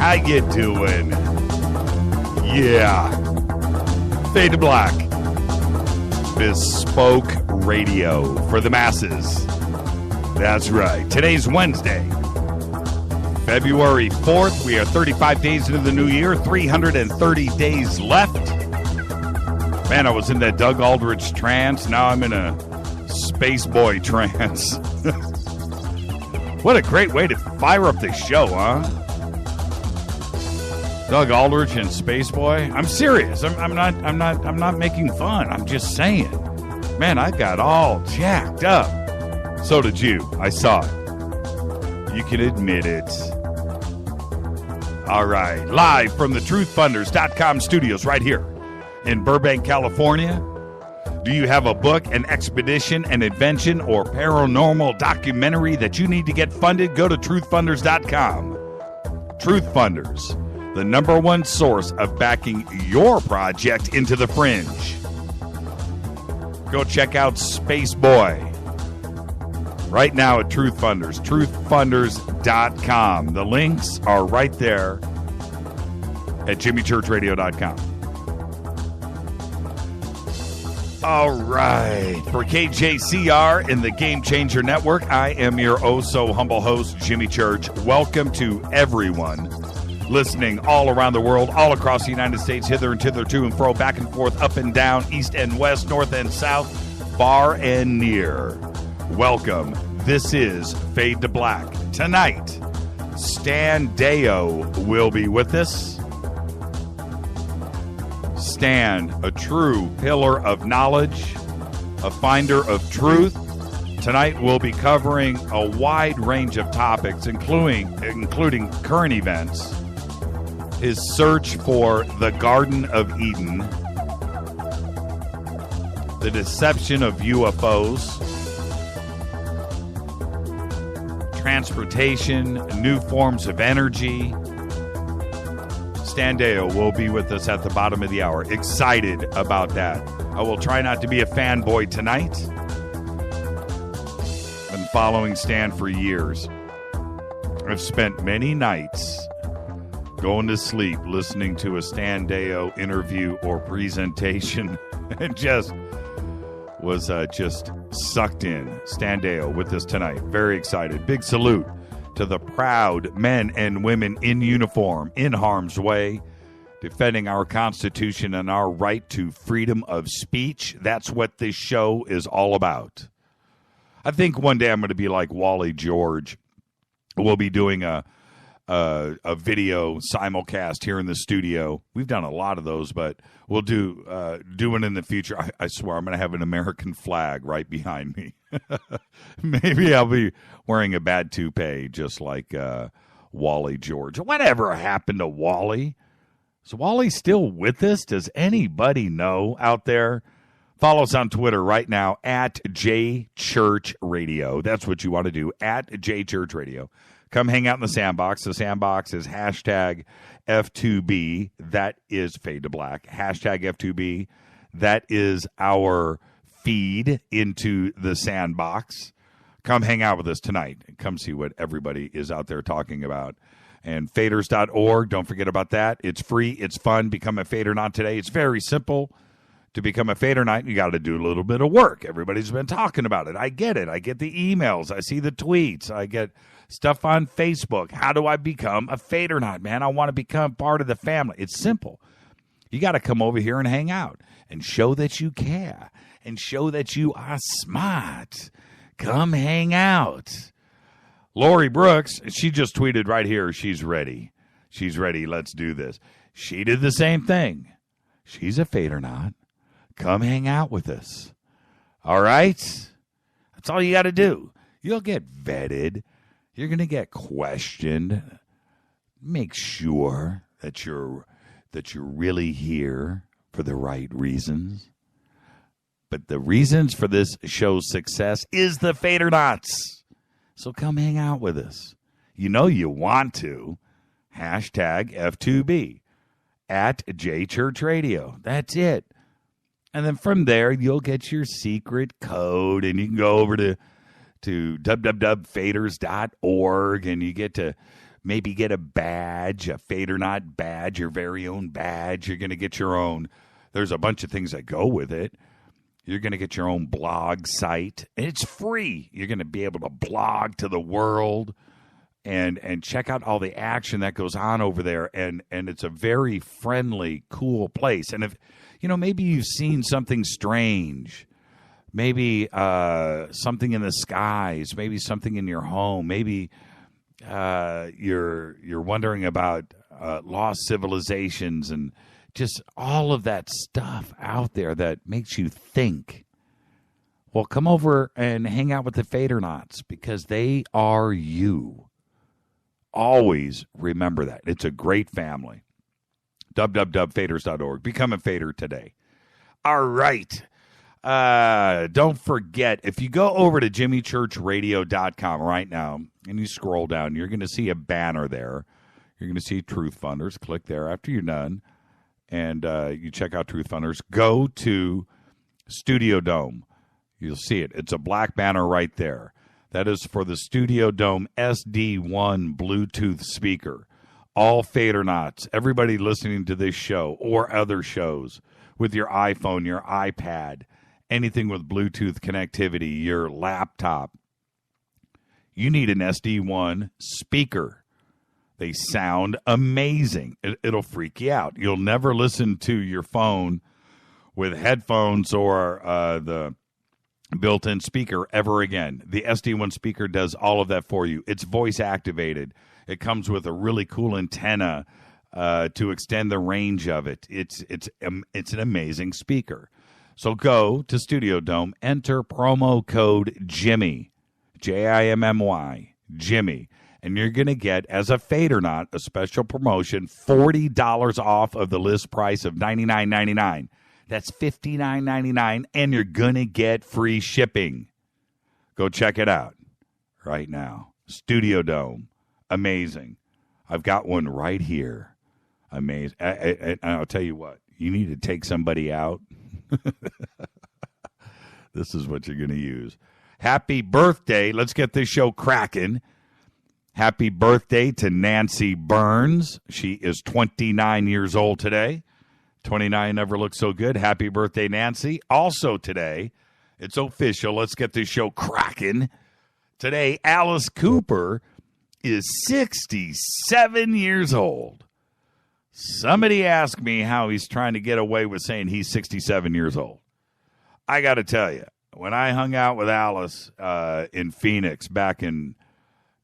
How you doing? Yeah. Fade to Black. Bespoke radio for the masses. That's right. Today's Wednesday, February 4th. We are 35 days into the new year, 330 days left. Man, I was in that Doug Aldrich trance. Now I'm in a Space Boy trance. What a great way to fire up the show, huh? Doug Aldrich and Space Boy. I'm serious. I'm not making fun. I'm just saying. Man, I got all jacked up. So did you. I saw it. You can admit it. All right. Live from the truthfunders.com studios right here in Burbank, California. Do you have a book, an expedition, an invention, or paranormal documentary that you need to get funded? Go to truthfunders.com. Truth Funders, the number one source of backing your project into the fringe. Go check out Space Boy right now at Truth Funders, truthfunders.com. The links are right there at jimmychurchradio.com. All right. For KJCR in the Game Changer Network, I am your oh-so-humble host, Jimmy Church. Welcome to everyone listening all around the world, all across the United States, hither and thither, to and fro, back and forth, up and down, east and west, north and south, far and near. Welcome. This is Fade to Black. Tonight, Stan Deyo will be with us. Stan, a true pillar of knowledge, a finder of truth. Tonight we'll be covering a wide range of topics, including current events, his search for the Garden of Eden, the deception of UFOs, transportation, new forms of energy. Stan Deyo will be with us at the bottom of the hour. Excited about that. I will try not to be a fanboy tonight. Been following Stan for years. I've spent many nights going to sleep listening to a Stan Deyo interview or presentation and just was just sucked in. Stan Deyo with us tonight. Very excited. Big salute to the proud men and women in uniform, in harm's way, defending our Constitution and our right to freedom of speech. That's what this show is all about. I think one day I'm going to be like Wally George. We'll be doing a video simulcast here in the studio. We've done a lot of those, but we'll do one in the future. I swear I'm going to have an American flag right behind me. Maybe I'll be wearing a bad toupee just like Wally George. Whatever happened to Wally? Is Wally still with us? Does anybody know out there? Follow us on Twitter right now at JChurchRadio. That's what you want to do, at JChurchRadio. Come hang out in the sandbox. The sandbox is hashtag F2B. That is Fade to Black. Hashtag F2B. That is our feed into the sandbox. Come hang out with us tonight and come see what everybody is out there talking about. And faders.org, don't forget about that. It's free. It's fun. Become a Fadernaut today. It's very simple. To become a Fadernaut, you got to do a little bit of work. Everybody's been talking about it. I get it. I get the emails. I see the tweets. I get stuff on Facebook. How do I become a Fadernaut, man? I want to become part of the family. It's simple. You got to come over here and hang out and show that you care and show that you are smart. Come hang out. Lori Brooks, she just tweeted right here, she's ready. She's ready. Let's do this. She did the same thing. She's a Fadernaut. Come hang out with us. All right? That's all you got to do. You'll get vetted. You're going to get questioned. Make sure that you're really here for the right reasons. But the reasons for this show's success is the Fadernauts. So come hang out with us. You know you want to. Hashtag F2B at JChurchRadio. That's it. And then from there, you'll get your secret code, and you can go over to www.faders.org, and you get to Maybe get a badge, a Fade or Not badge, your very own badge. You're going to get your own. There's a bunch of things that go with it. You're going to get your own blog site. And it's free. You're going to be able to blog to the world and check out all the action that goes on over there. And it's a very friendly, cool place. And if, maybe you've seen something strange, maybe something in the skies, maybe something in your home, maybe you're wondering about lost civilizations and just all of that stuff out there that makes you think. Well, come over and hang out with the Fadernauts because they are you. Always remember that. It's a great family. www.faders.org. Become a Fader today. All right. Don't forget, if you go over to jimmychurchradio.com right now and you scroll down, you're going to see a banner there. You're going to see Truth Funders. Click there after you're done, and you check out Truth Funders. Go to Studio Dome. You'll see it. It's a black banner right there. That is for the Studio Dome SD1 Bluetooth speaker. All Fadernauts, everybody listening to this show or other shows with your iPhone, your iPad, anything with Bluetooth connectivity, your laptop, you need an SD1 speaker. They sound amazing. It'll freak you out. You'll never listen to your phone with headphones or the built-in speaker ever again. The SD1 speaker does all of that for you. It's voice activated. It comes with a really cool antenna to extend the range of it. It's an amazing speaker. So go to Studio Dome, enter promo code Jimmy, Jimmy, Jimmy, and you're going to get, as a Fadernaut, a special promotion, $40 off of the list price of $99.99. That's $59.99, and you're going to get free shipping. Go check it out right now. Studio Dome. Amazing. I've got one right here. Amazing. And I'll tell you what, you need to take somebody out. This is what you're going to use. Happy birthday. Let's get this show cracking. Happy birthday to Nancy Burns. She is 29 years old today. 29 never looked so good. Happy birthday, Nancy. Also today, it's official. Let's get this show cracking. Today, Alice Cooper is 67 years old. Somebody asked me how he's trying to get away with saying he's 67 years old. I got to tell you, when I hung out with Alice in Phoenix back in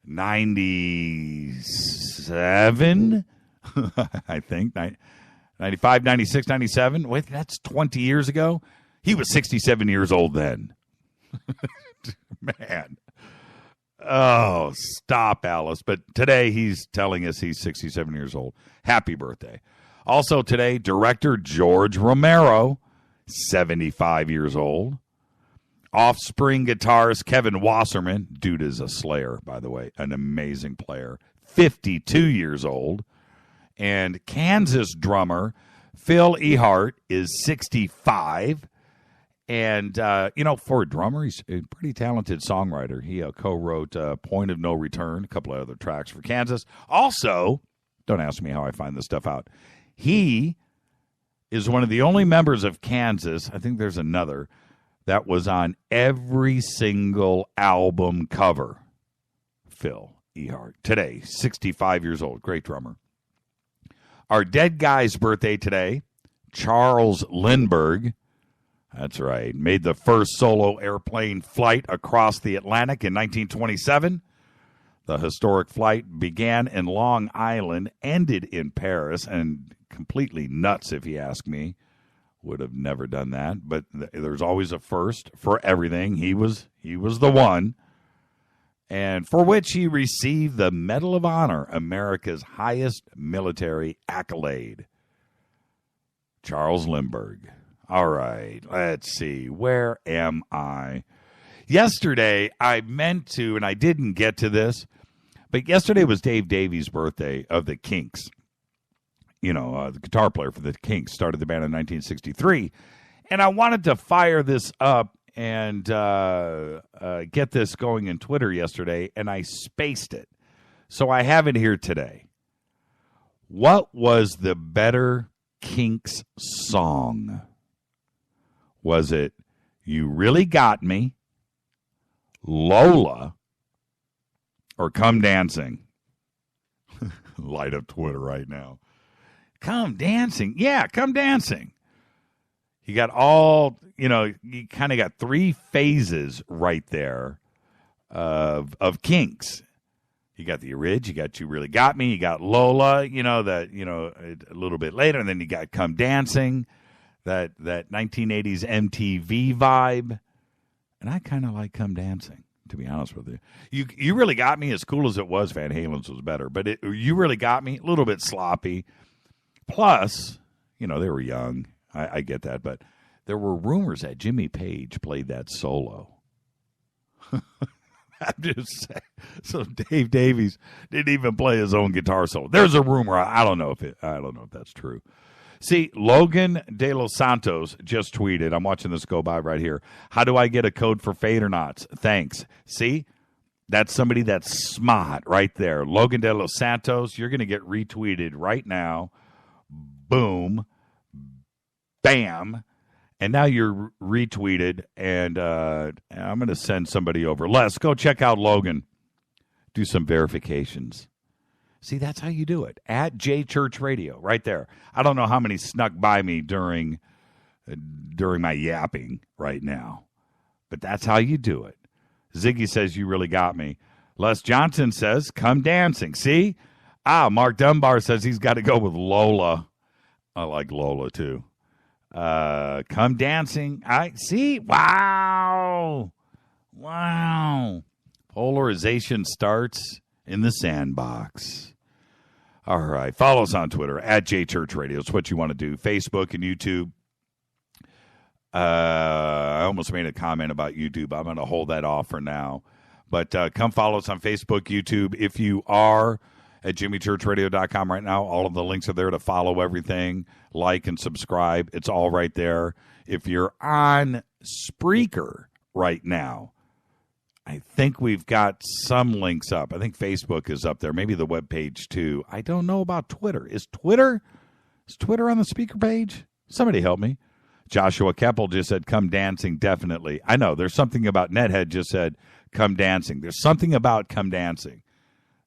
97, I think, 95, 96, 97. Wait, that's 20 years ago. He was 67 years old then. Man. Oh, stop, Alice. But today he's telling us he's 67 years old. Happy birthday. Also today, director George Romero, 75 years old. Offspring guitarist Kevin Wasserman, dude is a slayer, by the way, an amazing player, 52 years old. And Kansas drummer Phil Ehart is 65. And, for a drummer, he's a pretty talented songwriter. He co-wrote Point of No Return, a couple of other tracks for Kansas. Also, don't ask me how I find this stuff out, he is one of the only members of Kansas, I think there's another, that was on every single album cover. Phil Ehart. Today, 65 years old. Great drummer. Our dead guy's birthday today, Charles Lindbergh. That's right. Made the first solo airplane flight across the Atlantic in 1927. The historic flight began in Long Island, ended in Paris, and completely nuts, if you ask me. Would have never done that, but there's always a first for everything. He was the one, and for which he received the Medal of Honor, America's highest military accolade. Charles Lindbergh. All right, let's see. Where am I? Yesterday, I meant to, and I didn't get to this, but yesterday was Dave Davies' birthday of the Kinks. The guitar player for the Kinks, started the band in 1963. And I wanted to fire this up and get this going in Twitter yesterday, and I spaced it. So I have it here today. What was the better Kinks song? Was it You Really Got Me, Lola, or Come Dancing? Light up Twitter right now. Come Dancing. Yeah, Come Dancing. You got all, you kind of got three phases right there of Kinks. You got the Orig, you got You Really Got Me, you got Lola, a little bit later, and then you got Come Dancing, that 1980s MTV vibe. And I kind of like Come Dancing, to be honest with you. You Really Got Me, as cool as it was, Van Halen's was better. But You Really Got Me, a little bit sloppy. Plus, they were young. I get that. But there were rumors that Jimmy Page played that solo. I'm just saying. So Dave Davies didn't even play his own guitar solo. There's a rumor. I don't know if that's true. See, Logan De Los Santos just tweeted. I'm watching this go by right here. How do I get a code for Fadernauts? Thanks. See, that's somebody that's smart right there. Logan De Los Santos, you're going to get retweeted right now. Boom. Bam. And now you're retweeted, and I'm going to send somebody over. Les, go check out Logan. Do some verifications. See, that's how you do it. At J Church Radio, right there. I don't know how many snuck by me during my yapping right now, but that's how you do it. Ziggy says, You Really Got Me. Les Johnson says, Come Dancing. See? Mark Dunbar says he's got to go with Lola. I like Lola, too. Come Dancing. I see. Wow. Polarization starts in the sandbox. All right. Follow us on Twitter at JChurchRadio. It's what you want to do. Facebook and YouTube. I almost made a comment about YouTube. I'm going to hold that off for now. But come follow us on Facebook, YouTube. If you are at jimmychurchradio.com right now, all of the links are there to follow everything, like and subscribe. It's all right there. If you're on Spreaker right now, I think we've got some links up. I think Facebook is up there, maybe the webpage too. I don't know about Twitter. Is Twitter on the speaker page? Somebody help me. Joshua Keppel just said, Come Dancing, definitely. I know, there's something about Nethead just said, Come Dancing. There's something about Come Dancing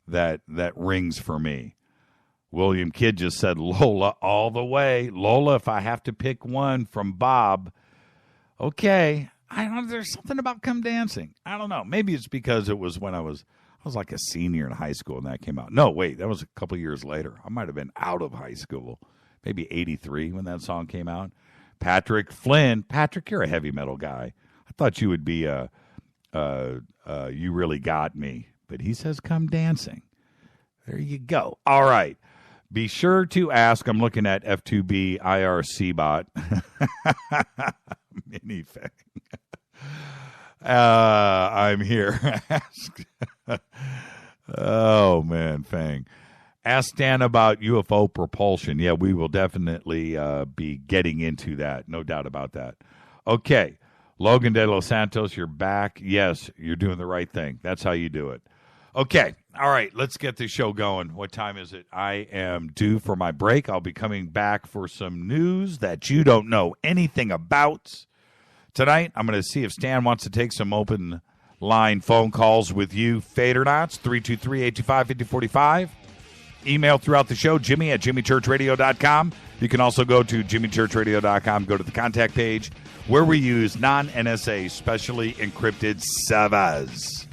that rings for me. William Kidd just said Lola all the way. Lola, if I have to pick one from Bob. Okay. I don't know. There's something about Come Dancing. I don't know. Maybe it's because it was when I was like a senior in high school and that came out. No, wait. That was a couple years later. I might have been out of high school. Maybe 83 when that song came out. Patrick Flynn. Patrick, you're a heavy metal guy. I thought you would be You Really Got Me. But he says, Come Dancing. There you go. All right. Be sure to ask. I'm looking at F2B IRC bot. Minifang. I'm here. Ask. Oh, man, Fang. Ask Dan about UFO propulsion. Yeah, we will definitely be getting into that. No doubt about that. Okay. Logan De Los Santos, you're back. Yes, you're doing the right thing. That's how you do it. Okay. All right. Let's get the show going. What time is it? I am due for my break. I'll be coming back for some news that you don't know anything about. Tonight, I'm going to see if Stan wants to take some open line phone calls with you, Fadernauts, 323-825-5045. Email throughout the show, Jimmy at jimmychurchradio.com. You can also go to jimmychurchradio.com, go to the contact page, where we use non-NSA specially encrypted servers.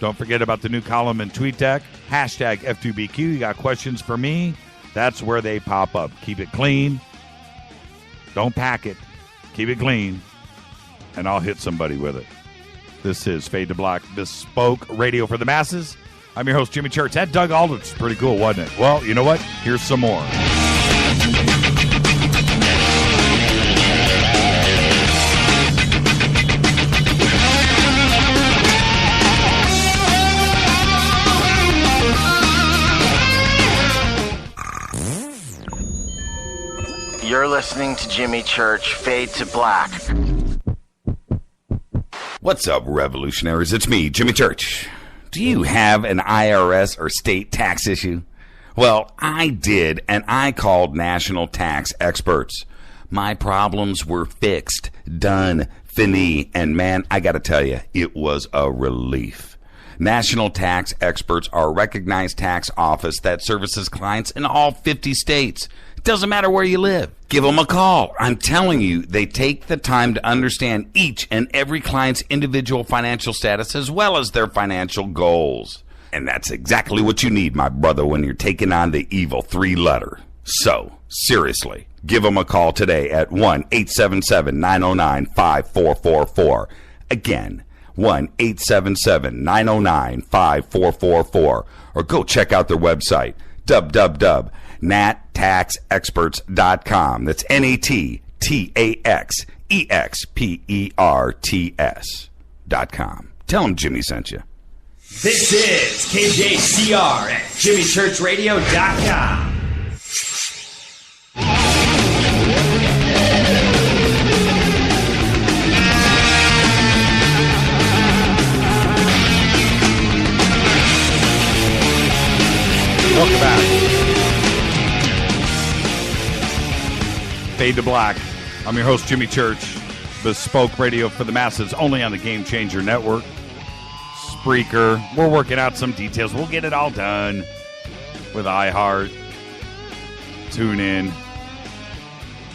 Don't forget about the new column and tweet deck, hashtag F2BQ. You got questions for me? That's where they pop up. Keep it clean. Don't pack it. Keep it clean. And I'll hit somebody with it. This is Fade to Black, bespoke radio for the masses. I'm your host, Jimmy Church. That Doug Aldrich's pretty cool, wasn't it? Well, you know what? Here's some more. You're listening to Jimmy Church, Fade to Black. What's up, revolutionaries? It's me, Jimmy Church. Do you have an IRS or state tax issue? Well, I did, and I called national tax experts. My problems were fixed, done, fini, and man, I gotta tell you, it was a relief. National Tax Experts are a recognized tax office that services clients in all 50 states. It doesn't matter where you live. Give them a call. I'm telling you, they take the time to understand each and every client's individual financial status as well as their financial goals. And that's exactly what you need, my brother, when you're taking on the evil 3-letter. So, seriously, give them a call today at 1-877-909-5444. Again, 1-877-909-5444. Or go check out their website, www.nattaxexperts.com. That's NATTAXEXPERTS.com. Tell them Jimmy sent you. This is KJCR at JimmyChurchRadio.com. Welcome back. Fade to Black. I'm your host, Jimmy Church. Bespoke radio for the masses, only on the Game Changer Network. Spreaker. We're working out some details. We'll get it all done with iHeart. Tune in.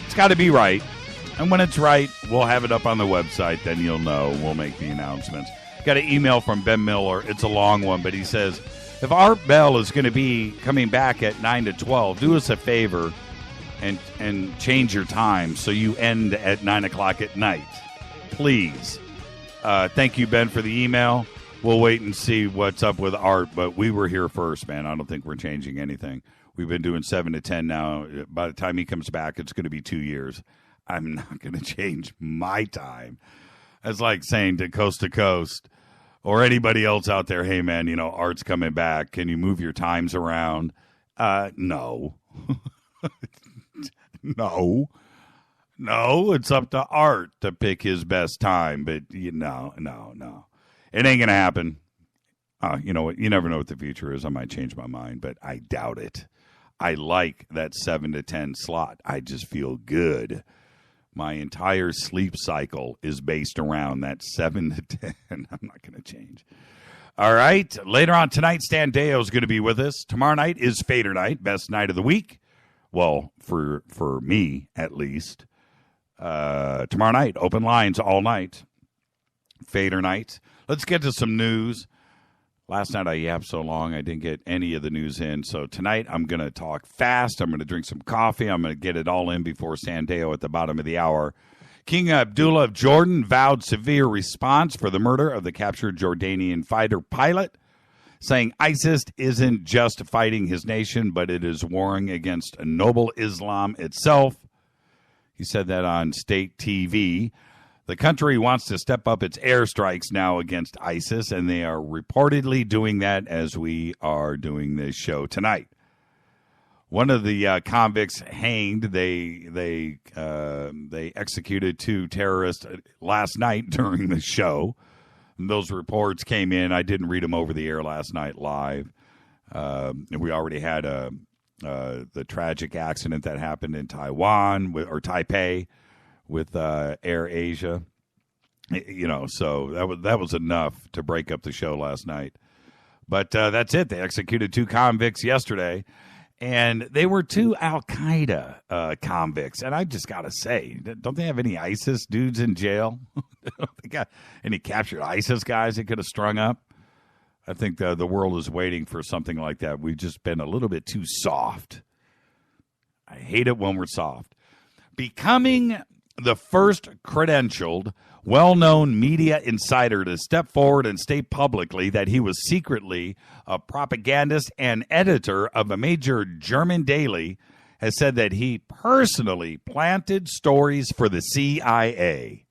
It's got to be right. And when it's right, we'll have it up on the website. Then you'll know. We'll make the announcements. Got an email from Ben Miller. It's a long one, but he says, if Art Bell is going to be coming back at 9 to 12, do us a favor and change your time so you end at 9 o'clock at night. Please. Thank you, Ben, for the email. We'll wait and see what's up with Art, but we were here first, man. I don't think we're changing anything. We've been doing 7 to 10 now. By the time he comes back, it's going to be 2 years. I'm not going to change my time. That's like saying to Coast or anybody else out there, hey, man, Art's coming back. Can you move your times around? No. No, it's up to Art to pick his best time. But, no. It ain't going to happen. You know what? You never know what the future is. I might change my mind, but I doubt it. I like that 7 to 10 slot. I just feel good. My entire sleep cycle is based around that 7 to 10. I'm not going to change. All right. Later on tonight, Stan Deyo is going to be with us. Tomorrow night is Fader night, best night of the week. Well, for me, at least. Tomorrow night, open lines all night. Fader night. Let's get to some news. Last night I yapped so long I didn't get any of the news in. So tonight I'm going to talk fast. I'm going to drink some coffee. I'm going to get it all in before Stan Deyo at the bottom of the hour. King Abdullah of Jordan vowed severe response for the murder of the captured Jordanian fighter pilot, saying ISIS isn't just fighting his nation, but it is warring against noble Islam itself. He said that on state TV. The country wants to step up its airstrikes now against ISIS, and they are reportedly doing that as we are doing this show tonight. One of the convicts hanged. They executed 2 terrorists last night during the show. Those reports came in. I didn't read them over the air last night live. We already had the tragic accident that happened in Taipei with Air Asia. So that was enough to break up the show last night. But that's it. They executed 2 convicts yesterday, and they were 2 Al-Qaeda convicts. And I just got to say, don't they have any ISIS dudes in jail? They got any captured ISIS guys they could have strung up? I think the world is waiting for something like that. We've just been a little bit too soft. I hate it when we're soft. Becoming the first credentialed, well-known media insider to step forward and state publicly that he was secretly a propagandist and editor of a major German daily has said that he personally planted stories for the CIA,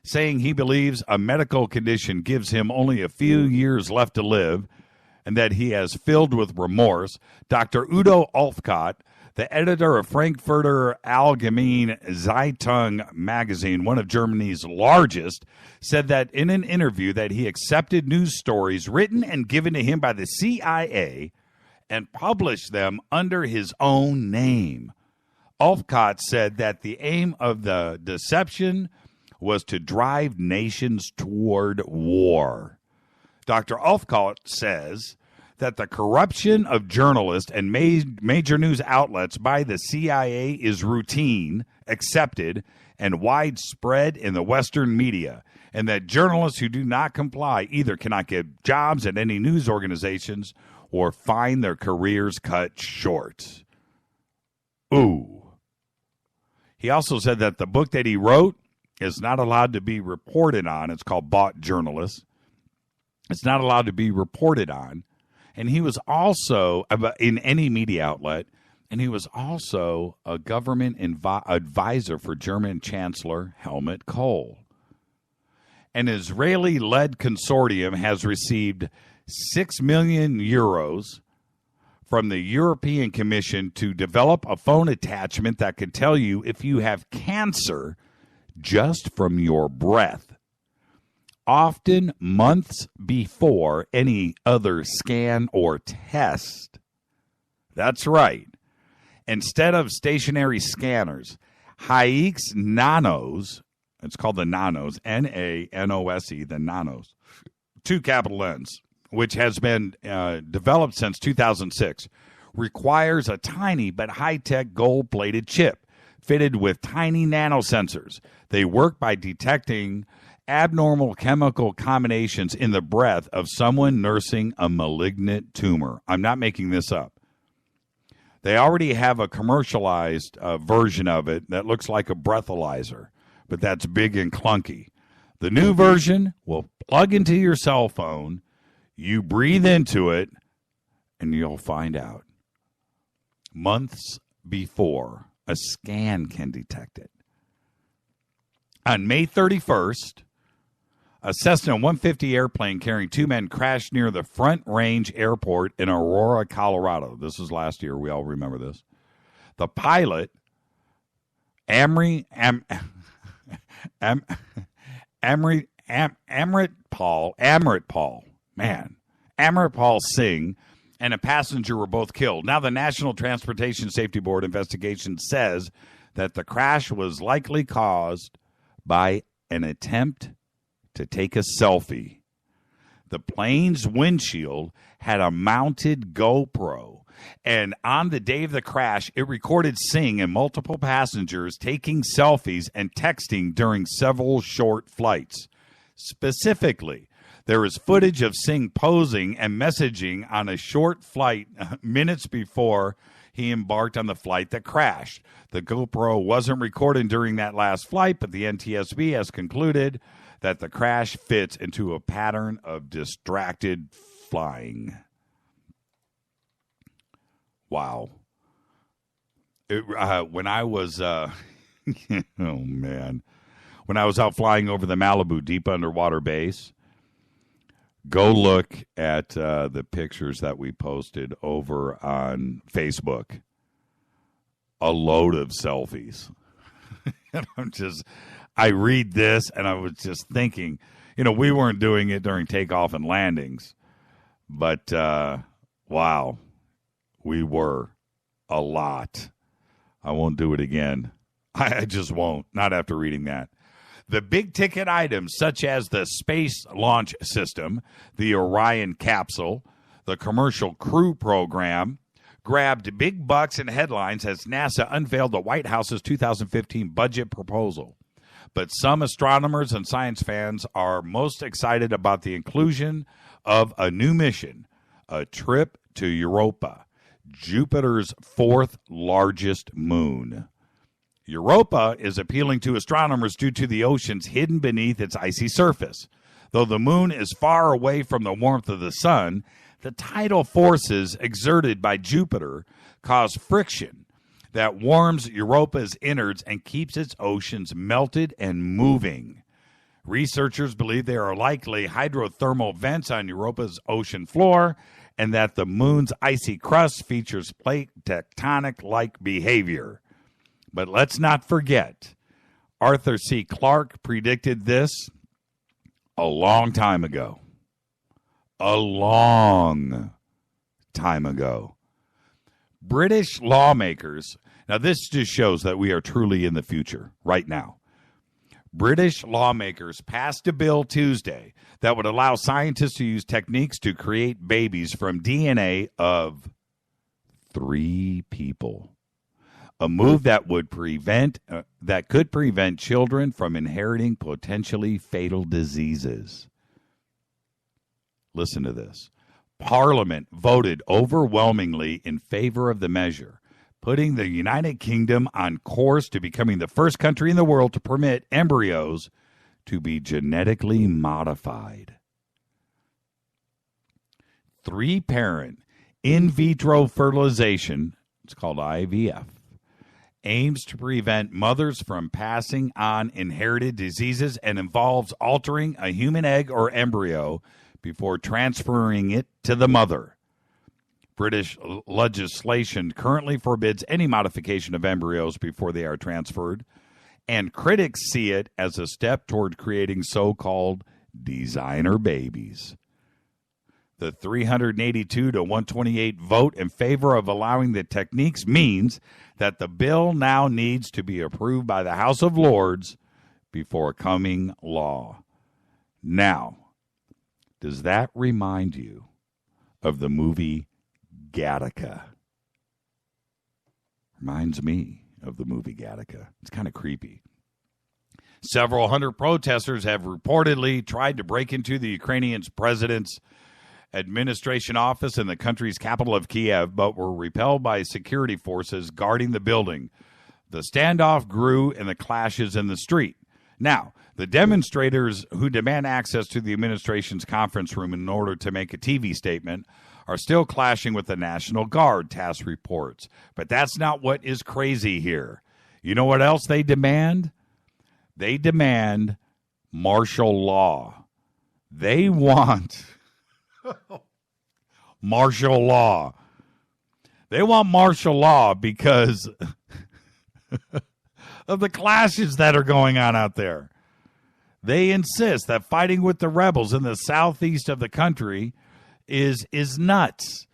saying he believes a medical condition gives him only a few years left to live and that he has filled with remorse. Dr. Udo Ulfkott, The editor of Frankfurter Allgemeine Zeitung magazine, one of Germany's largest, said that in an interview that he accepted news stories written and given to him by the CIA and published them under his own name. Ulfkott said that the aim of the deception was to drive nations toward war. Dr. Ulfkott says that the corruption of journalists and major news outlets by the CIA is routine, accepted, and widespread in the Western media, and that journalists who do not comply either cannot get jobs at any news organizations or find their careers cut short. Ooh. He also said that the book that he wrote is not allowed to be reported on. It's called Bought Journalists. It's not allowed to be reported on. And he was also in any media outlet, and he was also a government advisor for German Chancellor Helmut Kohl. An Israeli-led consortium has received 6 million euros from the European Commission to develop a phone attachment that can tell you if you have cancer just from your breath, often months before any other scan or test. That's right. Instead of stationary scanners, Haiix Nanos, it's called the Nanos, N-A-N-O-S-E, the Nanos, 2 capital N's, which has been developed since 2006, requires a tiny but high-tech gold-plated chip fitted with tiny nanosensors. They work by detecting abnormal chemical combinations in the breath of someone nursing a malignant tumor. I'm not making this up. They already have a commercialized version of it that looks like a breathalyzer, but that's big and clunky. The new version will plug into your cell phone, you breathe into it, and you'll find out. Months before a scan can detect it. On May 31st, a Cessna 150 airplane carrying 2 men crashed near the Front Range Airport in Aurora, Colorado. This was last year. We all remember this. The pilot, Amrit Paul Singh, and a passenger were both killed. Now the National Transportation Safety Board investigation says that the crash was likely caused by an attempt to take a selfie. The plane's windshield had a mounted GoPro, and on the day of the crash, it recorded Singh and multiple passengers taking selfies and texting during several short flights. Specifically, there is footage of Singh posing and messaging on a short flight minutes before he embarked on the flight that crashed. The GoPro wasn't recorded during that last flight, but the NTSB has concluded that the crash fits into a pattern of distracted flying. Wow. When I was, oh man, when I was out flying over the Malibu deep underwater base, go look at the pictures that we posted over on Facebook. A load of selfies. And I read this and I was just thinking, we weren't doing it during takeoff and landings, but wow, we were a lot. I won't do it again. I just won't, not after reading that. The big ticket items such as the Space Launch System, the Orion capsule, the Commercial Crew Program, grabbed big bucks and headlines as NASA unveiled the White House's 2015 budget proposal. But some astronomers and science fans are most excited about the inclusion of a new mission, a trip to Europa, Jupiter's 4th largest moon. Europa is appealing to astronomers due to the oceans hidden beneath its icy surface. Though the moon is far away from the warmth of the sun, the tidal forces exerted by Jupiter cause friction that warms Europa's innards and keeps its oceans melted and moving. Researchers believe there are likely hydrothermal vents on Europa's ocean floor, and that the moon's icy crust features plate tectonic-like behavior. But let's not forget, Arthur C. Clarke predicted this a long time ago. A long time ago. British lawmakers, now this just shows that we are truly in the future right now. British lawmakers passed a bill Tuesday that would allow scientists to use techniques to create babies from DNA of 3 people. A move that would could prevent children from inheriting potentially fatal diseases. Listen to this. Parliament voted overwhelmingly in favor of the measure, putting the United Kingdom on course to becoming the first country in the world to permit embryos to be genetically modified. 3-parent in vitro fertilization, it's called IVF, aims to prevent mothers from passing on inherited diseases and involves altering a human egg or embryo before transferring it to the mother. British legislation currently forbids any modification of embryos before they are transferred, and critics see it as a step toward creating so-called designer babies. The 382 to 128 vote in favor of allowing the techniques means that the bill now needs to be approved by the House of Lords before coming law. Now, does that remind you of the movie Gattaca? Reminds me of the movie Gattaca. It's kind of creepy. Several hundred protesters have reportedly tried to break into the Ukrainian president's administration office in the country's capital of Kiev, but were repelled by security forces guarding the building. The standoff grew and the clashes in the street. Now, the demonstrators who demand access to the administration's conference room in order to make a TV statement are still clashing with the National Guard, TASS reports. But that's not what is crazy here. You know what else they demand? They demand martial law. They want martial law. They want martial law because of the clashes that are going on out there. They insist that fighting with the rebels in the southeast of the country is nuts.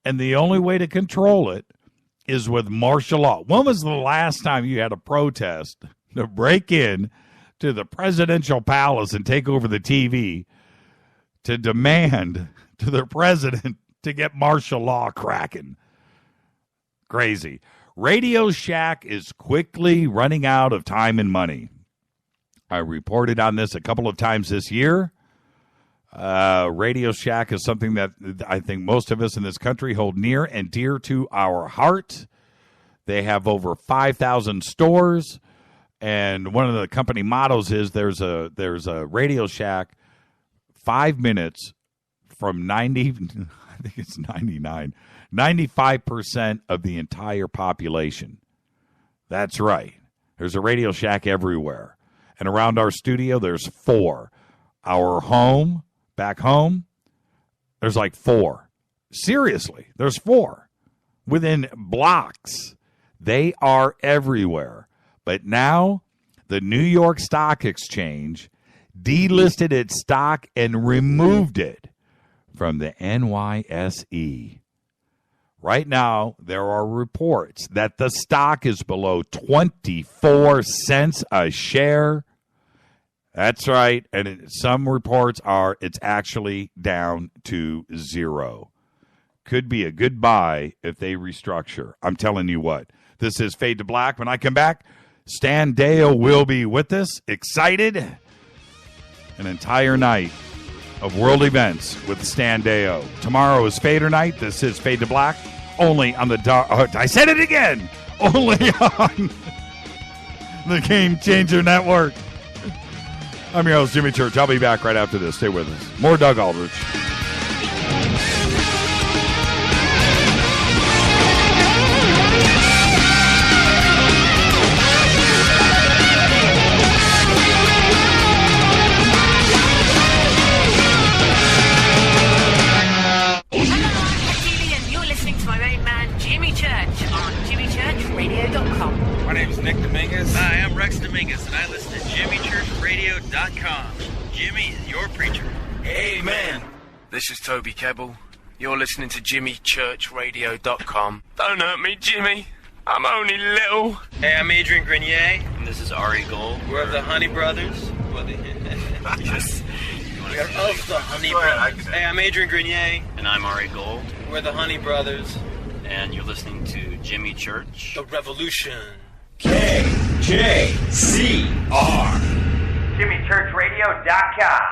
And the only way to control it is with martial law. When was the last time you had a protest to break in to the presidential palace and take over the TV to demand to the president to get martial law cracking? Crazy. Radio Shack is quickly running out of time and money. I reported on this a couple of times this year. Radio Shack is something that I think most of us in this country hold near and dear to our heart. They have over 5,000 stores, and one of the company mottos is there's a Radio Shack 5 minutes from 90, I think it's 99, 95% of the entire population. That's right. There's a Radio Shack everywhere. And around our studio, there's 4. Our home, back home, there's like 4. Seriously, there's 4. Within blocks. They are everywhere. But now, the New York Stock Exchange delisted its stock and removed it from the NYSE. Right now, there are reports that the stock is below 24 cents a share. That's right. And some reports are it's actually down to 0. Could be a good buy if they restructure. I'm telling you what. This is Fade to Black. When I come back, Stan Deyo will be with us. Excited? An entire night of world events with Stan Deyo. Tomorrow is Fader night. This is Fade to Black. Only on the I said it again. Only on the Game Changer Network. I'm your host, Jimmy Church. I'll be back right after this. Stay with us. More Doug Aldrich. JimmyChurchRadio.com. Jimmy is your preacher. Amen. This is Toby Kebbell. You're listening to JimmyChurchRadio.com. Don't hurt me, Jimmy. I'm only little. Hey, I'm Adrian Grenier. And this is Ari Gold. We're of the Honey Brothers. Yes. We're of the Honey Brothers. Hey, I'm Adrian Grenier. And I'm Ari Gold. We're the Honey Brothers. And you're listening to Jimmy Church. The Revolution. KJCR. JimmyChurchRadio.com.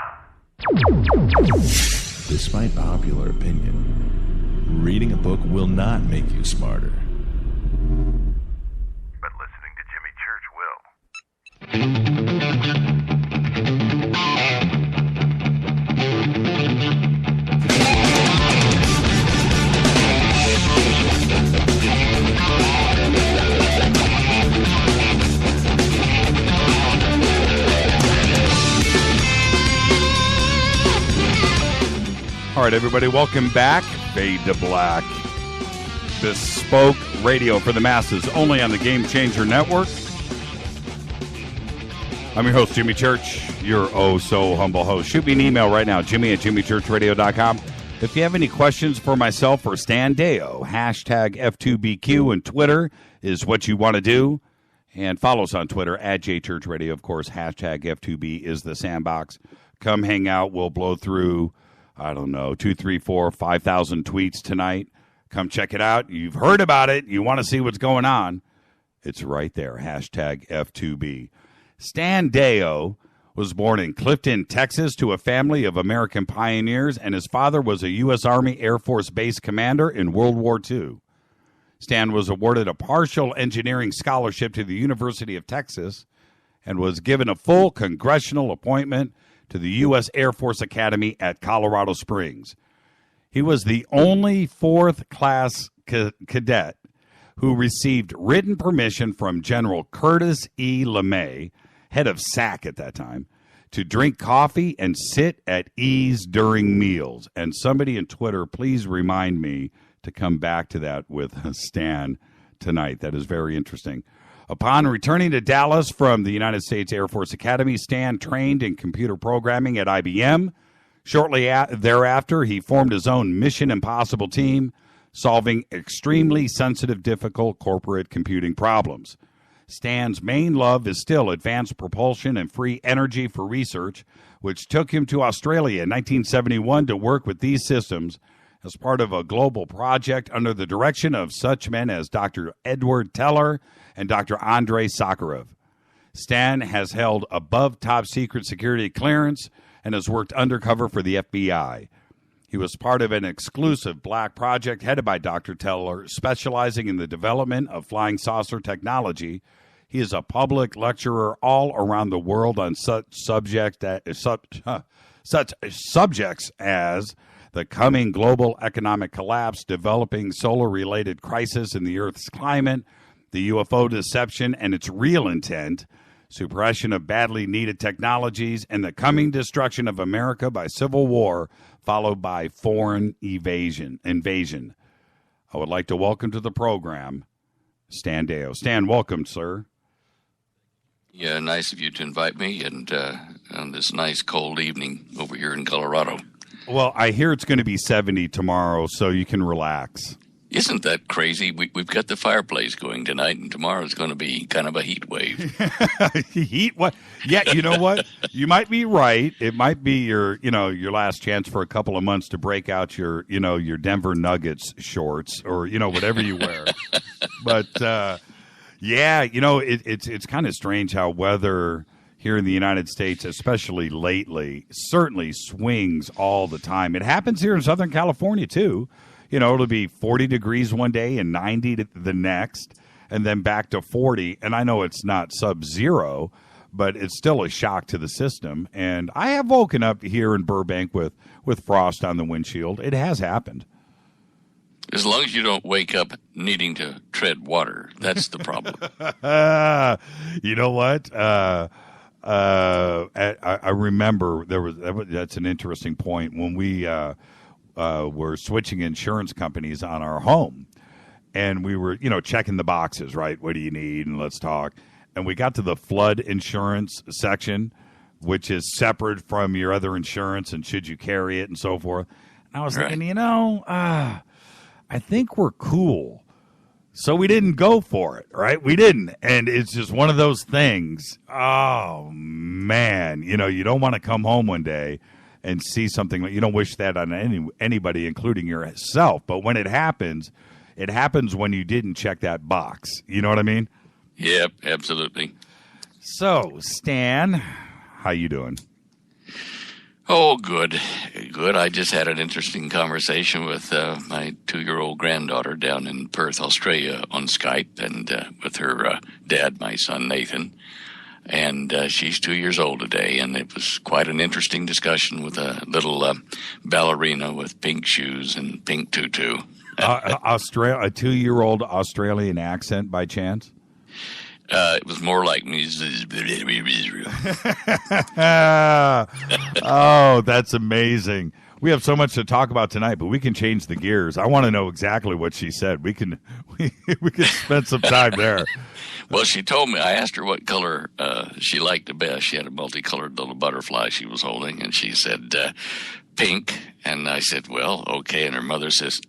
Despite popular opinion, reading a book will not make you smarter. But listening to Jimmy Church will. All right, everybody, welcome back. Fade to Black. Bespoke radio for the masses, only on the Game Changer Network. I'm your host, Jimmy Church, your oh-so-humble host. Shoot me an email right now, jimmy@jimmychurchradio.com. If you have any questions for myself or Stan Deyo, hashtag F2BQ and Twitter is what you want to do. And follow us on Twitter, @JChurchRadio. Of course, hashtag F2B is the sandbox. Come hang out. We'll blow through, 2, 3, 4, 5,000 tweets tonight. Come check it out. You've heard about it. You want to see what's going on. It's right there. Hashtag F2B. Stan Deyo was born in Clifton, Texas, to a family of American pioneers, and his father was a U.S. Army Air Force base commander in World War II. Stan was awarded a partial engineering scholarship to the University of Texas and was given a full congressional appointment to the U.S. Air Force Academy at Colorado Springs. He was the only fourth-class cadet who received written permission from General Curtis E. LeMay, head of SAC at that time, to drink coffee and sit at ease during meals. And somebody in Twitter, please remind me to come back to that with Stan tonight. That is very interesting. Upon returning to Dallas from the United States Air Force Academy, Stan trained in computer programming at IBM. Shortly thereafter, he formed his own Mission Impossible team, solving extremely sensitive, difficult corporate computing problems. Stan's main love is still advanced propulsion and free energy for research, which took him to Australia in 1971 to work with these systems as part of a global project under the direction of such men as Dr. Edward Teller and Dr. Andrei Sakharov. Stan has held above top secret security clearance and has worked undercover for the FBI. He was part of an exclusive black project headed by Dr. Teller, specializing in the development of flying saucer technology. He is a public lecturer all around the world on such subjects as the coming global economic collapse, developing solar-related crisis in the Earth's climate, the UFO deception and its real intent, suppression of badly needed technologies, and the coming destruction of America by civil war, followed by foreign invasion. I would like to welcome to the program Stan Deyo. Stan, welcome, sir. Yeah, nice of you to invite me, and on this nice cold evening over here in Colorado. Well, I hear it's going to be 70 tomorrow, so you can relax. Isn't that crazy? We've got the fireplace going tonight, and tomorrow's going to be kind of a heat wave. Heat what? Yeah, you know what? You might be right. It might be your last chance for a couple of months to break out your Denver Nuggets shorts or whatever you wear. But it's kind of strange how weather here in the United States, especially lately, certainly swings all the time. It happens here in Southern California too. It'll be 40 degrees one day and 90 the next, and then back to 40. And I know it's not sub-zero, but it's still a shock to the system. And I have woken up here in Burbank with frost on the windshield. It has happened. As long as you don't wake up needing to tread water, that's the problem. You know what? I remember that's an interesting point when we were switching insurance companies on our home, and we were checking the boxes, right? What do you need? And let's talk. and we got to the flood insurance section, which is separate from your other insurance and should you carry it and so forth. And I was thinking, I think we're cool. So we didn't go for it, right? We didn't. And it's just one of those things. Oh, man. You don't want to come home one day and see something. You don't wish that on anybody, including yourself. But when it happens when you didn't check that box. You know what I mean? Yep, absolutely. So, Stan, how you doing? Oh, good. I just had an interesting conversation with my 2-year-old granddaughter down in Perth, Australia on Skype, and with her dad, my son Nathan. And she's 2 years old today, and it was quite an interesting discussion with a little ballerina with pink shoes and pink tutu. A 2-year-old Australian accent by chance? It was more like me. Oh, that's amazing. We have so much to talk about tonight, but we can change the gears. I want to know exactly what she said. We can spend some time there. Well, she told me, I asked her what color she liked the best. She had a multicolored little butterfly she was holding, and she said pink. And I said, well, okay. And her mother says,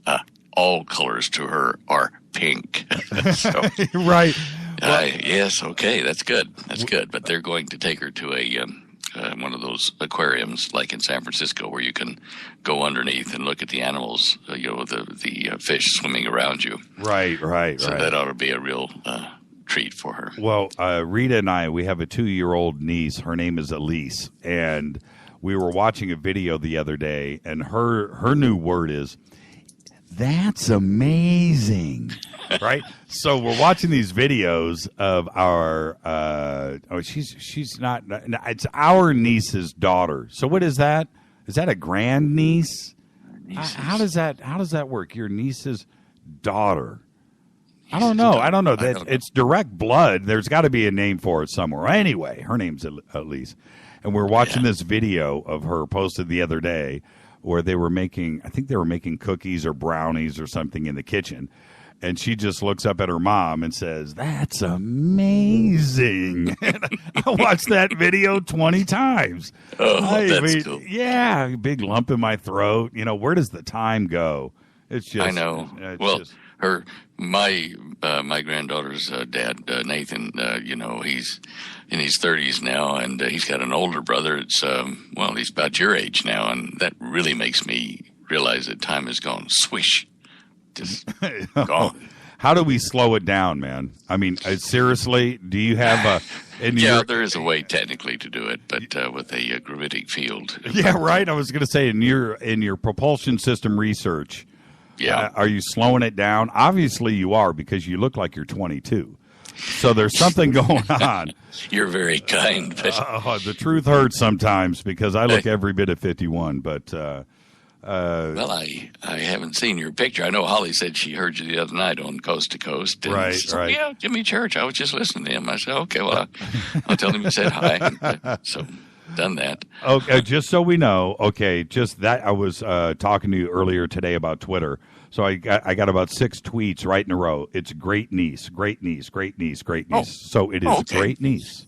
all colors to her are pink. So, right. Yes, okay, that's good. That's good. But they're going to take her to a one of those aquariums like in San Francisco where you can go underneath and look at the animals, the fish swimming around you. Right. So that ought to be a real treat for her. Well, Rita and I, we have a 2-year-old niece. Her name is Elise, and we were watching a video the other day, and her new word is, "That's amazing." Right? So we're watching these videos of our she's not, it's our niece's daughter. So what is that? Is that a grand niece? How does that work? Your niece's daughter. I don't know. It's direct blood. There's got to be a name for it somewhere. Anyway, her name's Elise. And we're watching this video of her posted the other day where they were making cookies or brownies or something in the kitchen. And she just looks up at her mom and says, "That's amazing." And I watched that video 20 times. That's cool. Yeah, big lump in my throat. Where does the time go? It's just, I know. My granddaughter's dad, Nathan, he's in his 30s now, and he's got an older brother. It's he's about your age now, and that really makes me realize that time has gone swish. Just gone. How do we slow it down, man? I mean, seriously, do you have there is a way technically to do it, but with a gravitic field. Yeah, right. I was going to say in your propulsion system research, are you slowing it down? Obviously, you are, because you look like you're 22. So there's something going on. You're very kind. But the truth hurts sometimes because I look every bit of 51, but. Well, I haven't seen your picture. I know Holly said she heard you the other night on Coast to Coast. And right. Yeah, Jimmy Church. I was just listening to him. I said, okay, well, I'll tell him you said hi. So, done that. Okay, just so we know. Okay, just that. I was talking to you earlier today about Twitter. So I got about 6 tweets right in a row. It's great niece, great niece, great niece, great niece. Oh. So it is great niece.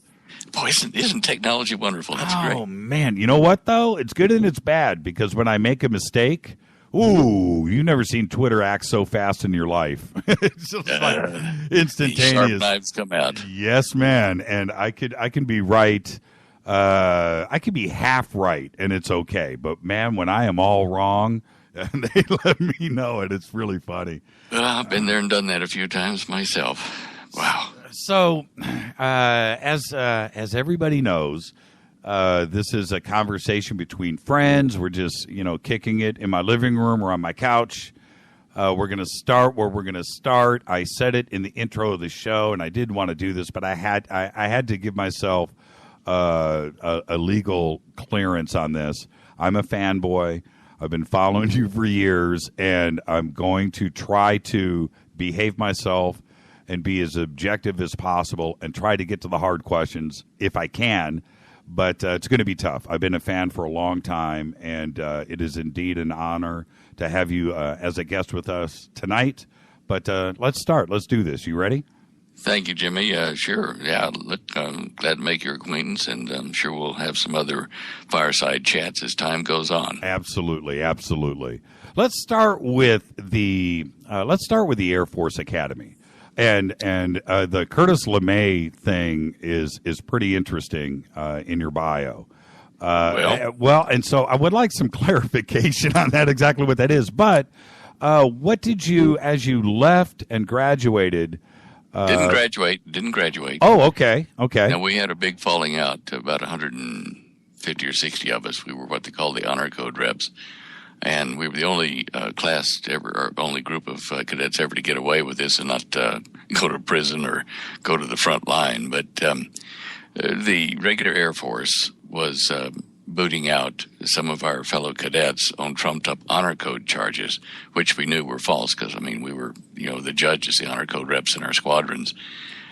Boy, isn't technology wonderful? That's great. Oh, man. You know what, though? It's good and it's bad, because when I make a mistake, you've never seen Twitter act so fast in your life. It's just like instantaneous. Sharp knives come out. Yes, man. And I can be right. I can be half right, and it's okay. But, man, when I am all wrong, and they let me know it, it's really funny. I've been there and done that a few times myself. Wow. So, as everybody knows, this is a conversation between friends. We're just, kicking it in my living room or on my couch. We're going to start where we're going to start. I said it in the intro of the show, and I did want to do this, but I had to give myself a legal clearance on this. I'm a fanboy. I've been following you for years, and I'm going to try to behave myself and be as objective as possible and try to get to the hard questions if I can. But it's going to be tough. I've been a fan for a long time, and it is indeed an honor to have you as a guest with us tonight. But let's start. Let's do this. You ready? Thank you, Jimmy. Sure. Yeah, look, glad to make your acquaintance, and I'm sure we'll have some other fireside chats as time goes on. Absolutely. Let's start with the Air Force Academy. And the Curtis LeMay thing is pretty interesting in your bio. And so I would like some clarification on that, exactly what that is. But what did you, as you left and graduated? Didn't graduate. Oh, okay. Now, we had a big falling out, about 150 or 60 of us. We were what they call the honor code reps. And we were the only class ever, or only group of cadets ever to get away with this and not go to prison or go to the front line. But the regular Air Force was booting out some of our fellow cadets on trumped-up honor code charges, which we knew were false because, I mean, we were, the judges, the honor code reps in our squadrons.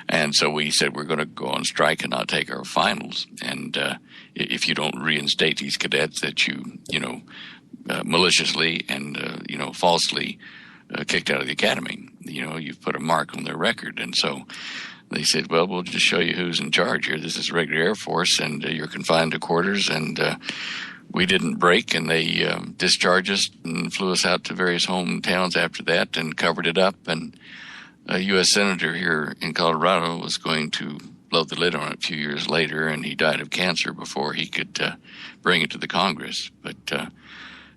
And so we said we're going to go on strike and not take our finals. And if you don't reinstate these cadets that maliciously and, falsely kicked out of the academy, you've put a mark on their record. And so they said, well, we'll just show you who's in charge here. This is regular Air Force, and you're confined to quarters. And we didn't break, and they discharged us and flew us out to various hometowns after that and covered it up. And a U.S. Senator here in Colorado was going to blow the lid on it a few years later, and he died of cancer before he could bring it to the Congress. But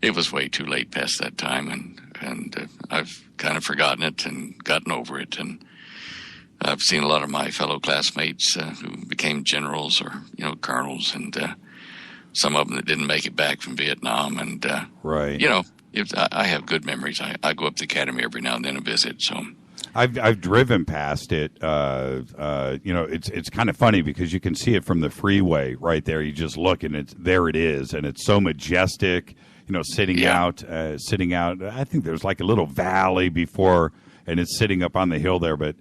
it was way too late past that time, and I've kind of forgotten it and gotten over it. And I've seen a lot of my fellow classmates who became generals or, colonels, and some of them that didn't make it back from Vietnam. And, right. I have good memories. I go up to the academy every now and then and visit. So I've driven past it. It's kind of funny because you can see it from the freeway right there. You just look and there it is. And it's so majestic, sitting out. I think there's like a little valley before, and it's sitting up on the hill there. But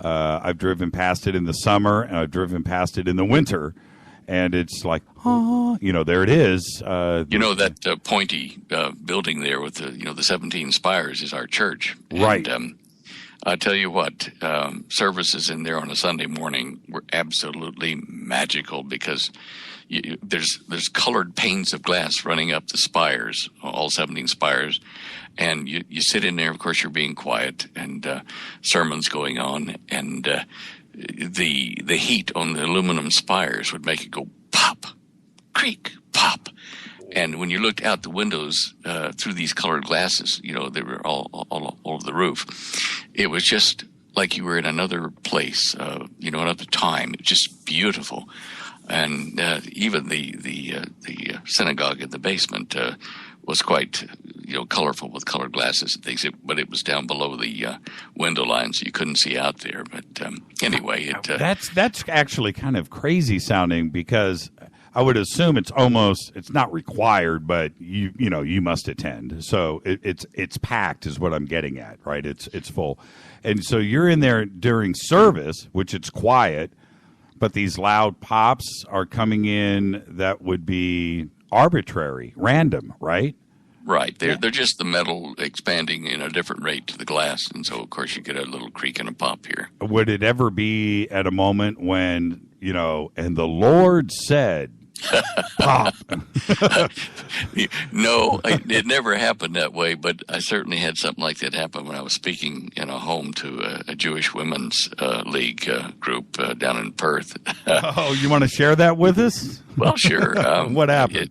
I've driven past it in the summer, and I've driven past it in the winter, and it's like, there it is. That pointy building there with the 17 spires is our church, right? And, I tell you what, services in there on a Sunday morning were absolutely magical because there's colored panes of glass running up the spires, all 17 spires. And you sit in there, of course, you're being quiet, and sermons going on, and the heat on the aluminum spires would make it go pop, creak, pop. And when you looked out the windows through these colored glasses, they were all over the roof. It was just like you were in another place, another time. It was just beautiful. And even the synagogue in the basement was quite colorful with colored glasses and things, but it was down below the window line, so you couldn't see out there. But anyway, that's actually kind of crazy sounding, because I would assume it's not required, but you must attend. So it's packed is what I'm getting at, right? It's full, and so you're in there during service, which it's quiet, but these loud pops are coming in that would be arbitrary, random, right? Right. They're just the metal expanding in a different rate to the glass, and so of course you get a little creak and a pop here. Would it ever be at a moment when and the Lord said, pop? No, it never happened that way, but I certainly had something like that happen when I was speaking in a home to a Jewish women's league group down in Perth. Oh, you want to share that with us? Well, sure. What happened?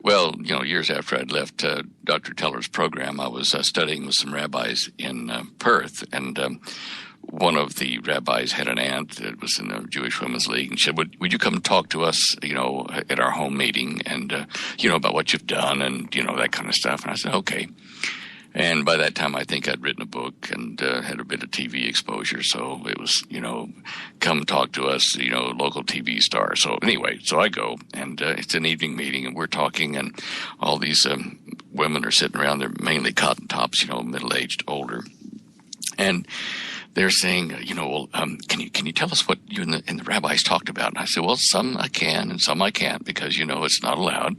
Well, years after I'd left Dr. Teller's program, I was studying with some rabbis in Perth, and one of the rabbis had an aunt that was in the Jewish Women's League, and she said, would you come talk to us, at our home meeting, and, about what you've done and, that kind of stuff. And I said, okay. And by that time, I think I'd written a book and had a bit of TV exposure. So it was, come talk to us, local TV star. So anyway, so I go, and it's an evening meeting, and we're talking, and all these women are sitting around. They're mainly cotton tops, middle-aged, older. And they're saying, can you tell us what you and the rabbis talked about? And I said, well, some I can and some I can't, because, it's not allowed.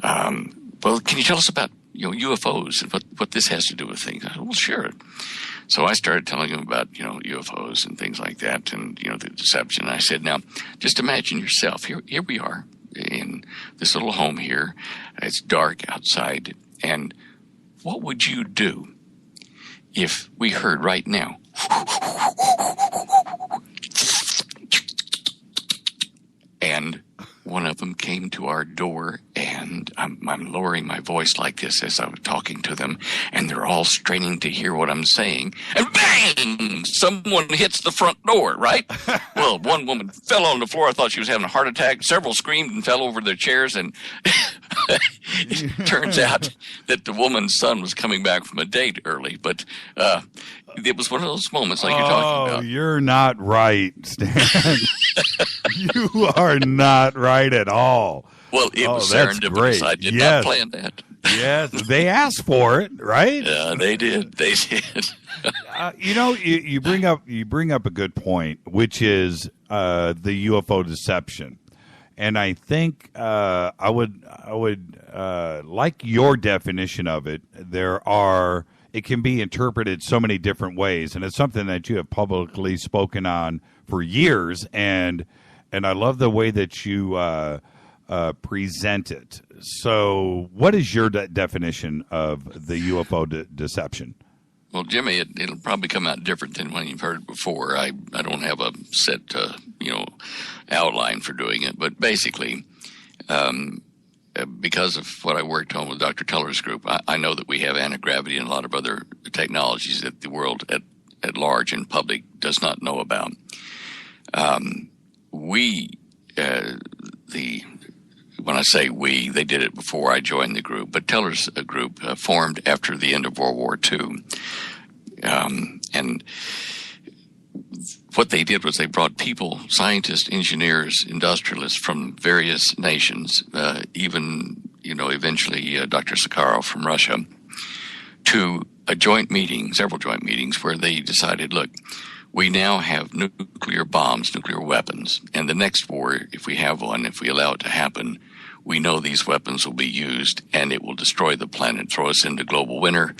Well, can you tell us about, UFOs and what this has to do with things. I said, well, sure. So I started telling him about, UFOs and things like that and, the deception. And I said, now, just imagine yourself. Here we are in this little home here. It's dark outside. And what would you do if we heard right now? And one of them came to our door, and I'm lowering my voice like this as I'm talking to them, and they're all straining to hear what I'm saying, and bang! Someone hits the front door, right? Well, one woman fell on the floor. I thought she was having a heart attack. Several screamed and fell over their chairs, and it turns out that the woman's son was coming back from a date early, but it was one of those moments like you're talking about. Oh, you're not right, Stan. You are not right at all. Well, it was serendipitous. I did not plan that. Yes, they asked for it, right? Yeah, they did. They did. You bring up a good point, which is the UFO deception, and I think I would like your definition of it. It can be interpreted so many different ways, and it's something that you have publicly spoken on for years, and I love the way that you present it. So what is your definition of the UFO deception? Well, Jimmy, it'll probably come out different than when you've heard it before. I don't have a set, outline for doing it, but basically, because of what I worked on with Dr. Teller's group, I know that we have anti-gravity and a lot of other technologies that the world at large and public does not know about. When I say we, they did it before I joined the group, but Teller's group formed after the end of World War II. And what they did was they brought people, scientists, engineers, industrialists from various nations, eventually Dr. Sakharov from Russia, to several joint meetings where they decided, look, we now have nuclear bombs, nuclear weapons, and the next war, if we have one, if we allow it to happen, we know these weapons will be used and it will destroy the planet, throw us into global winter,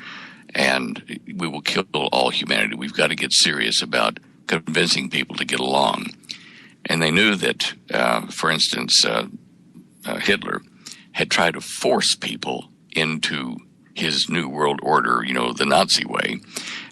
and we will kill all humanity. We've got to get serious about convincing people to get along. And they knew that, for instance, Hitler had tried to force people into his new world order, the Nazi way.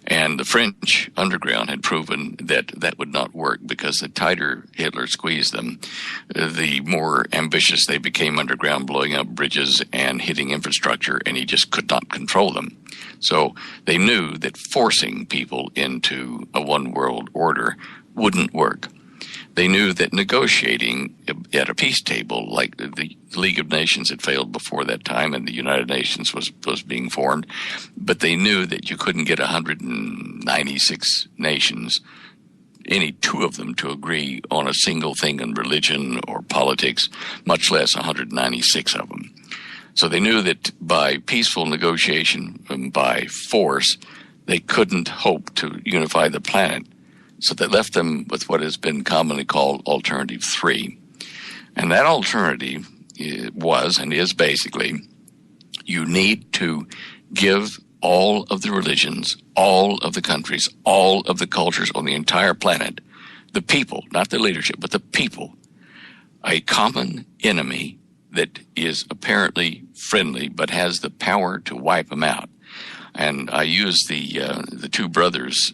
And the French underground had proven that would not work because the tighter Hitler squeezed them, the more ambitious they became underground, blowing up bridges and hitting infrastructure, and he just could not control them. So they knew that forcing people into a one world order wouldn't work. They knew that negotiating at a peace table, like the League of Nations had failed before that time and the United Nations was being formed, but they knew that you couldn't get 196 nations, any two of them, to agree on a single thing in religion or politics, much less 196 of them. So they knew that by peaceful negotiation and by force, they couldn't hope to unify the planet. So that left them with what has been commonly called Alternative 3. And that alternative was and is basically, you need to give all of the religions, all of the countries, all of the cultures on the entire planet, the people, not the leadership, but the people, a common enemy that is apparently friendly but has the power to wipe them out. And I use the two brothers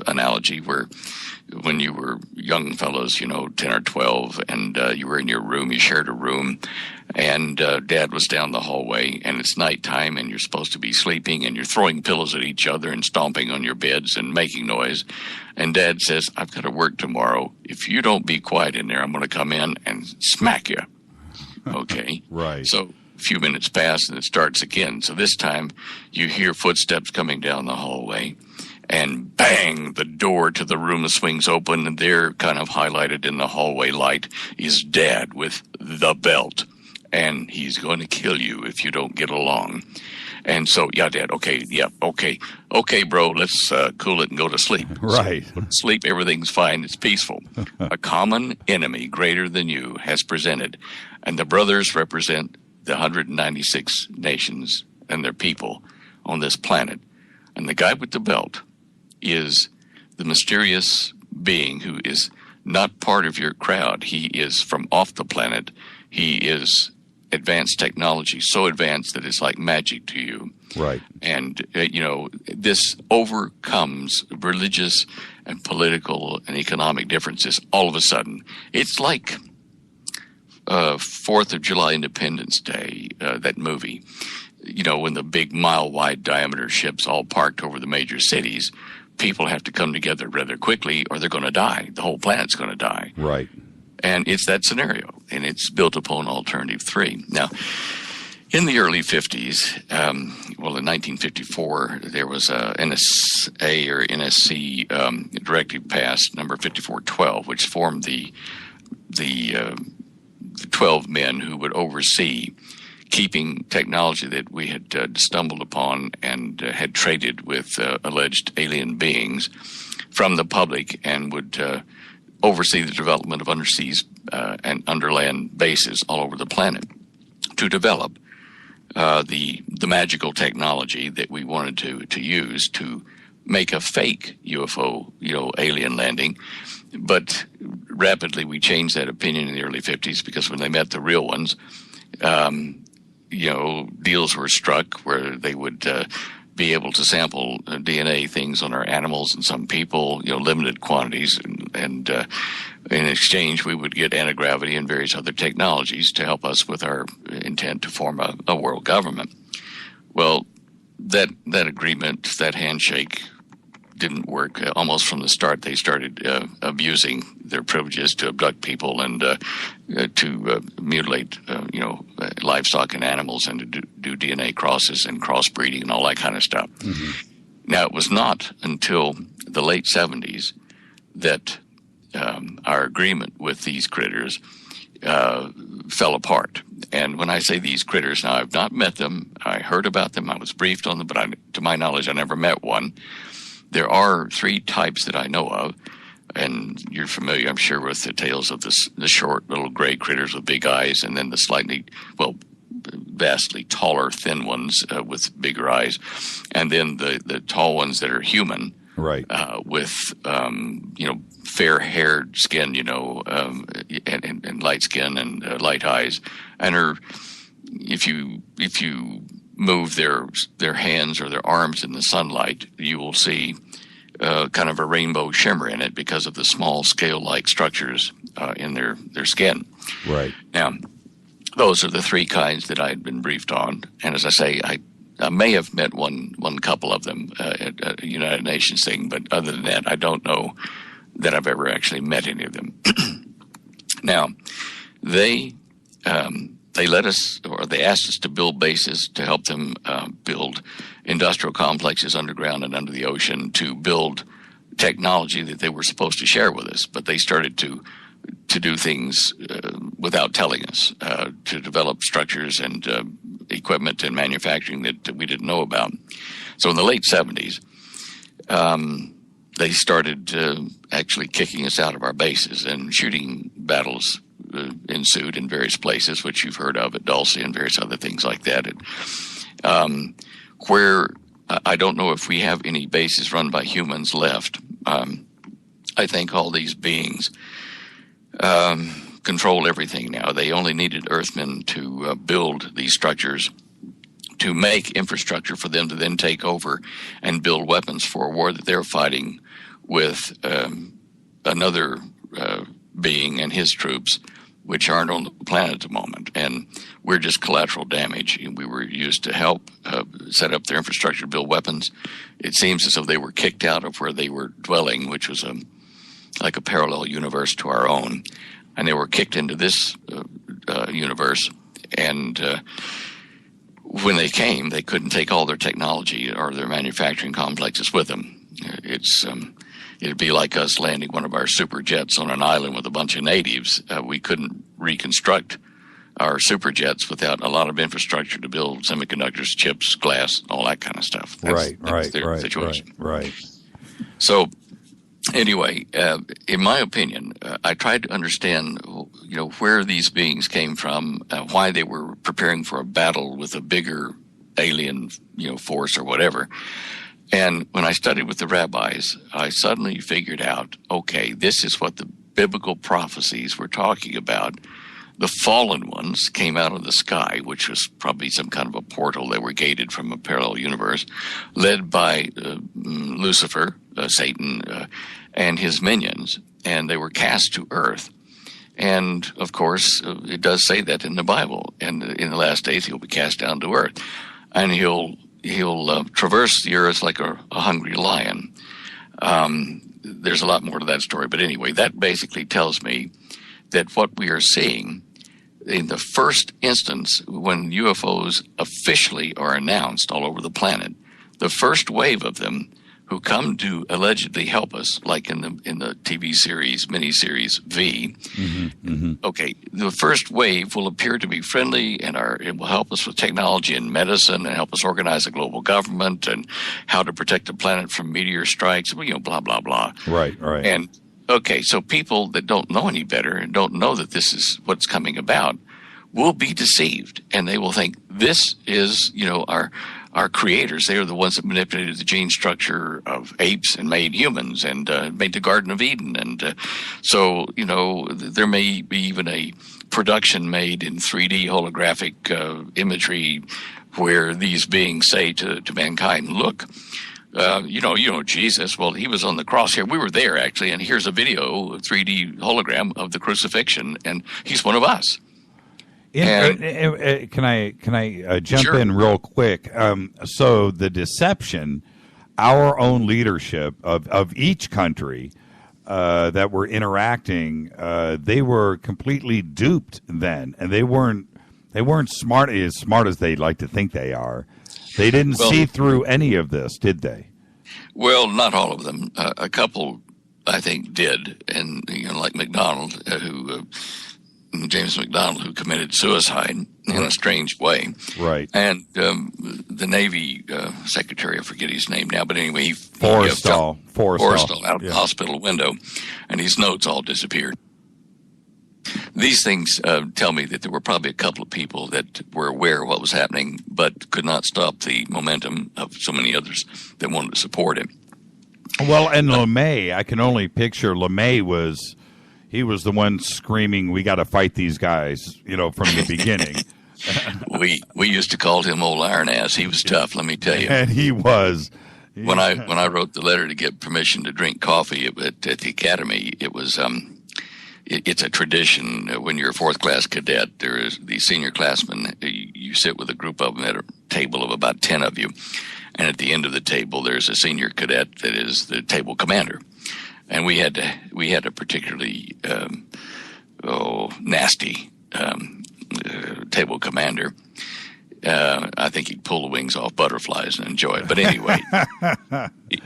analogy, where when you were young fellows, 10 or 12, and you were in your room, you shared a room, and Dad was down the hallway, and it's nighttime, and you're supposed to be sleeping, and you're throwing pillows at each other and stomping on your beds and making noise. And Dad says, I've got to work tomorrow. If you don't be quiet in there, I'm going to come in and smack you. Okay? Right. So a few minutes pass and it starts again. So this time you hear footsteps coming down the hallway, and bang, the door to the room swings open, and there, kind of highlighted in the hallway light, is Dad with the belt, and he's going to kill you if you don't get along. And so, yeah, Dad, okay, bro, let's cool it and go to sleep. Right. So, sleep, everything's fine, it's peaceful. A common enemy greater than you has presented, and the brothers represent the 196 nations and their people on this planet. And the guy with the belt is the mysterious being who is not part of your crowd. He is from off the planet. He is advanced technology, so advanced that it's like magic to you. Right. And, this overcomes religious and political and economic differences all of a sudden. It's like 4th of July Independence Day, that movie, when the big mile-wide diameter ships all parked over the major cities, people have to come together rather quickly or they're going to die. The whole planet's going to die. Right. And it's that scenario, and it's built upon Alternative 3. Now, in the early 50s, in 1954, there was a NSA or NSC directive passed, number 5412, which formed the 12 men who would oversee keeping technology that we had stumbled upon and had traded with alleged alien beings from the public, and would oversee the development of underseas and underland bases all over the planet to develop the magical technology that we wanted to use to make a fake UFO, alien landing. But rapidly we changed that opinion in the early 50s, because when they met the real ones, deals were struck where they would be able to sample DNA things on our animals and some people, limited quantities, and in exchange we would get anti-gravity and various other technologies to help us with our intent to form a world government. Well, that agreement, that handshake, didn't work. Almost from the start, they started abusing their privileges to abduct people and to mutilate, livestock and animals, and to do DNA crosses and crossbreeding and all that kind of stuff. Mm-hmm. Now, it was not until the late 70s that our agreement with these critters fell apart. And when I say these critters, now I've not met them. I heard about them. I was briefed on them, but to my knowledge, I never met one. There are 3 types that I know of, and you're familiar, I'm sure, with the tales of the short little gray critters with big eyes, and then the vastly taller, thin ones with bigger eyes, and then the tall ones that are human, right? With fair-haired skin, and light skin and light eyes, and if you move their hands or their arms in the sunlight, you will see kind of a rainbow shimmer in it because of the small scale-like structures in their skin. Right. Now, those are the 3 kinds that I had been briefed on, and as I say, I may have met one couple of them at a United Nations thing, but other than that, I don't know that I've ever actually met any of them. Now, they let us, or they asked us to build bases to help them build industrial complexes underground and under the ocean to build technology that they were supposed to share with us. But they started to do things without telling us, to develop structures and equipment and manufacturing that we didn't know about. So in the late 70s, they started actually kicking us out of our bases, and shooting battles ensued in various places, which you've heard of at Dulce and various other things like that. Where I don't know if we have any bases run by humans left. I think all these beings control everything now. They only needed Earthmen to build these structures, to make infrastructure for them to then take over and build weapons for a war that they're fighting with another being and his troops, which aren't on the planet at the moment. And we're just collateral damage. We were used to help set up their infrastructure to build weapons. It seems as though they were kicked out of where they were dwelling, which was like a parallel universe to our own. And they were kicked into this universe. And when they came, they couldn't take all their technology or their manufacturing complexes with them. It'd be like us landing one of our super jets on an island with a bunch of natives. We couldn't reconstruct our super jets without a lot of infrastructure to build semiconductors, chips, glass, all that kind of stuff. That's their situation. Right. So anyway, in my opinion, I tried to understand, where these beings came from, why they were preparing for a battle with a bigger alien, force or whatever. And when I studied with the rabbis, I suddenly figured out, okay, this is what the biblical prophecies were talking about. The fallen ones came out of the sky, which was probably some kind of a portal. They were gated from a parallel universe, led by Lucifer, Satan, and his minions, and they were cast to earth. And, of course, it does say that in the Bible. And in the last days, he'll be cast down to earth. And he'll traverse the earth like a hungry lion. There's a lot more to that story. But anyway, that basically tells me that what we are seeing in the first instance, when UFOs officially are announced all over the planet, the first wave of them who come to allegedly help us, like in the TV series, miniseries V. Okay, the first wave will appear to be friendly, and it will help us with technology and medicine, and help us organize a global government and how to protect the planet from meteor strikes. Blah blah blah. Right. And okay, so people that don't know any better and don't know that this is what's coming about will be deceived, and they will think this is, our creators. They are the ones that manipulated the gene structure of apes and made humans and made the Garden of Eden. And so, there may be even a production made in 3D holographic imagery where these beings say to mankind, look, Jesus, well, he was on the cross here. We were there, actually, and here's a video, a 3D hologram of the crucifixion, and he's one of us. Can I jump Sure. in real quick? So the deception, our own leadership of each country that were interacting, they were completely duped then, and they weren't smart as they like to think they are. They didn't see through any of this, did they? Well, not all of them. A couple, I think, did, and like McDonald, James McDonald, who committed suicide in a strange way. Right. And the Navy secretary, I forget his name now, but anyway, he Forrestal out the hospital window, and his notes all disappeared. These things tell me that there were probably a couple of people that were aware of what was happening, but could not stop the momentum of so many others that wanted to support him. Well, and LeMay, I can only picture LeMay was the one screaming, "We got to fight these guys!" From the beginning. We used to call him Old Iron Ass. He was tough, let me tell you. And he was. When I wrote the letter to get permission to drink coffee at the academy, it was it's a tradition. When you're a fourth class cadet, there is the senior classmen. You sit with a group of them at a table of about 10 of you, and at the end of the table, there's a senior cadet that is the table commander. And we had a particularly nasty table commander. I think he'd pull the wings off butterflies and enjoy it. But anyway,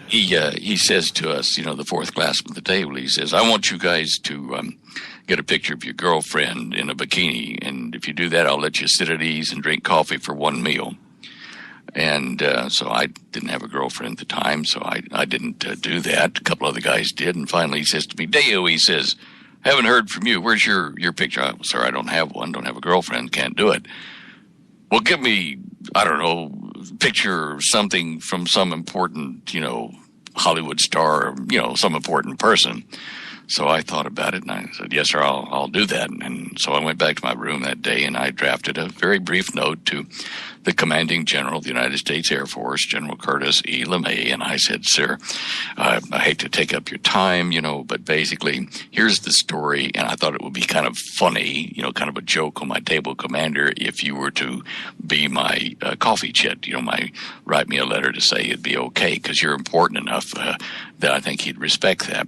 he says to us, the fourth classman at the table, he says, "I want you guys to get a picture of your girlfriend in a bikini, and if you do that, I'll let you sit at ease and drink coffee for one meal." And so I didn't have a girlfriend at the time, so I didn't do that. A couple other guys did, and finally he says to me, "Deyo," he says, "haven't heard from you. Where's your picture?" "Sir, I don't have one. Don't have a girlfriend. Can't do it." "Well, give me, I don't know, picture or something from some important, Hollywood star, or, some important person." So I thought about it, and I said, "Yes, sir, I'll do that." And so I went back to my room that day, and I drafted a very brief note to the commanding general of the United States Air Force, General Curtis E. LeMay, and I said, "Sir, I hate to take up your time, but basically, here's the story, and I thought it would be kind of funny, kind of a joke on my table commander if you were to be my coffee chit, write me a letter to say it'd be okay, because you're important enough that I think he'd respect that."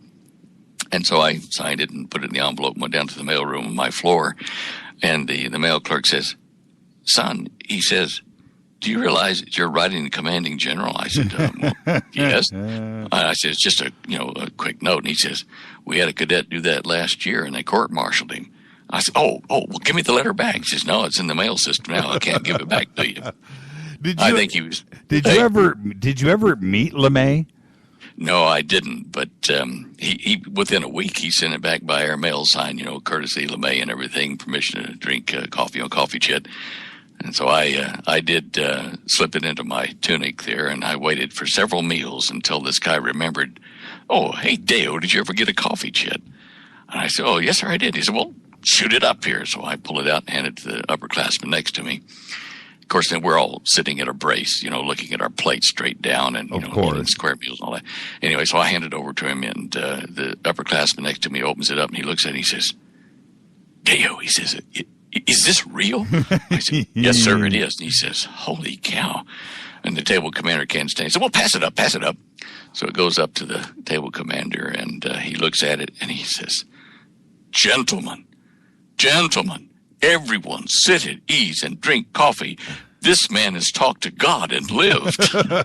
And so I signed it and put it in the envelope and went down to the mailroom on my floor. And the mail clerk says, "Son," he says, "do you realize that you're writing the commanding general?" I said, "Well, yes." I said, "It's just a quick note." And he says, "We had a cadet do that last year, and they court-martialed him." I said, "Oh, well, give me the letter back." He says, "No, it's in the mail system now. I can't give it back to you." I think he was. Did you ever meet LeMay? No, I didn't. But he within a week he sent it back by airmail, signed, Curtis E. LeMay and everything, permission to drink coffee on Coffee Chit. And so I did slip it into my tunic there, and I waited for several meals until this guy remembered, "Oh, hey, Deyo, did you ever get a coffee chit?" And I said, "Oh, yes, sir, I did." He said, "Well, shoot it up here." So I pull it out and hand it to the upperclassman next to me. Of course, then we're all sitting at a brace, looking at our plates straight down and, eating square meals and all that. Anyway, so I hand it over to him, and the upperclassman next to me opens it up, and he looks at it and he says, "Deyo," he says, "is this real?" I said, "Yes, sir, it is." And he says, "Holy cow." And the table commander can't stand. He said, "Well, pass it up. So it goes up to the table commander, and he looks at it, and he says, Gentlemen, everyone sit at ease and drink coffee. This man has talked to God and lived." Well,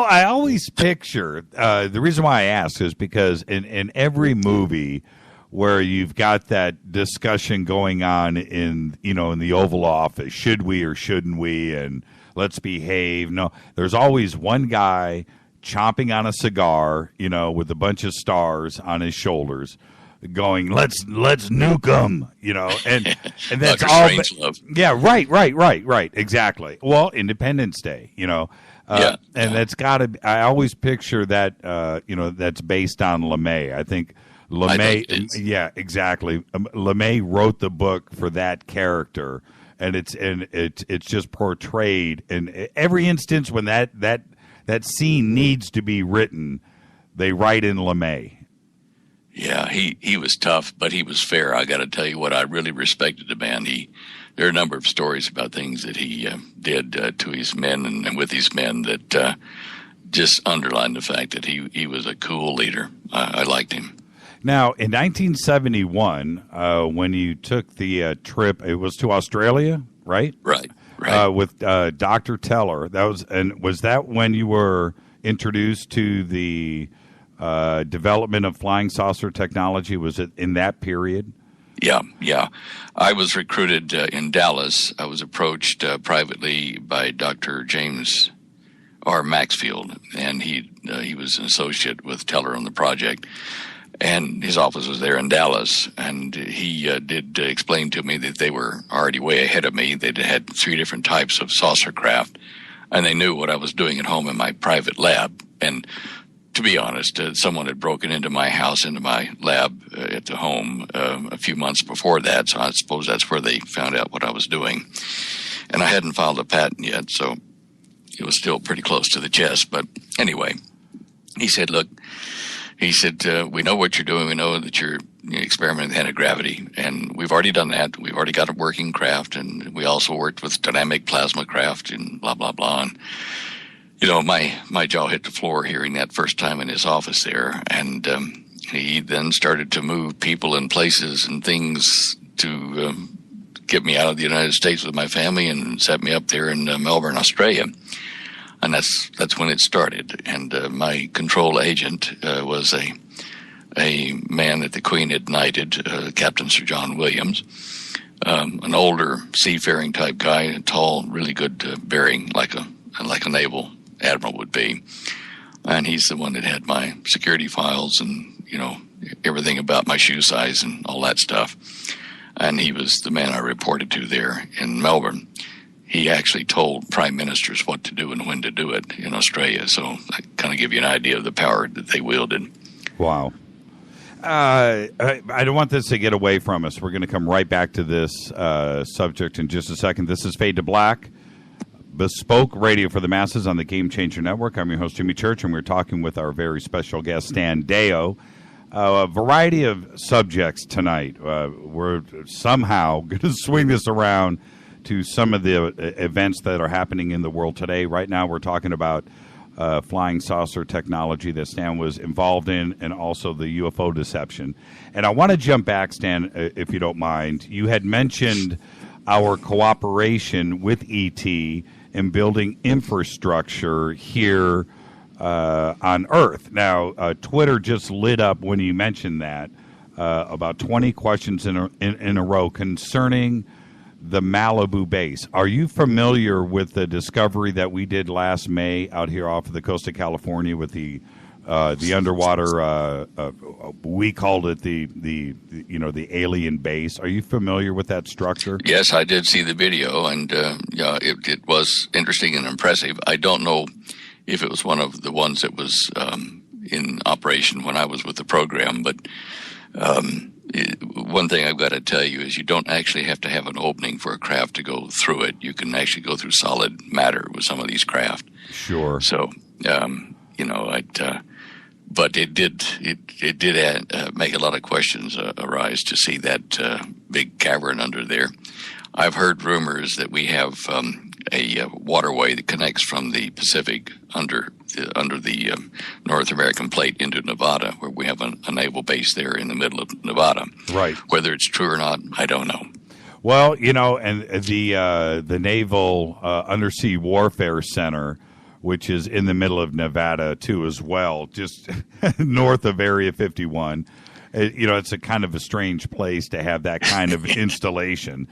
I always picture, the reason why I ask is because in every movie where you've got that discussion going on in the Oval Office, should we or shouldn't we, and let's behave. No, there's always one guy chomping on a cigar, with a bunch of stars on his shoulders, going, let's nuke them, and that's all. Yeah, right, exactly. Well, Independence Day, that's got to. I always picture that, that's based on LeMay. I think LeMay, yeah, exactly. LeMay wrote the book for that character, and it's just portrayed in every instance when that scene needs to be written. They write in LeMay. Yeah, he was tough, but he was fair. I got to tell you what, I really respected the man. There are a number of stories about things that he did to his men and with his men that just underline the fact that he was a cool leader. I liked him. Now, in 1971, when you took the trip, it was to Australia, right? Right. With Dr. Teller. Was that when you were introduced to the development of flying saucer technology? Was it in that period? Yeah. I was recruited in Dallas. I was approached privately by Dr. James R. Maxfield, and he was an associate with Teller on the project, and his office was there in Dallas, and he did explain to me that they were already way ahead of me. They'd had 3 different types of saucer craft, and they knew what I was doing at home in my private lab. And to be honest, someone had broken into my house, into my lab at the home a few months before that, so I suppose that's where they found out what I was doing. And I hadn't filed a patent yet, so it was still pretty close to the chest. But anyway, he said, look, we know what you're doing. We know that you're experimenting with anti-gravity, and we've already done that. We've already got a working craft, and we also worked with dynamic plasma craft and blah, blah, blah. And my jaw hit the floor hearing that first time in his office there. And he then started to move people and places and things to get me out of the United States with my family and set me up there in Melbourne, Australia. And that's when it started. And my control agent was a man that the Queen had knighted, Captain Sir John Williams, an older seafaring type guy, tall, really good bearing, like a naval admiral would be. And he's the one that had my security files and everything about my shoe size and all that stuff. And he was the man I reported to there in Melbourne. He actually told prime ministers what to do and when to do it in Australia. So I kind of give you an idea of the power that they wielded. Wow. I don't want this to get away from us. We're going to come right back to this subject in just a second. This is Fade to Black, bespoke radio for the masses on the Game Changer Network. I'm your host, Jimmy Church, and we're talking with our very special guest, Stan Deyo. A variety of subjects tonight. We're somehow going to swing this around to some of the events that are happening in the world today. Right now, we're talking about flying saucer technology that Stan was involved in, and also the UFO deception. And I want to jump back, Stan, if you don't mind. You had mentioned our cooperation with ET in building infrastructure here on Earth. Now, Twitter just lit up when you mentioned that, about 20 questions in a row concerning the Malibu base. Are you familiar with the discovery that we did last May out here off of the coast of California with the the underwater. We called it the alien base. Are you familiar with that structure? Yes, I did see the video, and it was interesting and impressive. I don't know if it was one of the ones that was in operation when I was with the program, but one thing I've got to tell you is you don't actually have to have an opening for a craft to go through it. You can actually go through solid matter with some of these craft. Sure. So, but it did make a lot of questions arise to see that big cavern under there. I've heard rumors that we have a waterway that connects from the Pacific under the North American plate into Nevada, where we have a naval base there in the middle of Nevada. Right. Whether it's true or not, I don't know. Well, and the Naval Undersea Warfare Center, which is in the middle of Nevada too, as well, just north of Area 51. It's a kind of a strange place to have that kind of installation.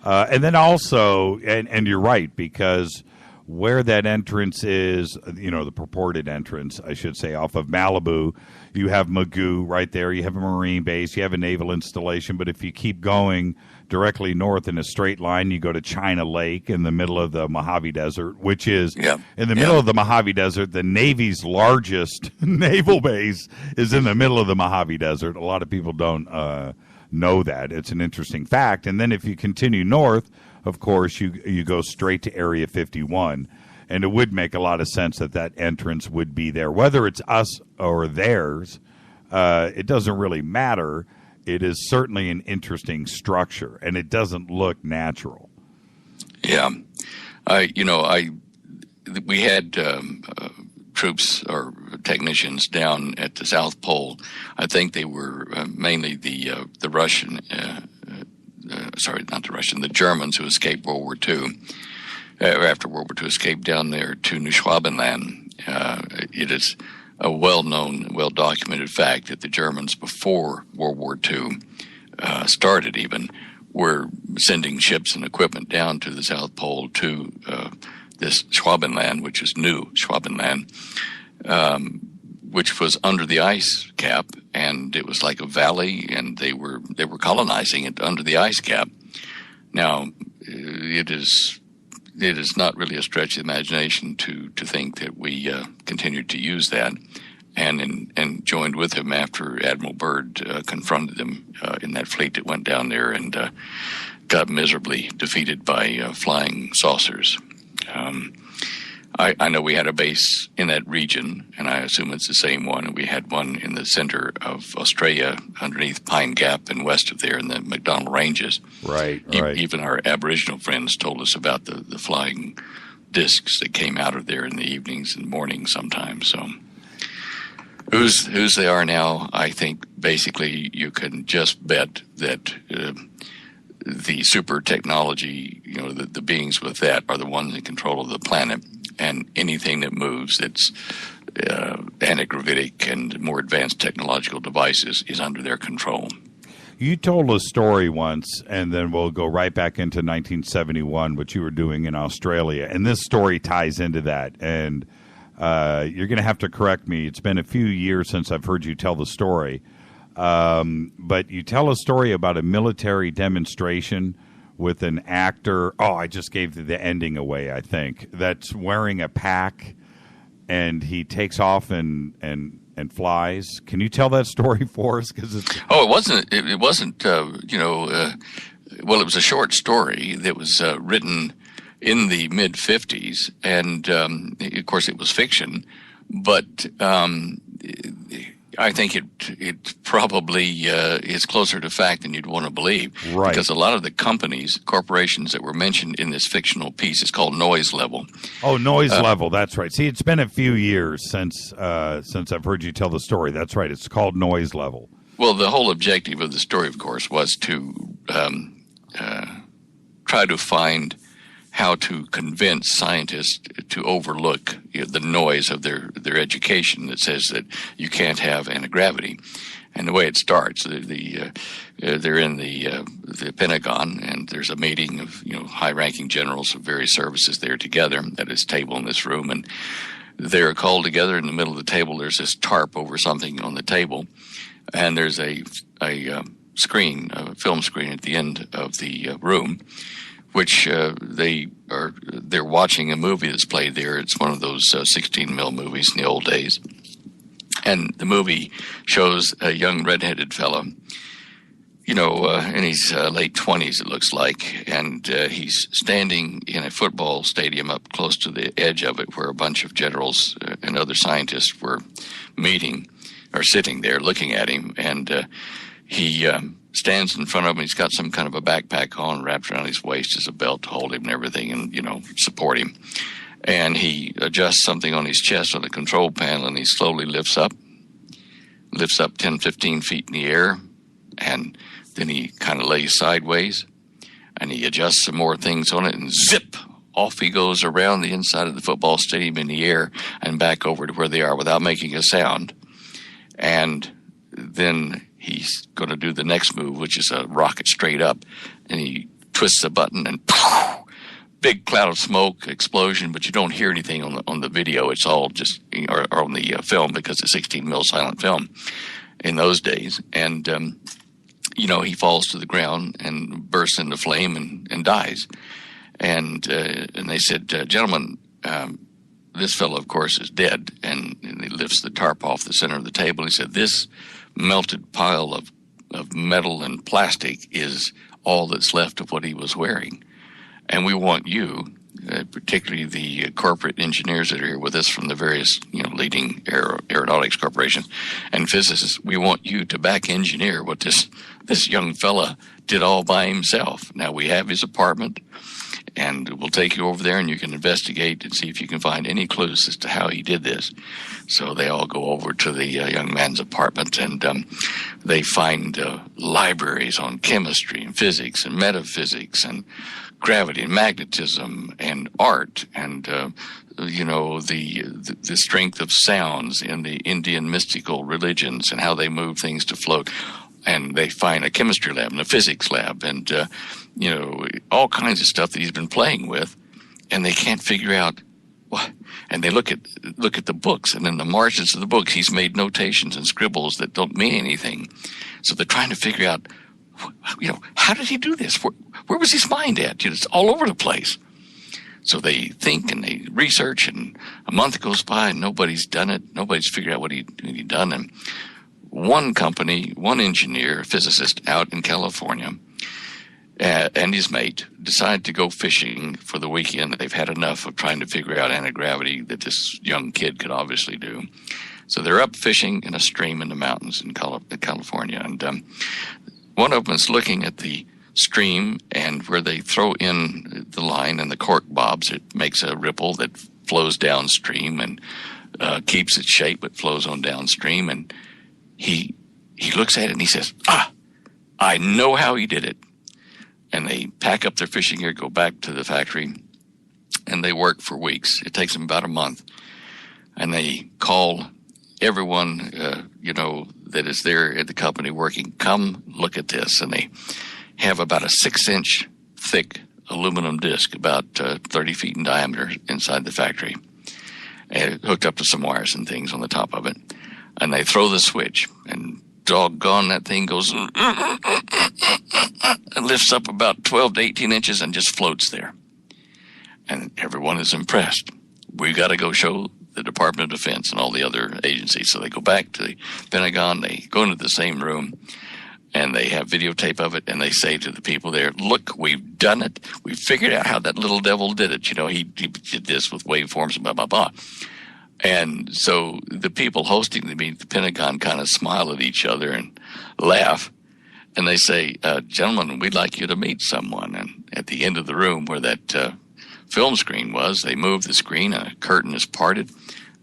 And then also, and you're right, because where that entrance is, the purported entrance, I should say, off of Malibu, you have Magoo right there. You have a Marine base. You have a naval installation. But if you keep going directly north in a straight line, you go to China Lake in the middle of the Mojave Desert, which is in the middle of the Mojave Desert. The Navy's largest naval base is in the middle of the Mojave Desert. A lot of people don't know that. It's an interesting fact. And then if you continue north, of course, you go straight to Area 51. And it would make a lot of sense that entrance would be there. Whether it's us or theirs, it doesn't really matter. It is certainly an interesting structure, and it doesn't look natural. Yeah. We had troops or technicians down at the South Pole. I think they were mainly the Russian, the Germans who escaped World War II. After World War II, escaped down there to New Schwabenland. It is a well-known, well-documented fact that the Germans, before World War II started even, were sending ships and equipment down to the South Pole to this Schwabenland, which is New Schwabenland, which was under the ice cap, and it was like a valley, and they were colonizing it under the ice cap. Now, it is not really a stretch of the imagination to think that we continued to use that and joined with him after Admiral Byrd confronted them in that fleet that went down there and got miserably defeated by flying saucers. I know we had a base in that region, and I assume it's the same one. And we had one in the center of Australia, underneath Pine Gap and west of there in the McDonnell Ranges. Right. Even our Aboriginal friends told us about the flying discs that came out of there in the evenings and mornings sometimes. So whose they are now, I think basically you can just bet that the super technology, the beings with that are the ones in control of the planet. And anything that moves that's antigravitic and more advanced technological devices is under their control. You told a story once, and then we'll go right back into 1971, what you were doing in Australia. And this story ties into that. And you're going to have to correct me. It's been a few years since I've heard you tell the story. But you tell a story about a military demonstration with an actor. Oh, I just gave the ending away, I think. That's wearing a pack, and he takes off and flies. Can you tell that story for us? Because it's it wasn't. Well, it was a short story that was written in the mid '50s, and of course, it was fiction. But I think it probably is closer to fact than you'd want to believe. Right. Because a lot of the corporations that were mentioned in this fictional piece is called Noise Level. Oh, Noise Level. That's right. See, it's been a few years since I've heard you tell the story. That's right. It's called Noise Level. Well, the whole objective of the story, of course, was to try to find how to convince scientists to overlook the noise of their education that says that you can't have anti-gravity. And the way it starts, they're in the Pentagon, and there's a meeting of high-ranking generals of various services there together at this table in this room, and they're called together in the middle of the table. There's this tarp over something on the table, and there's a screen, a film screen at the end of the room, which they're watching a movie that's played there. It's one of those 16 mm movies in the old days, and the movie shows a young redheaded fellow, in his late 20s, it looks like, and he's standing in a football stadium up close to the edge of it where a bunch of generals and other scientists were meeting or sitting there looking at him, and he stands in front of him. He's got some kind of a backpack on wrapped around his waist as a belt to hold him and everything and, support him. And he adjusts something on his chest on the control panel, and he slowly lifts up 10, 15 feet in the air, and then he kind of lays sideways, and he adjusts some more things on it, and zip, off he goes around the inside of the football stadium in the air and back over to where they are without making a sound. And then he's going to do the next move, which is a rocket straight up, and he twists the button, and poof, big cloud of smoke, explosion, but you don't hear anything on the video. It's all just, or on the film, because it's 16 mm silent film in those days. And he falls to the ground and bursts into flame and dies. And they said, gentlemen, this fellow, of course, is dead. And he lifts the tarp off the center of the table. He said, this melted pile of metal and plastic is all that's left of what he was wearing. And we want you, particularly the corporate engineers that are here with us from the various, leading aeronautics corporations and physicists, we want you to back engineer what this young fella did all by himself. Now, we have his apartment, and we'll take you over there, and you can investigate and see if you can find any clues as to how he did this. So they all go over to the young man's apartment, and they find libraries on chemistry and physics and metaphysics and gravity and magnetism and art and the strength of sounds in the Indian mystical religions and how they move things to float. And they find a chemistry lab and a physics lab and all kinds of stuff that he's been playing with, and they can't figure out what. And they look at the books, and in the margins of the books he's made notations and scribbles that don't mean anything. So they're trying to figure out, how did he do this? Where was his mind at? It's all over the place. So they think and they research, and a month goes by and nobody's done it. Nobody's figured out what he'd done. And one company, one engineer, a physicist out in California, and his mate decide to go fishing for the weekend. They've had enough of trying to figure out anti-gravity that this young kid could obviously do. So they're up fishing in a stream in the mountains in California, and one of them is looking at the stream, and where they throw in the line and the cork bobs, it makes a ripple that flows downstream and keeps its shape but flows on downstream. And he looks at it and he says, I know how he did it. And they pack up their fishing gear, go back to the factory, and they work for weeks. It takes them about a month. And they call everyone, that is there at the company working, come look at this. And they have about a 6-inch thick aluminum disc, about 30 feet in diameter, inside the factory, and hooked up to some wires and things on the top of it. And they throw the switch, and doggone, that thing goes and lifts up about 12 to 18 inches and just floats there. And everyone is impressed. We got to go show the Department of Defense and all the other agencies. So they go back to the Pentagon, they go into the same room, and they have videotape of it, and they say to the people there, look, we've done it. We figured out how that little devil did it. He did this with waveforms and blah, blah, blah. And so the people hosting the meeting, the Pentagon, kind of smile at each other and laugh. And they say, gentlemen, we'd like you to meet someone. And at the end of the room where that film screen was, they move the screen, a curtain is parted,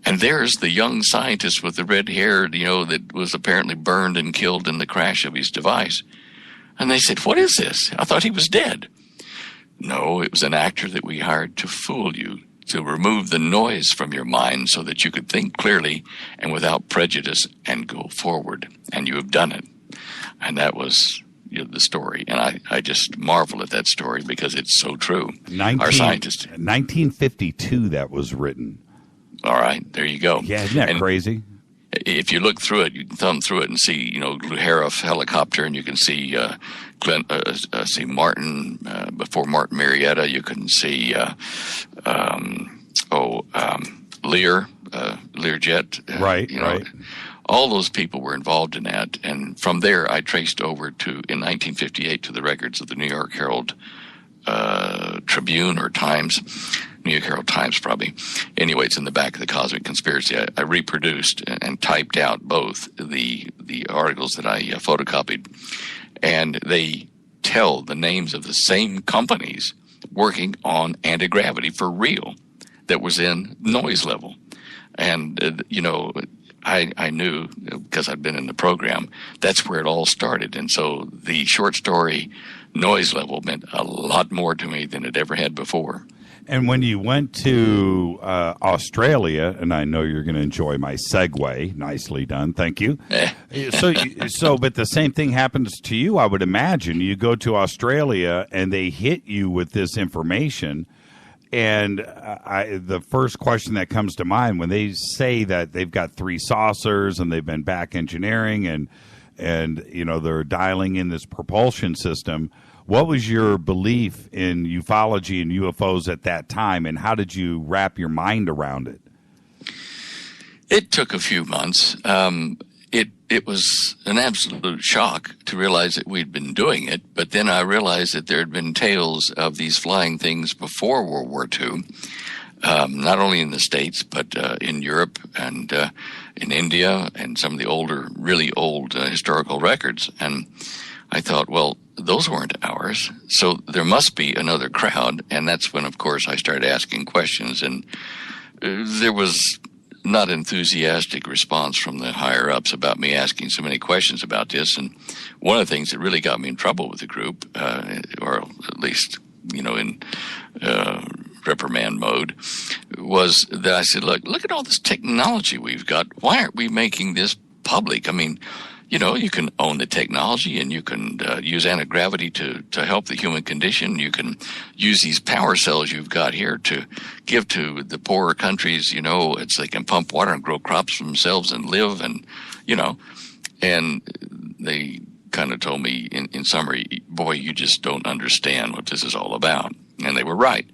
and there's the young scientist with the red hair, that was apparently burned and killed in the crash of his device. And they said, what is this? I thought he was dead. No, it was an actor that we hired to fool you, to remove the noise from your mind so that you could think clearly and without prejudice and go forward. And you have done it. And that was the story. And I just marvel at that story because it's so true. Our scientists. 1952 that was written. All right, there you go. Yeah, isn't that crazy? If you look through it, you can thumb through it and see, Luhara helicopter, and you can see see Martin before Martin Marietta. You can see Learjet. Right. All those people were involved in that, and from there I traced over to in 1958 to the records of the New York Herald Tribune or Times. New York Herald Times, probably. Anyway, it's in the back of the Cosmic Conspiracy. I reproduced and typed out both the articles that I photocopied, and they tell the names of the same companies working on anti-gravity for real that was in noise level. And, I knew, because I'd been in the program, that's where it all started. And so the short story noise level meant a lot more to me than it ever had before. And when you went to Australia, and I know you're going to enjoy my segue, nicely done, thank you. But the same thing happens to you, I would imagine. You go to Australia, and they hit you with this information, and the first question that comes to mind when they say that they've got 3 saucers and they've been back engineering and they're dialing in this propulsion system. What was your belief in ufology and UFOs at that time, and how did you wrap your mind around it? It took a few months. It was an absolute shock to realize that we'd been doing it, but then I realized that there had been tales of these flying things before World War II, not only in the States, but in Europe and in India and some of the really old historical records. And I thought, well, those weren't ours, so there must be another crowd. And that's when, of course, I started asking questions, and there was not enthusiastic response from the higher-ups about me asking so many questions about this. And one of the things that really got me in trouble with the group, or at least, in reprimand mode, was that I said, look at all this technology we've got. Why aren't we making this public? I mean, you can own the technology, and you can use anti-gravity to help the human condition. You can use these power cells you've got here to give to the poorer countries. It's they can pump water and grow crops for themselves and live, and and they kind of told me in summary, boy, you just don't understand what this is all about. And they were right.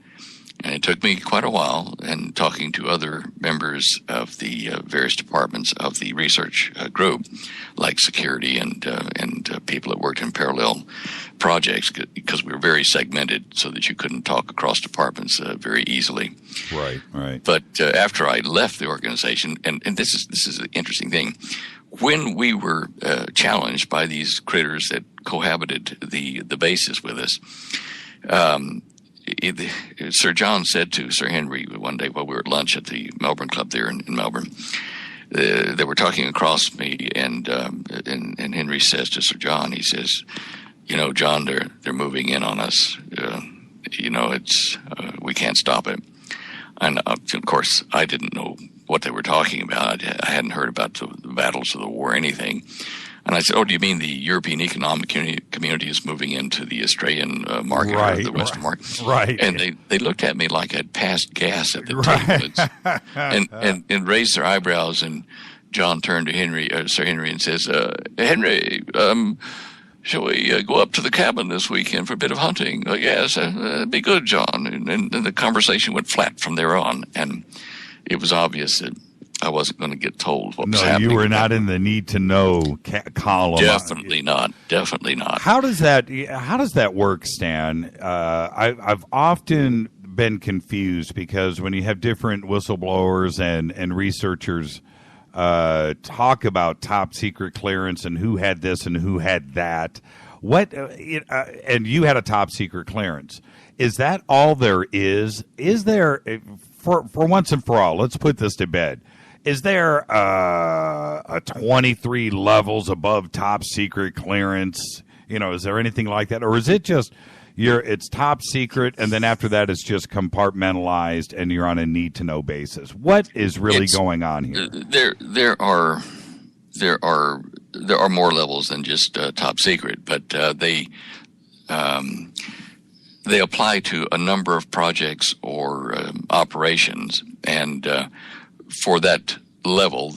And it took me quite a while, and talking to other members of the various departments of the research group, like security and people that worked in parallel projects, because we were very segmented so that you couldn't talk across departments very easily. Right. But after I left the organization, and this is an interesting thing, when we were challenged by these critters that cohabited the bases with us, Sir John said to Sir Henry one day while we were at lunch at the Melbourne Club there in Melbourne, they were talking across me, and Henry says to Sir John, he says, John, they're moving in on us. It's we can't stop it. And of course, I didn't know what they were talking about. I hadn't heard about the battles of the war or anything. And I said, do you mean the European Economic Community is moving into the Australian market or the Western market? Right. And they looked at me like I'd passed gas at the table. and raised their eyebrows. And John turned to Sir Henry, and says, Henry, shall we go up to the cabin this weekend for a bit of hunting? Yes, that'd be good, John. And the conversation went flat from there on. And it was obvious that I wasn't going to get told what was happening. No, you were not in the need to know column. Definitely not. How does that work, Stan? I've often been confused, because when you have different whistleblowers and researchers talk about top secret clearance and who had this and who had that, and you had a top secret clearance. Is that all there is? Is there, for once and for all, let's put this to bed, is there a 23 levels above top secret clearance? Is there anything like that? Or is it just it's top secret, and then after that it's just compartmentalized and you're on a need-to-know basis? What is really going on here? There are more levels than just top secret, but they apply to a number of projects or operations, and for that level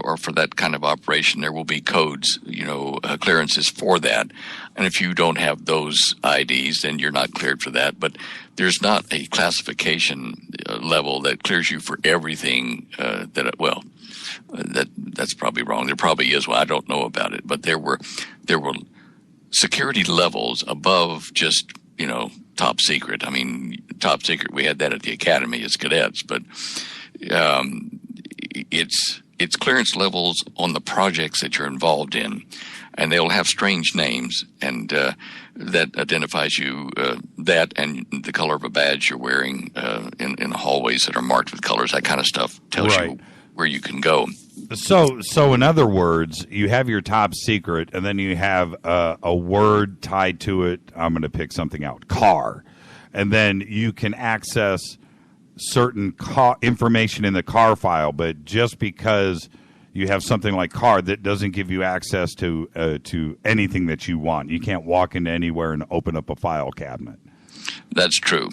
or for that kind of operation, there will be codes, clearances for that. And if you don't have those IDs, then you're not cleared for that. But there's not a classification level that clears you for everything. That's probably wrong. There probably is one. I don't know about it. But there were security levels above just top secret. I mean, top secret. We had that at the academy as cadets, but it's clearance levels on the projects that you're involved in, and they'll have strange names, and that identifies you, that and the color of a badge you're wearing in the hallways that are marked with colors. That kind of stuff tells you where you can go. So in other words, you have your top secret, and then you have a word tied to it. I'm going to pick something out, car, and then you can access certain information in the car file, but just because you have something like car, that doesn't give you access to anything that you want. You can't walk into anywhere and open up a file cabinet. That's true.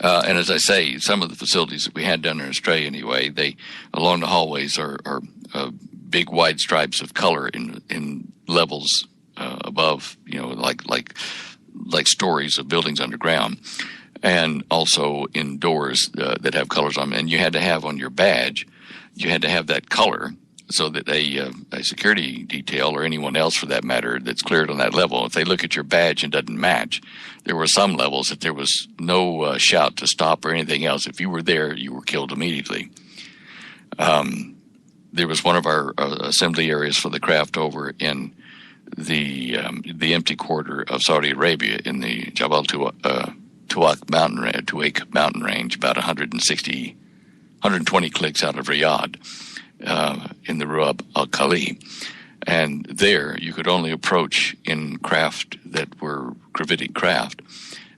And as I say, some of the facilities that we had down in Australia anyway, they along the hallways are big wide stripes of color in levels above, like stories of buildings underground. And also indoors that have colors on them. And you had to have on your badge, you had to have that color so that a security detail or anyone else for that matter that's cleared on that level, if they look at your badge and doesn't match, there were some levels that there was no shout to stop or anything else. If you were there, you were killed immediately. There was one of our assembly areas for the craft over in the empty quarter of Saudi Arabia in the Jabal Tuwaiq mountain range, about 120 clicks out of Riyadh, in the Ruab al-Khali. And there you could only approach in craft that were gravitic craft.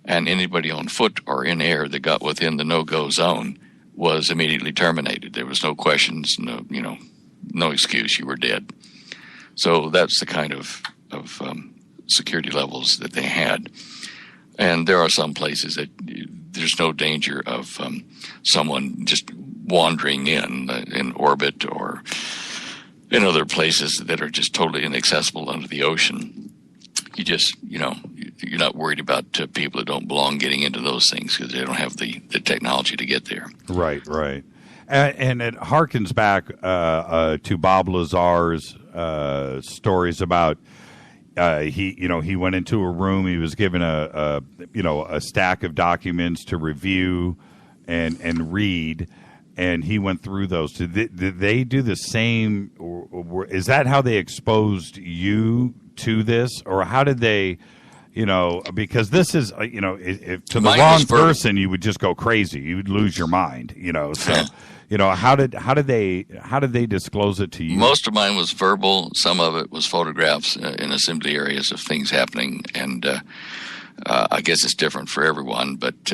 And anybody on foot or in air that got within the no-go zone was immediately terminated. There was no questions, no excuse. You were dead. So that's the kind of security levels that they had. And there are some places that there's no danger of someone just wandering in orbit or in other places that are just totally inaccessible under the ocean. You just, you're not worried about people that don't belong getting into those things because they don't have the technology to get there. Right. And it harkens back to Bob Lazar's stories about he went into a room. He was given a stack of documents to review and read, and he went through those. Did they do the same? Or is that how they exposed you to this, or how did they? Because this is if to the wrong person, you would just go crazy. You would lose your mind. So. How did they disclose it to you? Most of mine was verbal. Some of it was photographs in assembly areas of things happening, and I guess it's different for everyone. But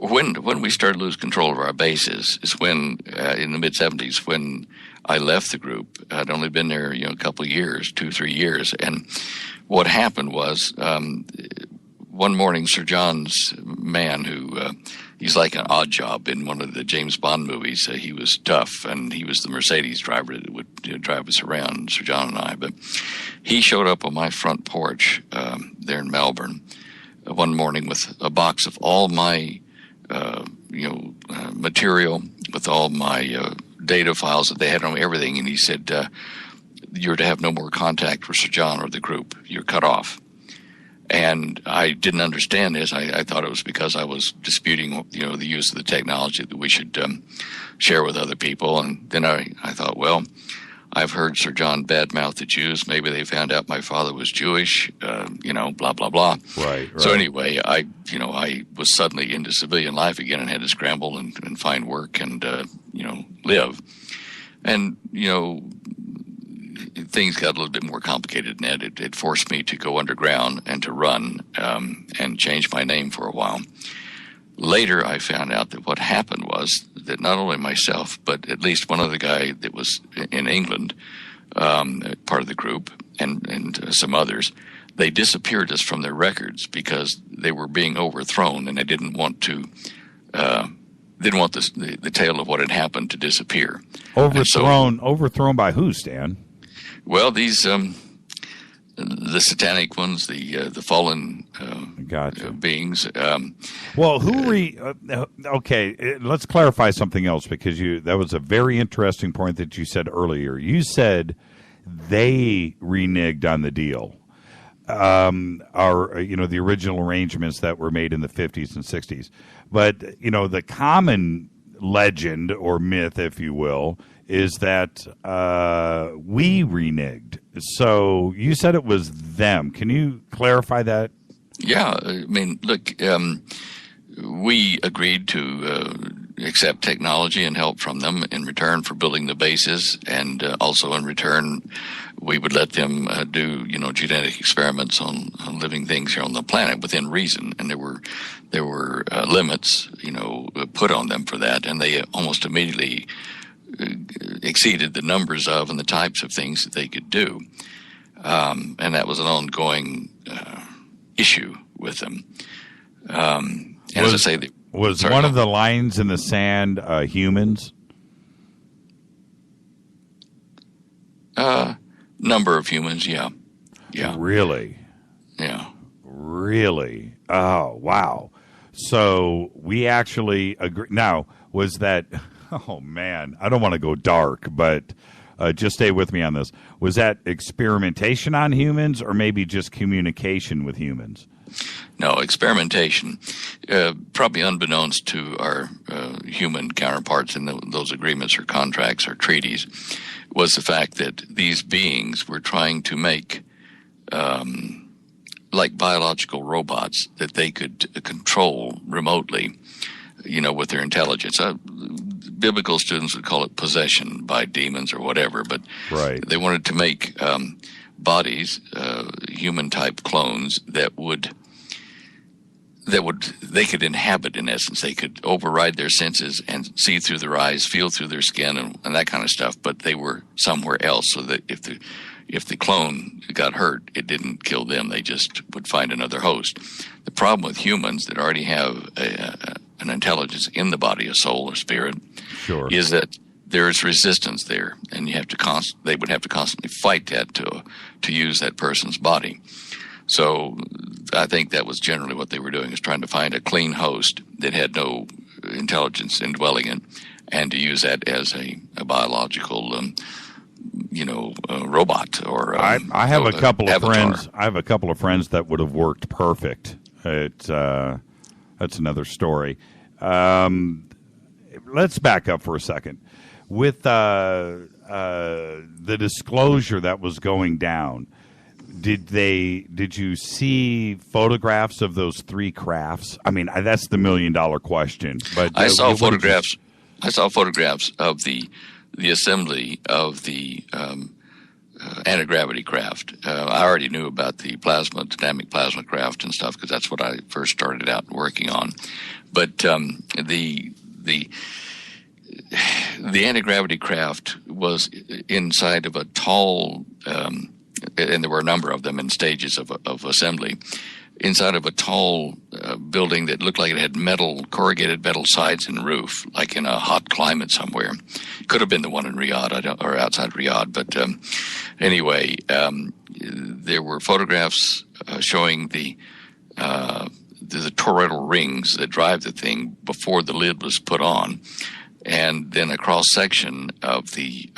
when we started to lose control of our bases is when in the mid-'70s when I left the group. I'd only been there a couple of years, 2-3 years, and what happened was one morning Sir John's man who he's like an odd job in one of the James Bond movies. He was tough, and he was the Mercedes driver that would drive us around, Sir John and I. But he showed up on my front porch there in Melbourne one morning with a box of all my material, with all my data files that they had on everything. And he said, you're to have no more contact with Sir John or the group. You're cut off. And I didn't understand this. I thought it was because I was disputing, the use of the technology that we should share with other people. And then I thought, well, I've heard Sir John badmouth the Jews. Maybe they found out my father was Jewish, blah, blah, blah. Right. So anyway, I was suddenly into civilian life again and had to scramble and find work and, live. And, things got a little bit more complicated than that. It forced me to go underground and to run and change my name for a while. Later, I found out that what happened was that not only myself, but at least one other guy that was in England, part of the group, and some others, they disappeared us from their records because they were being overthrown and they didn't want to didn't want the tale of what had happened to disappear. Overthrown by who, Stan? Well, these the satanic ones, the fallen gotcha. Beings. Well, okay, let's clarify something else, because that was a very interesting point that you said earlier. You said they reneged on the deal. The original arrangements that were made in the 50s and 60s. But, the common legend or myth, if you will, is that we reneged. So you said it was them. Can you clarify that? Yeah. I mean, look, we agreed to accept technology and help from them in return for building the bases, and also in return we would let them do genetic experiments on living things here on the planet within reason, and there were limits put on them for that, and they almost immediately exceeded the numbers of and the types of things that they could do, and that was an ongoing issue with them. As I say, was one of the lines in the sand humans? Number of humans, yeah. Really? Yeah. Really? Oh, wow. So we actually agree. Now, was that? Oh man, I don't want to go dark, but just stay with me on this. Was that experimentation on humans, or maybe just communication with humans? No, experimentation, probably unbeknownst to our human counterparts in those agreements or contracts or treaties, was the fact that these beings were trying to make, like biological robots that they could control remotely, with their intelligence. Biblical students would call it possession by demons or whatever, but right. They wanted to make bodies, human-type clones that they could inhabit, in essence. They could override their senses and see through their eyes, feel through their skin, and that kind of stuff. But they were somewhere else, so that if the clone got hurt, it didn't kill them. They just would find another host. The problem with humans that already have an intelligence in the body, a soul or spirit, sure, is that there is resistance there, and they would have to constantly fight that to use that person's body. So I think that was generally what they were doing, is trying to find a clean host that had no intelligence indwelling it, and to use that as a biological, robot. Or I have a couple of avatar. friends. I have a couple of friends that would have worked perfect. That's another story. Let's back up for a second. With the disclosure that was going down, did you see photographs of those three crafts? I mean, that's the $1 million question. But I saw photographs. I saw photographs of the assembly of the anti-gravity craft. I already knew about the dynamic plasma craft and stuff, because that's what I first started out working on. But the anti-gravity craft was inside of a tall, and there were a number of them in stages of assembly, inside of a tall building that looked like it had corrugated metal sides and roof, like in a hot climate somewhere. Could have been the one in Riyadh, or outside Riyadh. But anyway, there were photographs showing the toroidal rings that drive the thing before the lid was put on, and then a cross section of the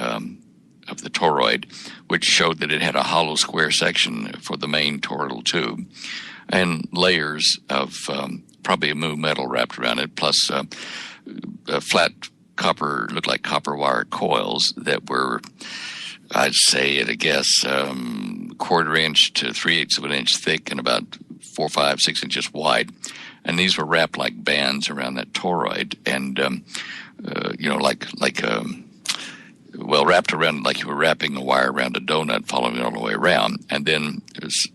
toroid, which showed that it had a hollow square section for the main toroidal tube, and layers of probably a mu metal wrapped around it, plus flat copper, looked like copper wire coils that were, I'd say at a guess, 1/4 inch to 3/8 of an inch thick and about 4, 5, 6 inches wide. And these were wrapped like bands around that toroid, and wrapped around like you were wrapping a wire around a donut, following it all the way around. And then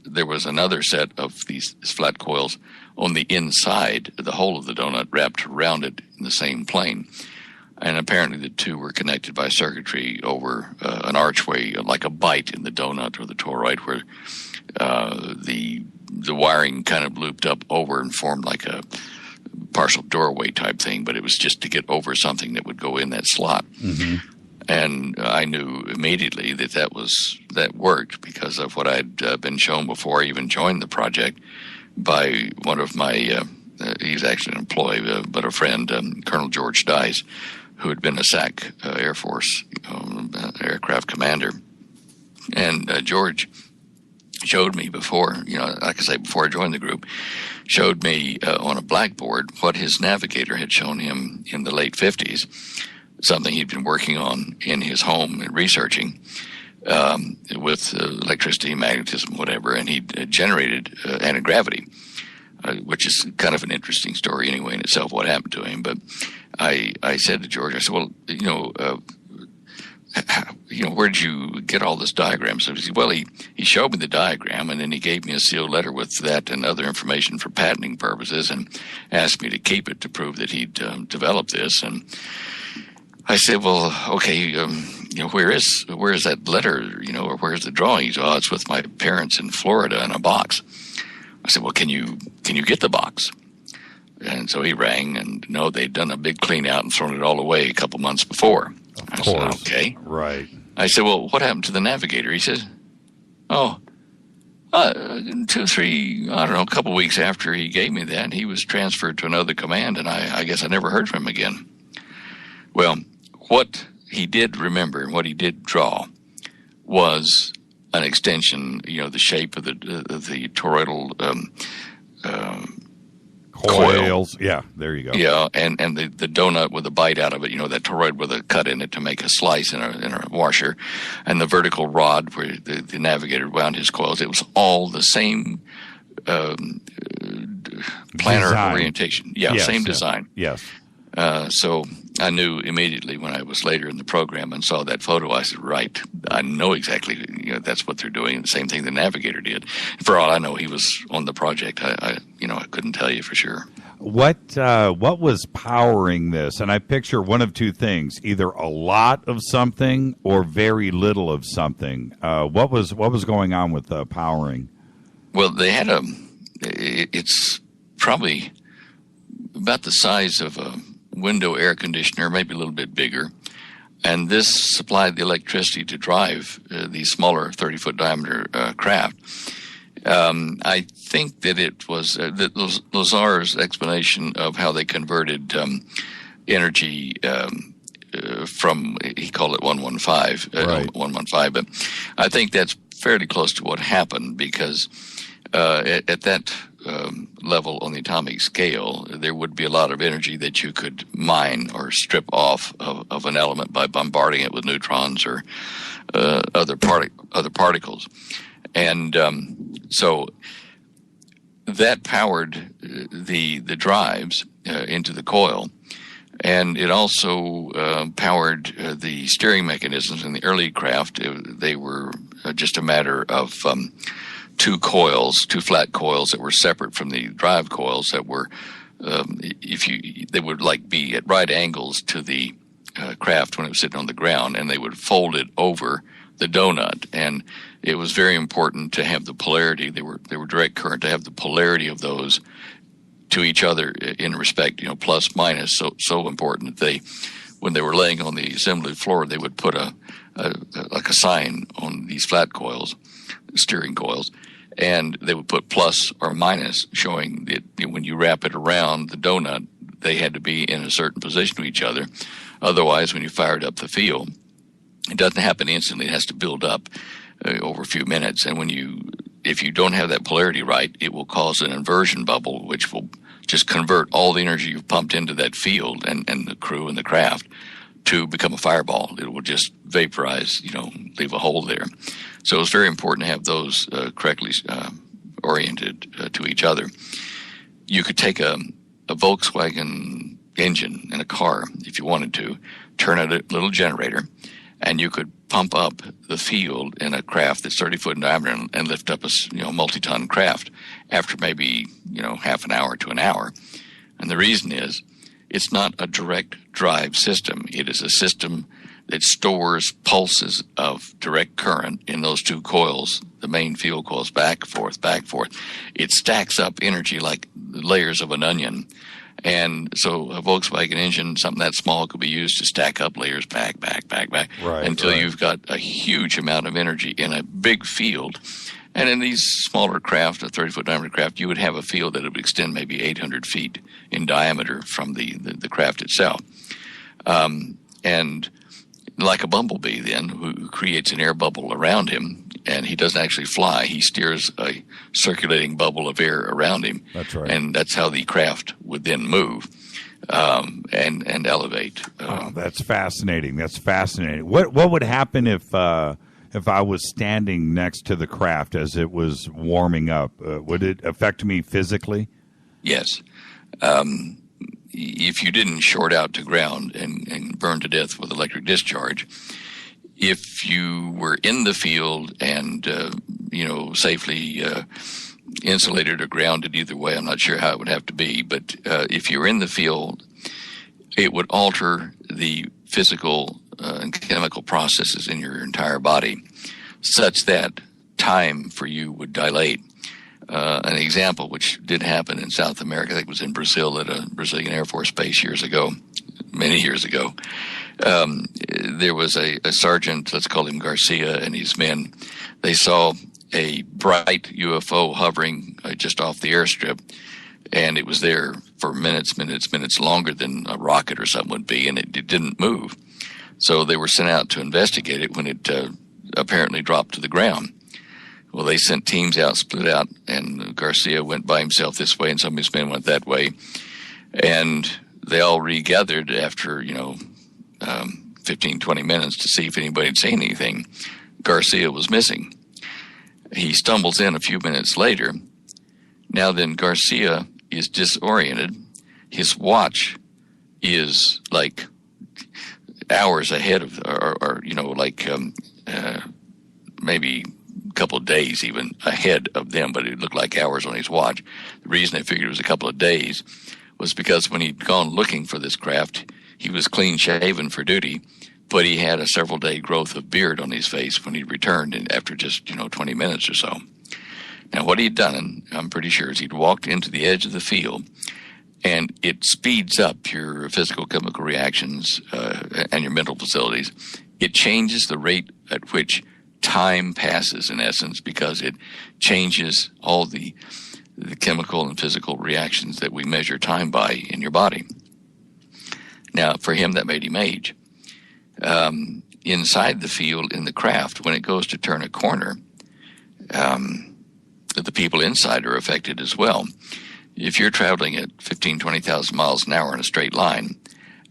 there was another set of these flat coils on the inside, the whole of the donut wrapped around it in the same plane. And apparently the two were connected by circuitry over an archway, like a bite in the donut or the toroid, where the wiring kind of looped up over and formed like a partial doorway type thing, but it was just to get over something that would go in that slot. Mm-hmm. And I knew immediately that worked because of what I'd been shown before I even joined the project by one of my, he's actually an employee, but a friend, Colonel George Dice, who had been a SAC Air Force aircraft commander. And George showed me before, like I say, before I joined the group, showed me on a blackboard what his navigator had shown him in the late 50s, something he'd been working on in his home and researching with electricity, magnetism, whatever, and he'd generated anti-gravity, which is kind of an interesting story anyway in itself, what happened to him. But I said to George, I said, well, where did you get all this diagram? So he said, well, he showed me the diagram, and then he gave me a sealed letter with that and other information for patenting purposes and asked me to keep it to prove that he'd developed this. And I said, well, okay, where is that letter, or where's the drawing? He said, oh, it's with my parents in Florida in a box. I said, well, can you get the box? And so he rang, and no, they'd done a big clean out and thrown it all away a couple months before. Of course. Said, okay. Right. I said, well, what happened to the navigator? He said, a couple of weeks after he gave me that, he was transferred to another command, and I guess I never heard from him again. Well, what he did remember and what he did draw was an extension, the shape of the toroidal coils. Yeah, there you go. Yeah, and the donut with a bite out of it, that toroid with a cut in it to make a slice in a washer, and the vertical rod where the navigator wound his coils. It was all the same planar design. Orientation. Yeah, yes, same design. Yes. So I knew immediately when I was later in the program and saw that photo, I said, right, I know exactly, that's what they're doing. The same thing the navigator did. For all I know, he was on the project. I couldn't tell you for sure. What was powering this? And I picture one of two things, either a lot of something or very little of something. What was going on with powering? Well, they had it's probably about the size of a window air conditioner, maybe a little bit bigger, and this supplied the electricity to drive these smaller 30-foot diameter craft. I think that it was Lazar's explanation of how they converted energy from, he called it 115, right. 115, but I think that's fairly close to what happened because at that level on the atomic scale, there would be a lot of energy that you could mine or strip off of an element by bombarding it with neutrons or other particles. And so that powered the drives into the coil, and it also powered the steering mechanisms in the early craft. They were just a matter of two flat coils that were separate from the drive coils that were, they would be at right angles to the craft when it was sitting on the ground, and they would fold it over the donut. And it was very important to have the polarity. They were direct current, to have the polarity of those to each other in respect, plus minus. So important that when they were laying on the assembly floor, they would put a sign on these flat coils, steering coils, and they would put plus or minus, showing that when you wrap it around the donut, they had to be in a certain position to each other. Otherwise, when you fired up the field, it doesn't happen instantly. It has to build up over a few minutes. And if you don't have that polarity right, it will cause an inversion bubble, which will just convert all the energy you've pumped into that field and the crew and the craft to become a fireball. It will just vaporize, leave a hole there. So it's very important to have those correctly oriented to each other. You could take a Volkswagen engine in a car, if you wanted to, turn out a little generator, and you could pump up the field in a craft that's 30 foot in diameter and lift up a multi-ton craft after maybe half an hour to an hour. And the reason is, it's not a direct drive system. It is a system that stores pulses of direct current in those two coils, the main field coils, back, forth. It stacks up energy like layers of an onion, And so a Volkswagen engine, something that small, could be used to stack up layers back, until you've got a huge amount of energy in a big field. And in these smaller craft, a 30-foot diameter craft, you would have a field that would extend maybe 800 feet in diameter from the craft itself. And like a bumblebee then, who creates an air bubble around him, and he doesn't actually fly. He steers a circulating bubble of air around him. That's right. And that's how the craft would then move and elevate. That's fascinating. That's fascinating. What would happen if I was standing next to the craft as it was warming up? Would it affect me physically? Yes. If you didn't short out to ground and burn to death with electric discharge, if you were in the field and, safely insulated or grounded either way, I'm not sure how it would have to be, but if you were in the field, it would alter the physical and chemical processes in your entire body such that time for you would dilate. An example which did happen in South America, I think it was in Brazil at a Brazilian Air Force base many years ago. There was a sergeant, let's call him Garcia, and his men. They saw a bright UFO hovering just off the airstrip, and it was there for minutes longer than a rocket or something would be, and it didn't move. So they were sent out to investigate it when it apparently dropped to the ground. Well, they sent teams out, split out, and Garcia went by himself this way, and some of his men went that way. And they all regathered after, 15, 20 minutes to see if anybody had seen anything. Garcia was missing. He stumbles in a few minutes later. Now then, Garcia is disoriented. His watch is like hours ahead of, maybe couple of days even ahead of them, but it looked like hours on his watch. The reason I figured it was a couple of days was because when he'd gone looking for this craft, he was clean shaven for duty, but he had a several day growth of beard on his face when he returned, and after just 20 minutes or so. Now what he'd done, I'm pretty sure, is he'd walked into the edge of the field, and it speeds up your physical chemical reactions and your mental facilities. It changes the rate at which time passes, in essence, because it changes all the chemical and physical reactions that we measure time by in your body. Now, for him, that made him age. Inside the field, in the craft, when it goes to turn a corner, the people inside are affected as well. If you're traveling at 15, 20,000 miles an hour in a straight line,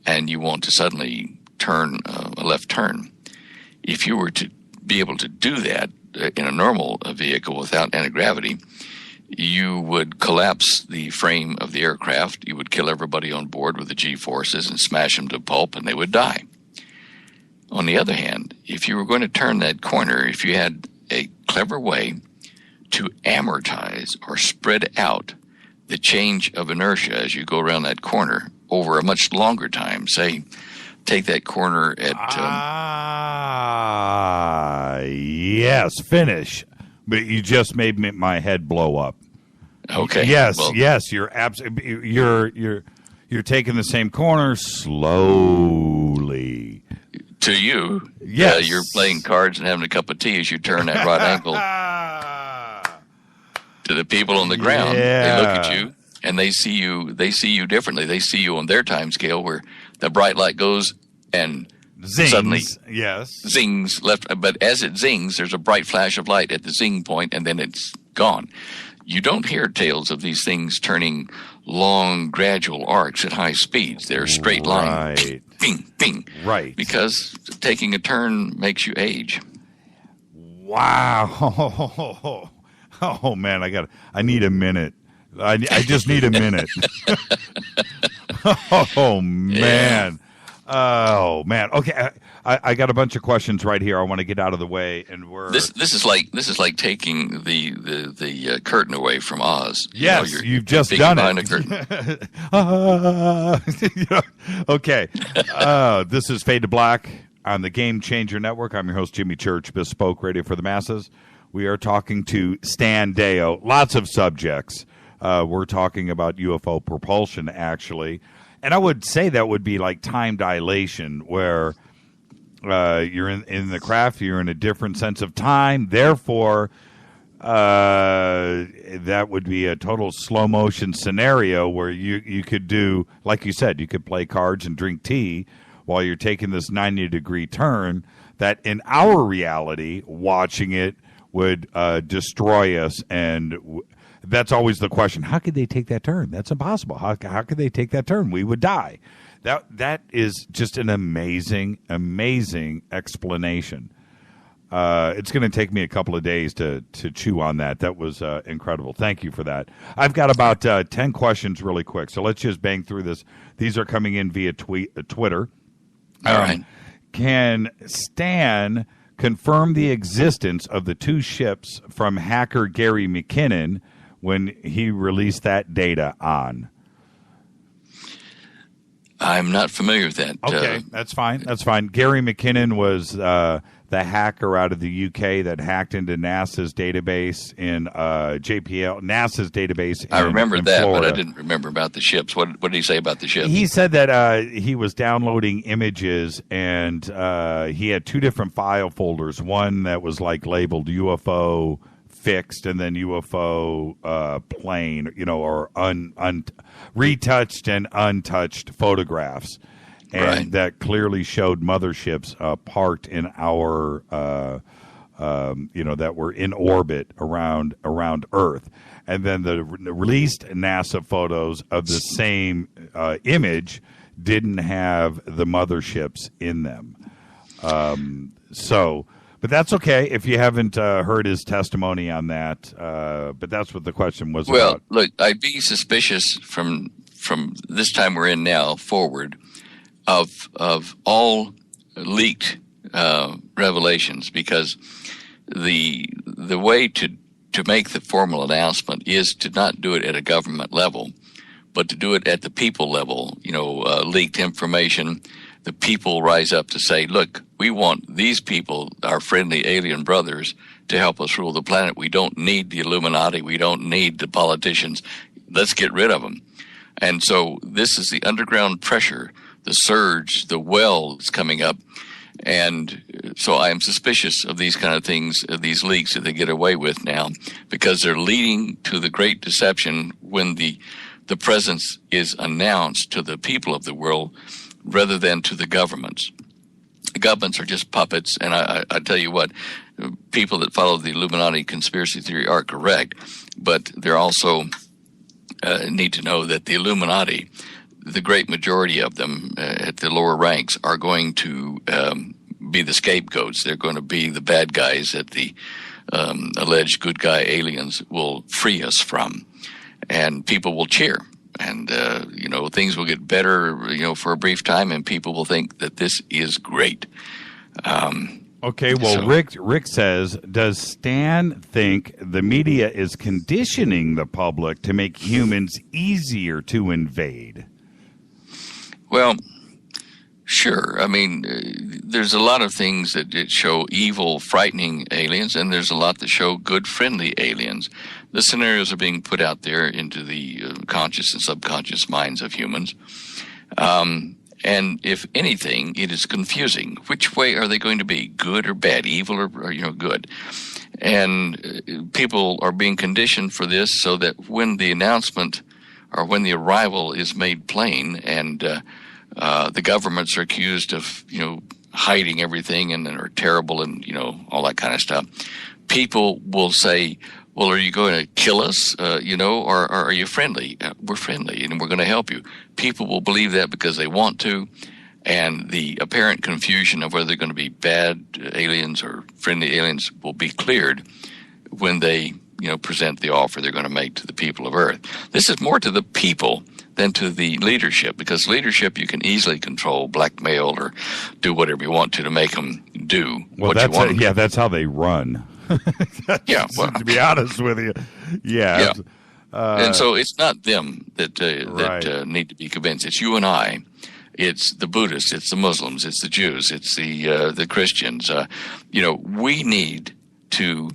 and you want to suddenly turn a left turn, if you were to be able to do that in a normal vehicle without anti-gravity, you would collapse the frame of the aircraft. You would kill everybody on board with the G-forces and smash them to pulp, and they would die. On the other hand, if you were going to turn that corner, if you had a clever way to amortize or spread out the change of inertia as you go around that corner over a much longer time, say, take that corner at... yes, finish. But you just made my head blow up. Okay. Yes, yes, you're taking the same corner slowly. To you, yes. You're playing cards and having a cup of tea as you turn that right ankle. To the people on the ground, They look at you and they see you differently. They see you on their time scale where the bright light goes and zings. Suddenly zings left. But as it zings, there's a bright flash of light at the zing point, and then it's gone. You don't hear tales of these things turning long, gradual arcs at high speeds. They're straight line. Right. Ping, ping. Right. Because taking a turn makes you age. Wow. Oh man, I need a minute. I just need a minute. Oh man. Oh man. Okay, I got a bunch of questions right here. I want to get out of the way, and this is like taking the curtain away from Oz. Yes, you've just done it. Okay. This is Fade to Black on the Game Changer Network. I'm your host, Jimmy Church, Bespoke Radio for the Masses. We are talking to Stan Deyo. Lots of subjects. We're talking about UFO propulsion, actually. And I would say that would be like time dilation, where you're in the craft, you're in a different sense of time. Therefore, that would be a total slow motion scenario where you could do, like you said, you could play cards and drink tea while you're taking this 90-degree turn. That in our reality, watching it would destroy us. And that's always the question: how could they take that turn? That's impossible. How could they take that turn? We would die. That is just an amazing explanation. It's going to take me a couple of days to chew on that. That was incredible. Thank you for that. I've got about 10 questions really quick, so let's just bang through this. These are coming in via Twitter. All right. Can Stan confirm the existence of the two ships from hacker Gary McKinnon when he released that data on? I'm not familiar with that. Okay, that's fine. That's fine. Gary McKinnon was the hacker out of the UK that hacked into NASA's database in NASA's database. I remember that, Florida. but I didn't remember about the ships. What did he say about the ships? He said that he was downloading images, and he had two different file folders. One that was like labeled UFO fixed, and then UFO plane, or retouched and untouched photographs. And that clearly showed motherships parked in our, that were in orbit around Earth. And then the released NASA photos of the same image didn't have the motherships in them. But that's okay if you haven't heard his testimony on that. But that's what the question was about. Well, look, I'd be suspicious from this time we're in now forward of all leaked revelations, because the way to make the formal announcement is to not do it at a government level, but to do it at the people level. Leaked information, the people rise up to say, look, we want these people, our friendly alien brothers, to help us rule the planet. We don't need the Illuminati. We don't need the politicians. Let's get rid of them. And so this is the underground pressure, the surge, the well is coming up. And so I am suspicious of these kind of things, these leaks that they get away with now, because they're leading to the great deception when the presence is announced to the people of the world rather than to the governments. The governments are just puppets, and I tell you what, people that follow the Illuminati conspiracy theory are correct, but they're also need to know that the Illuminati, the great majority of them at the lower ranks, are going to be the scapegoats. They're going to be the bad guys that the alleged good guy aliens will free us from. And people will cheer. And, things will get better, for a brief time, and people will think that this is great. Okay, well, Rick says, does Stan think the media is conditioning the public to make humans easier to invade? Well, sure. I mean, there's a lot of things that show evil, frightening aliens, and there's a lot that show good, friendly aliens. The scenarios are being put out there into the conscious and subconscious minds of humans. And if anything, it is confusing. Which way are they going to be, good or bad, evil or good? And people are being conditioned for this so that when the announcement or when the arrival is made plain and the governments are accused of, hiding everything and are terrible and, all that kind of stuff, people will say, well, are you going to kill us, or are you friendly? We're friendly, and we're going to help you. People will believe that because they want to, and the apparent confusion of whether they're going to be bad aliens or friendly aliens will be cleared when they, present the offer they're going to make to the people of Earth. This is more to the people than to the leadership, because leadership you can easily control, blackmail, or do whatever you want to make them do what you want them to. Yeah, that's how they run. To be honest with you, yeah. And so it's not them that need to be convinced. It's you and I. It's the Buddhists. It's the Muslims. It's the Jews. It's the Christians. We need to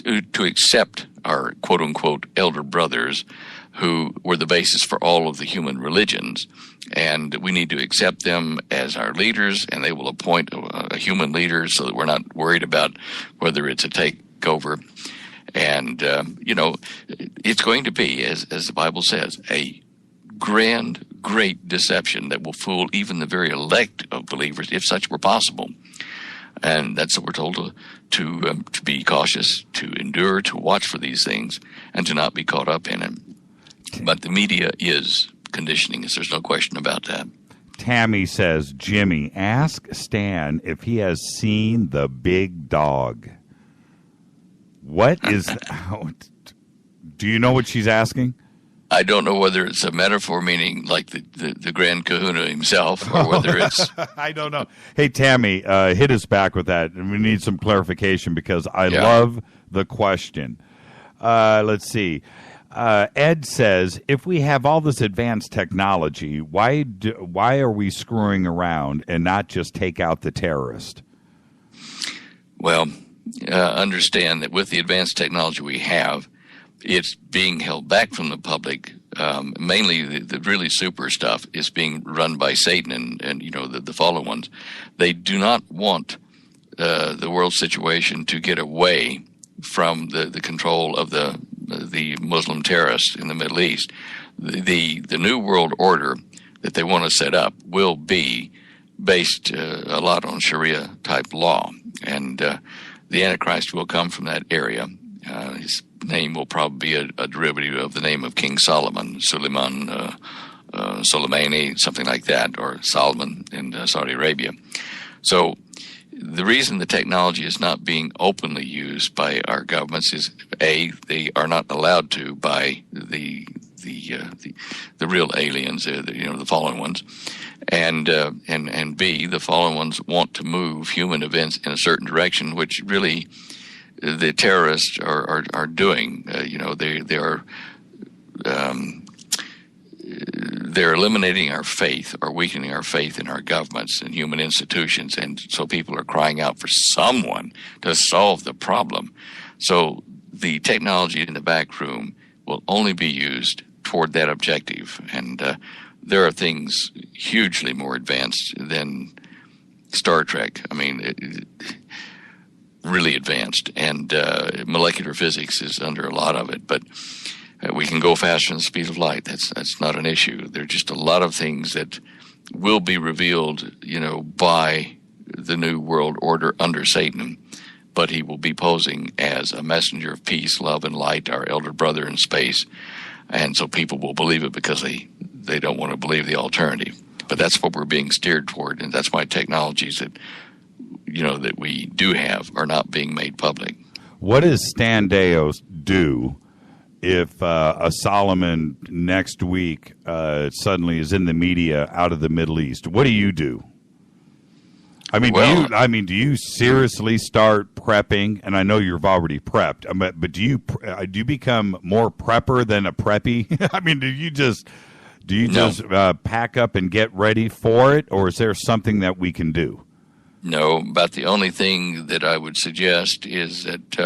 to accept our quote-unquote elder brothers who were the basis for all of the human religions. And we need to accept them as our leaders, and they will appoint a human leader so that we're not worried about whether it's a takeover. And, it's going to be, as the Bible says, a grand, great deception that will fool even the very elect of believers, if such were possible. And that's what we're told to be cautious, to endure, to watch for these things, and to not be caught up in it. But the media is conditioning us. There's no question about that. Tammy says, Jimmy, ask Stan if he has seen the big dog. What is... Do you know what she's asking? I don't know whether it's a metaphor, meaning like the Grand Kahuna himself, or whether it's... I don't know. Hey, Tammy, hit us back with that. And we need some clarification because I love the question. Let's see. Ed says, if we have all this advanced technology, why are we screwing around and not just take out the terrorist? Well, understand that with the advanced technology we have, it's being held back from the public. Mainly the really super stuff is being run by Satan and the fallen ones. They do not want the world situation to get away from the control of the Muslim terrorists in the Middle East. The new world order that they want to set up will be based a lot on Sharia type law, and the Antichrist will come from that area. His name will probably be a derivative of the name of King Solomon, Soleimani, something like that, or Solomon in Saudi Arabia. So the reason the technology is not being openly used by our governments is A, they are not allowed to by the real aliens, the fallen ones, and B, the fallen ones want to move human events in a certain direction, which really the terrorists are doing. They're eliminating our faith or weakening our faith in our governments and human institutions, and so people are crying out for someone to solve the problem. So the technology in the back room will only be used toward that objective, and there are things hugely more advanced than Star Trek. I mean, really advanced, and molecular physics is under a lot of it, but we can go faster than the speed of light. That's not an issue. There are just a lot of things that will be revealed, by the new world order under Satan, but he will be posing as a messenger of peace, love, and light, our elder brother in space, and so people will believe it because they don't want to believe the alternative. But that's what we're being steered toward, and that's why technologies that that we do have are not being made public. What does Stan Deyo do if a Solomon next week suddenly is in the media out of the Middle East? What do you do? I mean, do you seriously start prepping? And I know you've already prepped, but do you become more prepper than a preppy? I mean, do you just pack up and get ready for it, or is there something that we can do? No, about the only thing that I would suggest is that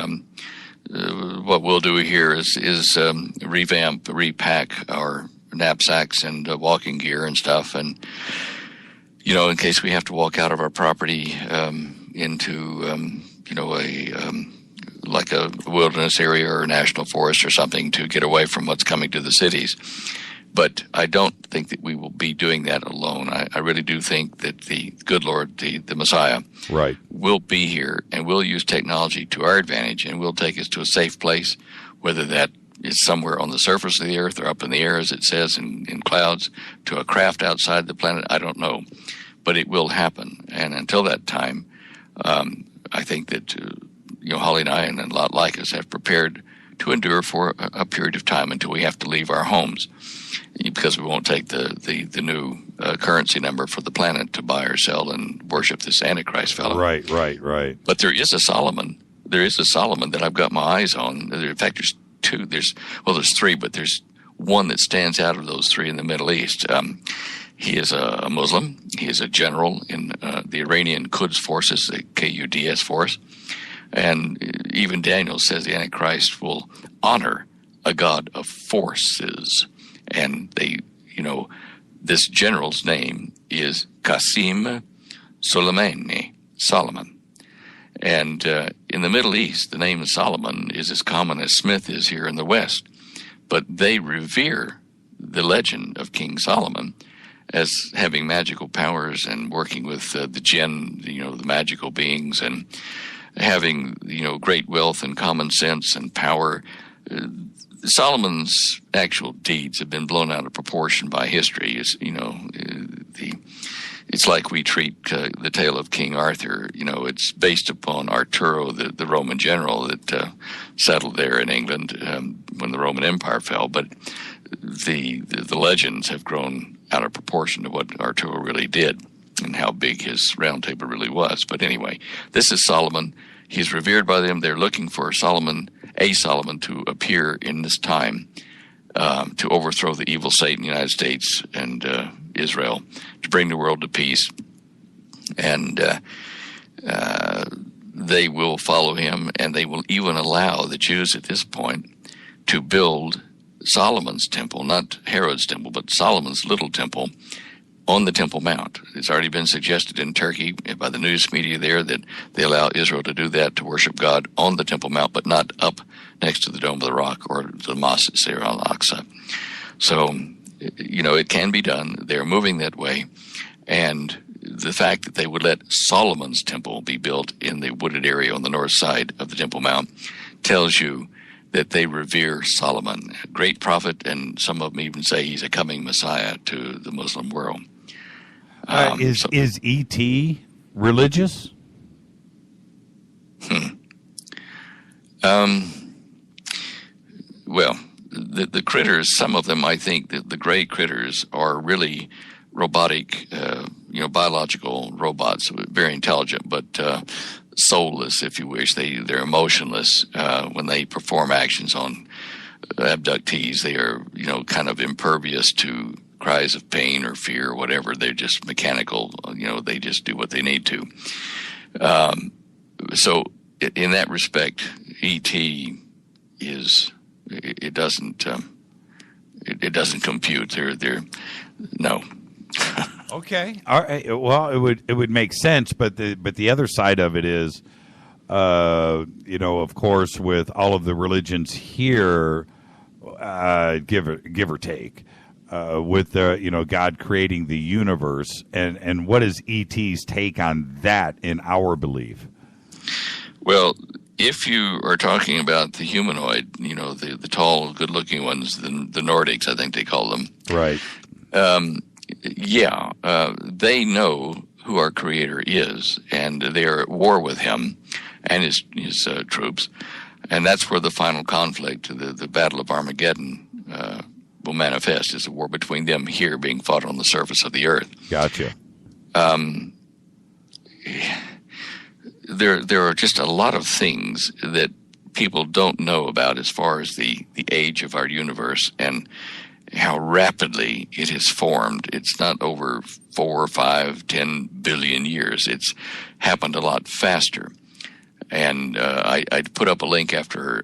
what we'll do here is repack our knapsacks and walking gear and stuff, and in case we have to walk out of our property into like a wilderness area or a national forest or something to get away from what's coming to the cities. But I don't think that we will be doing that alone. I really do think that the good Lord, the Messiah, will be here and will use technology to our advantage and will take us to a safe place, whether that is somewhere on the surface of the earth or up in the air, as it says in clouds, to a craft outside the planet. I don't know. But it will happen. And until that time, I think that Holly and I and a lot like us have prepared to endure for a period of time until we have to leave our homes, because we won't take the new currency number for the planet to buy or sell and worship this Antichrist fellow. Right. But there is a Solomon. There is a Solomon that I've got my eyes on. In fact, there's two. There's three, but there's one that stands out of those three in the Middle East. He is a Muslim. He is a general in the Iranian Quds forces, the Quds force. And even Daniel says the Antichrist will honor a god of forces. And this general's name is Qasim Soleimani, Solomon. And in the Middle East, the name Solomon is as common as Smith is here in the West. But they revere the legend of King Solomon as having magical powers and working with the jinn, the magical beings, and having, great wealth and common sense and power. Solomon's actual deeds have been blown out of proportion by history. It's like we treat the tale of King Arthur. It's based upon Arturo, the Roman general that settled there in England when the Roman Empire fell. But the legends have grown out of proportion to what Arturo really did and how big his round table really was. But anyway, this is Solomon. He's revered by them. They're looking for Solomon to appear in this time to overthrow the evil Satan, the United States, and Israel, to bring the world to peace. And they will follow him, and they will even allow the Jews at this point to build Solomon's temple, not Herod's temple, but Solomon's little temple on the Temple Mount. It's already been suggested in Turkey by the news media there that they allow Israel to do that, to worship God on the Temple Mount, but not up next to the Dome of the Rock or the mosques there on Al-Aqsa. So, it can be done. They're moving that way. And the fact that they would let Solomon's temple be built in the wooded area on the north side of the Temple Mount tells you that they revere Solomon, a great prophet, and some of them even say he's a coming Messiah to the Muslim world. Is E.T. religious? Well, the critters, some of them, I think that the gray critters are really robotic, biological robots, very intelligent, but soulless, if you wish. They're emotionless when they perform actions on abductees. They are, kind of impervious to cries of pain or fear or whatever. They're just mechanical. They just do what they need to. So in that respect, E.T. it doesn't compute. They're no. Okay. All right. Well, it would make sense, but the other side of it is, of course, with all of the religions here, give or take, with the God creating the universe, and what is E.T.'s take on that in our belief? Well, if you are talking about the humanoid, the tall, good-looking ones, the Nordics, I think they call them, right? They know who our Creator is, and they are at war with him and his troops, and that's where the final conflict, the Battle of Armageddon, will manifest. Is a war between them here being fought on the surface of the earth. Gotcha. There are just a lot of things that people don't know about as far as the age of our universe and how rapidly it has formed. It's not over 4, 5, 10 billion years. It's happened a lot faster. And I put up a link after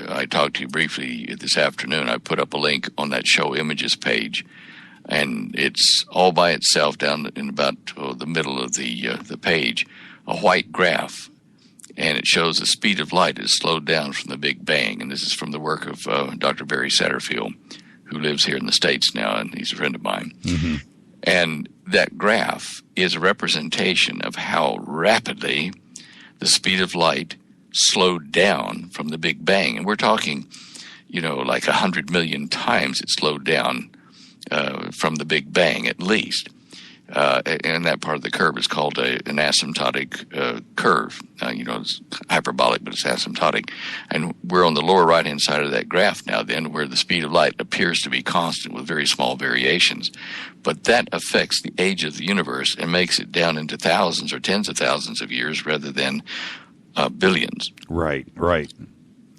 I talked to you briefly this afternoon. I put up a link on that show images page, and it's all by itself down in about the middle of the page, a white graph, and it shows the speed of light is slowed down from the Big Bang. And this is from the work of Dr. Barry Satterfield, who lives here in the States now, and he's a friend of mine. Mm-hmm. And that graph is a representation of how rapidly the speed of light slowed down from the Big Bang. And we're talking, like 100 million times it slowed down from the Big Bang at least. And that part of the curve is called an asymptotic curve. It's hyperbolic, but it's asymptotic. And we're on the lower right-hand side of that graph now then, where the speed of light appears to be constant with very small variations. But that affects the age of the universe and makes it down into thousands or tens of thousands of years rather than billions. Right.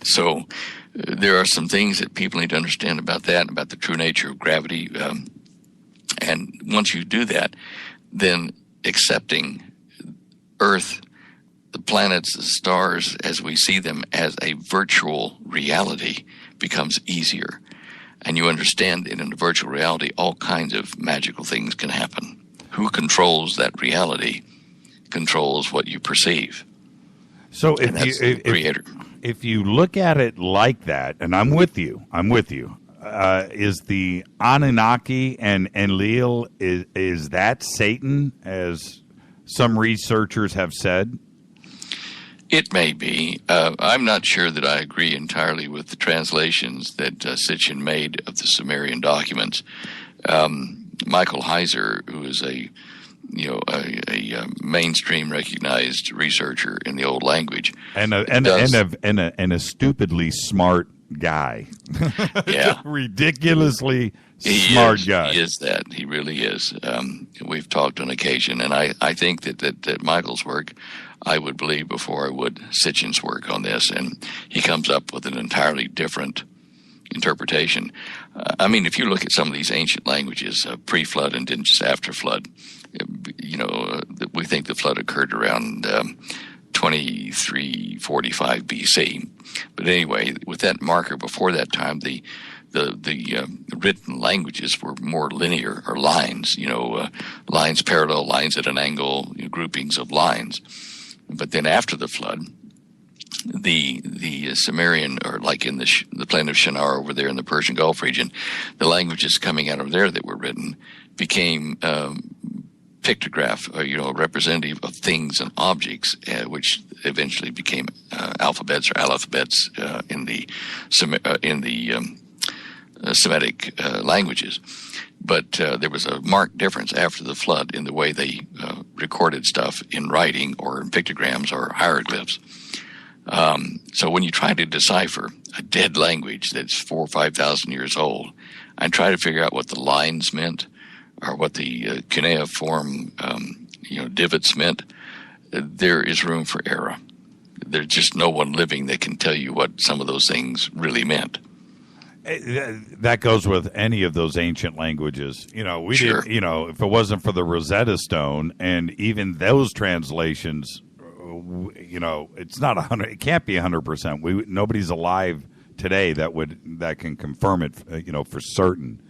So there are some things that people need to understand about that, about the true nature of gravity. And once you do that, then accepting Earth, the planets, the stars, as we see them as a virtual reality, becomes easier. And you understand that in a virtual reality, all kinds of magical things can happen. Who controls that reality controls what you perceive. So if you look at it like that, and I'm with you, is the Anunnaki and Enlil, is that Satan, as some researchers have said? It may be. I'm not sure that I agree entirely with the translations that Sitchin made of the Sumerian documents. Michael Heiser, who is a mainstream recognized researcher in the old language, and a stupidly smart guy. Yeah, ridiculously smart guy. He is that. He really is. We've talked on occasion, and I think that Michael's work, I would believe before I would Sitchin's work on this, and he comes up with an entirely different interpretation. I mean, if you look at some of these ancient languages, pre-flood and then just after flood, we think the flood occurred around 2345 BC. But anyway, with that marker before that time, the written languages were more linear, or lines, lines, parallel lines at an angle, groupings of lines. But then after the flood, the Sumerian, or like in the plain of Shinar over there in the Persian Gulf region, the languages coming out of there that were written became pictograph, representative of things and objects, which eventually became alphabets in the Semitic languages. But there was a marked difference after the flood in the way they recorded stuff in writing or in pictograms or hieroglyphs. So when you try to decipher a dead language that's 4,000 or 5,000 years old, and try to figure out what the lines meant, or what the cuneiform, divots meant, there is room for error. There's just no one living that can tell you what some of those things really meant. That goes with any of those ancient languages. Sure. If it wasn't for the Rosetta Stone and even those translations, it's not 100. It can't be 100%. Nobody's alive today that can confirm it. For certain.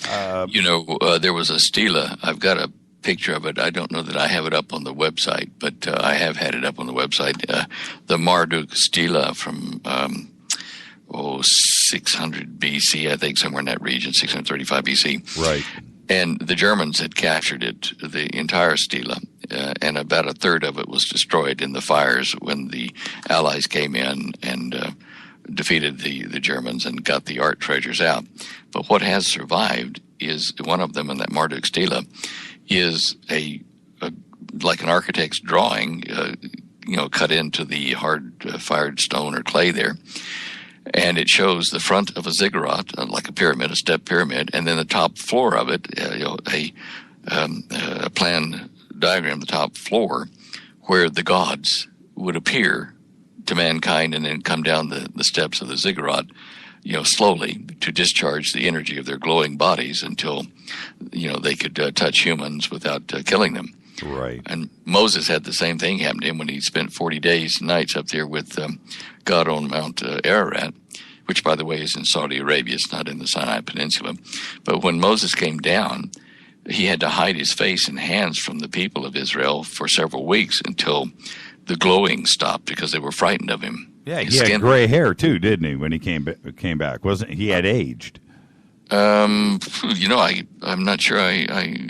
There was a stela. I've got a picture of it. I don't know that I have it up on the website, but I have had it up on the website. The Marduk stela from 600 BC, I think, somewhere in that region, 635 BC. Right. And the Germans had captured it, the entire stela, and about a third of it was destroyed in the fires when the Allies came in and defeated the Germans and got the art treasures out. But what has survived is one of them in that Marduk stela is like an architect's drawing, cut into the hard fired stone or clay there. And it shows the front of a ziggurat, like a pyramid, a step pyramid, and then the top floor of it, a plan diagram, the top floor, where the gods would appear to mankind and then come down the steps of the ziggurat, slowly to discharge the energy of their glowing bodies until, they could touch humans without killing them. Right. And Moses had the same thing happen to him when he spent 40 days and nights up there with God on Mount Ararat, which, by the way, is in Saudi Arabia. It's not in the Sinai Peninsula. But when Moses came down, he had to hide his face and hands from the people of Israel for several weeks until the glowing stopped because they were frightened of him. Yeah, he had gray hair too, didn't he? When he came back, wasn't he? Had aged. I'm not sure I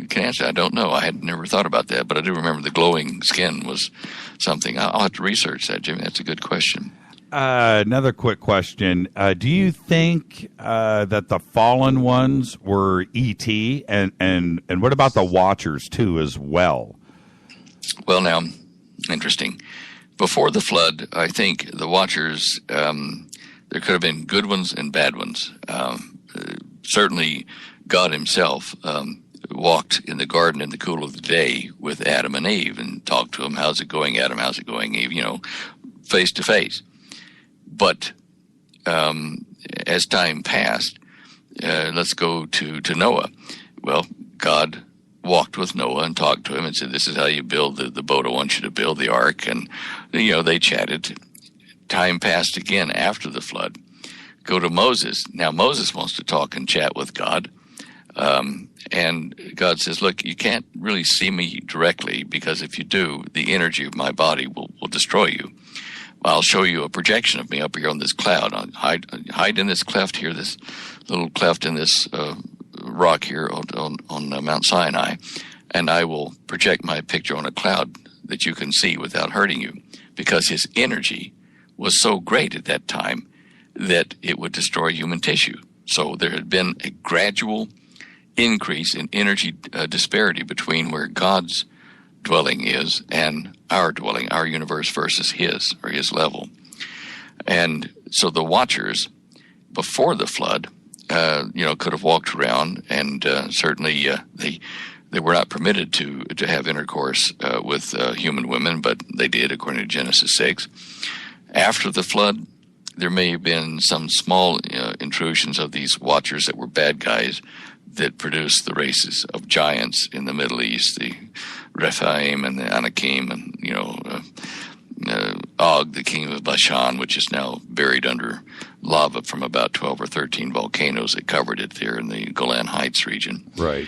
can answer. I don't know. I had never thought about that, but I do remember the glowing skin was something. I'll have to research that, Jimmy. That's a good question. Another quick question. Do you think that the fallen ones were E.T. and what about the Watchers too as well? Well, now, interesting. Before the flood, I think the Watchers, there could have been good ones and bad ones. Certainly, God himself walked in the garden in the cool of the day with Adam and Eve and talked to them. How's it going, Adam? How's it going, Eve? Face to face. But as time passed, let's go to Noah. Well, God walked with Noah and talked to him and said, "This is how you build the boat I want you to build, the ark." And, they chatted. Time passed again after the flood. Go to Moses. Now Moses wants to talk and chat with God. And God says, "Look, you can't really see me directly, because if you do, the energy of my body will destroy you. I'll show you a projection of me up here on this cloud. I'll hide in this cleft here, this little cleft in this rock here on Mount Sinai, and I will project my picture on a cloud that you can see without hurting you," because his energy was so great at that time that it would destroy human tissue. So there had been a gradual increase in energy disparity between where God's dwelling is and our dwelling, our universe versus his, or his level. And so the watchers before the flood, could have walked around, and certainly they were not permitted to have intercourse with human women, but they did, according to Genesis 6. After the flood, there may have been some small intrusions of these watchers that were bad guys that produced the races of giants in the Middle East, the Rephaim and the Anakim, and Og, the king of Bashan, which is now buried under lava from about 12 or 13 volcanoes that covered it there in the Golan Heights region. Right.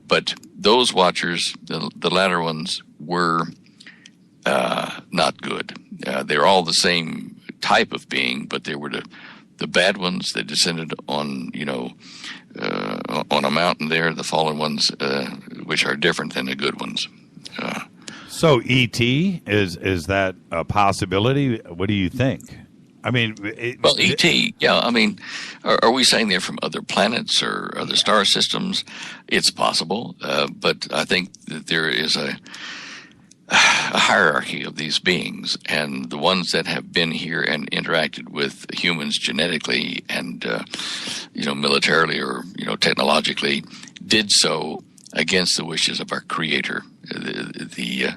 But those watchers, the latter ones, were not good. They're all the same type of being, but they were the bad ones that descended on, on a mountain there, the fallen ones, which are different than the good ones. So E.T., is that a possibility? What do you think? I mean... E.T., yeah. I mean, are we saying they're from other planets or other star systems? It's possible, but I think that there is a hierarchy of these beings, and the ones that have been here and interacted with humans genetically and militarily or technologically did so against the wishes of our Creator, the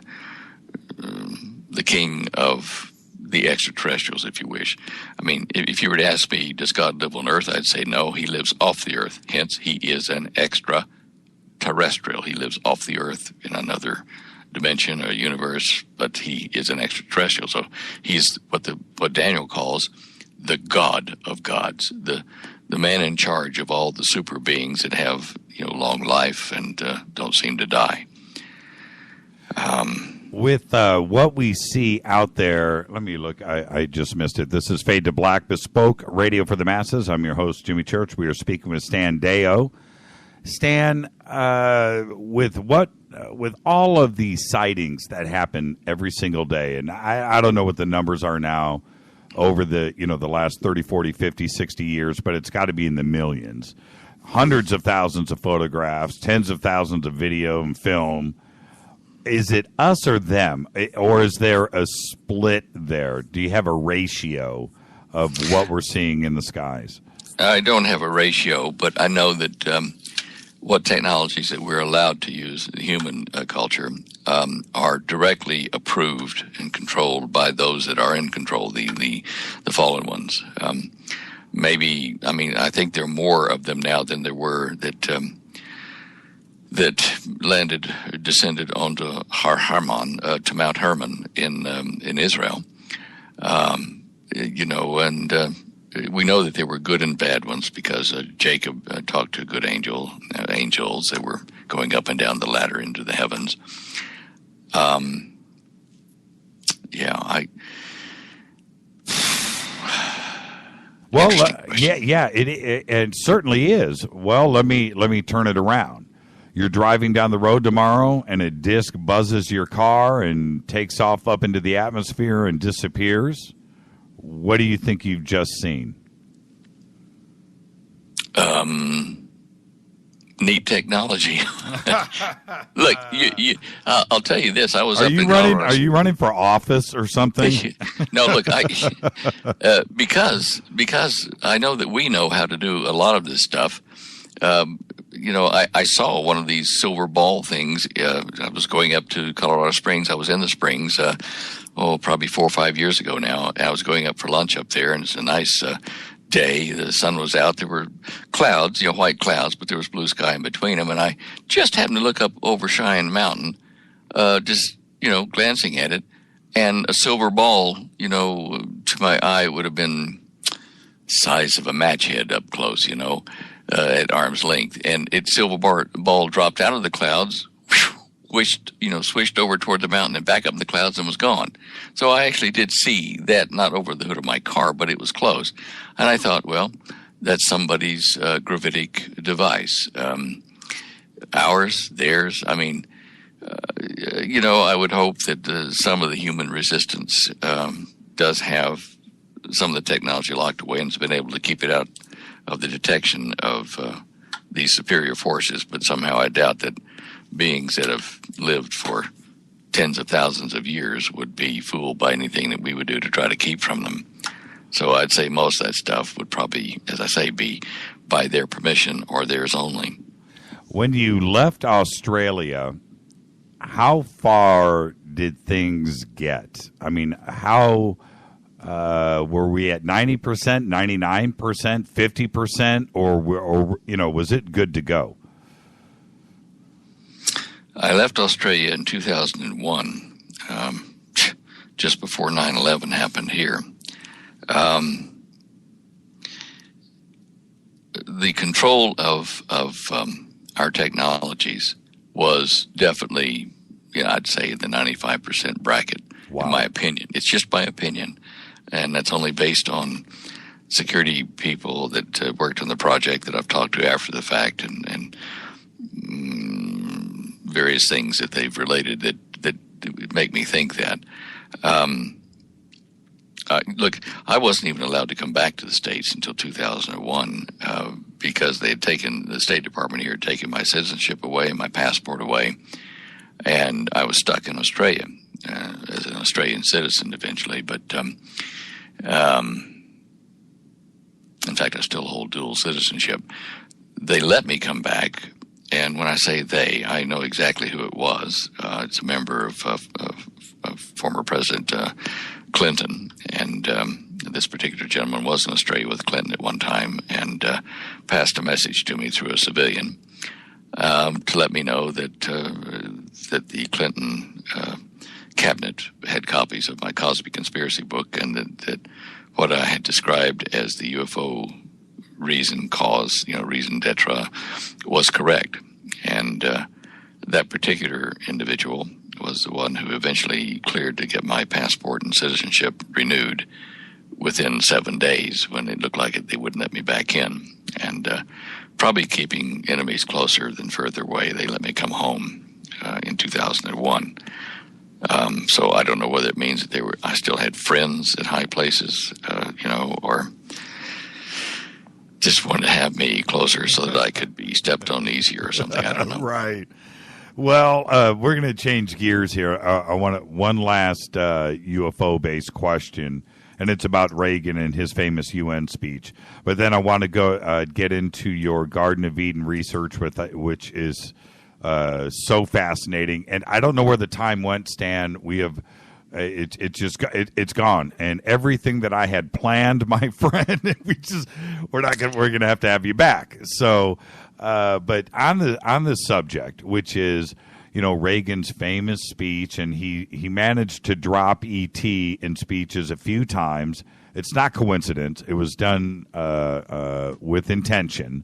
king of the extraterrestrials, if you wish. I mean, if you were to ask me, does God live on Earth? I'd say no, he lives off the Earth. Hence, he is an extraterrestrial. He lives off the Earth in another dimension or universe, but he is an extraterrestrial. So he's what Daniel calls the God of gods, the man in charge of all the super beings that have long life and don't seem to die. With what we see out there, let me look. I just missed it. This is Fade to Black, Bespoke Radio for the Masses. I'm your host, Jimmy Church. We are speaking with Stan Deyo. Stan, with all of these sightings that happen every single day, and I don't know what the numbers are now over the last 30, 40, 50, 60 years, but it's got to be in the millions. Hundreds of thousands of photographs, tens of thousands of video and film. Is it us or them, or is there a split there? Do you have a ratio of what we're seeing in the skies? I don't have a ratio, but I know that what technologies that we're allowed to use in human culture are directly approved and controlled by those that are in control, the fallen ones. I think there are more of them now than there were that descended onto Har Hermon, to Mount Hermon in Israel. We know that there were good and bad ones because Jacob talked to good angels that were going up and down the ladder into the heavens. It certainly is. Well, let me turn it around. You're driving down the road tomorrow, and a disc buzzes your car and takes off up into the atmosphere and disappears. What do you think you've just seen? Neat technology. Look, I'll tell you this. I was Are up you in running? Colorado. Are you running for office or something? No, look, because I know that we know how to do a lot of this stuff. I saw one of these silver ball things. I was going up to Colorado Springs. I was in the Springs, probably 4 or 5 years ago now. I was going up for lunch up there, and it's a nice day. The sun was out. There were clouds, white clouds, but there was blue sky in between them. And I just happened to look up over Cheyenne Mountain, glancing at it, and a silver ball, to my eye would have been size of a match head up close, at arm's length. And silver ball dropped out of the clouds, swished over toward the mountain and back up in the clouds and was gone. So I actually did see that, not over the hood of my car, but it was close. And I thought, well, that's somebody's gravitic device. Ours, theirs. I mean, I would hope that some of the human resistance does have some of the technology locked away and has been able to keep it out of the detection of these superior forces. But somehow I doubt that beings that have lived for tens of thousands of years would be fooled by anything that we would do to try to keep from them. So I'd say most of that stuff would probably, as I say, be by their permission or theirs only. When you left Australia, how far did things get? I mean, how were we at 90%, 99%, 50%, or was it good to go? I left Australia in 2001, just before 9/11 happened here. The control of our technologies was definitely, I'd say the 95% bracket, in my opinion. It's just my opinion, and that's only based on security people that worked on the project that I've talked to after the fact, and various things that they've related that make me think that. Look, I wasn't even allowed to come back to the States until 2001 because the State Department here had taken my citizenship away and my passport away, and I was stuck in Australia as an Australian citizen eventually. But in fact, I still hold dual citizenship. They let me come back. And when I say they, I know exactly who it was. It's a member of former President Clinton. And this particular gentleman was in Australia with Clinton at one time and passed a message to me through a civilian to let me know that the Clinton cabinet had copies of my Cosby Conspiracy book, and that what I had described as the UFO reason d'etre was correct. And that particular individual was the one who eventually cleared to get my passport and citizenship renewed within 7 days, when it looked like they wouldn't let me back in. And probably keeping enemies closer than further away, they let me come home in 2001. So I don't know whether it means that I still had friends at high places, or just wanted to have me closer so that I could be stepped on easier or something. I don't know. Right. Well, we're going to change gears here. I want one last UFO-based question, and it's about Reagan and his famous UN speech. But then I want to go get into your Garden of Eden research, which is so fascinating. And I don't know where the time went, Stan. We have it's gone, and everything that I had planned, my friend, we're going to have you back. So, but on the subject, which is Reagan's famous speech, and he managed to drop ET in speeches a few times. It's not coincidence. It was done with intention.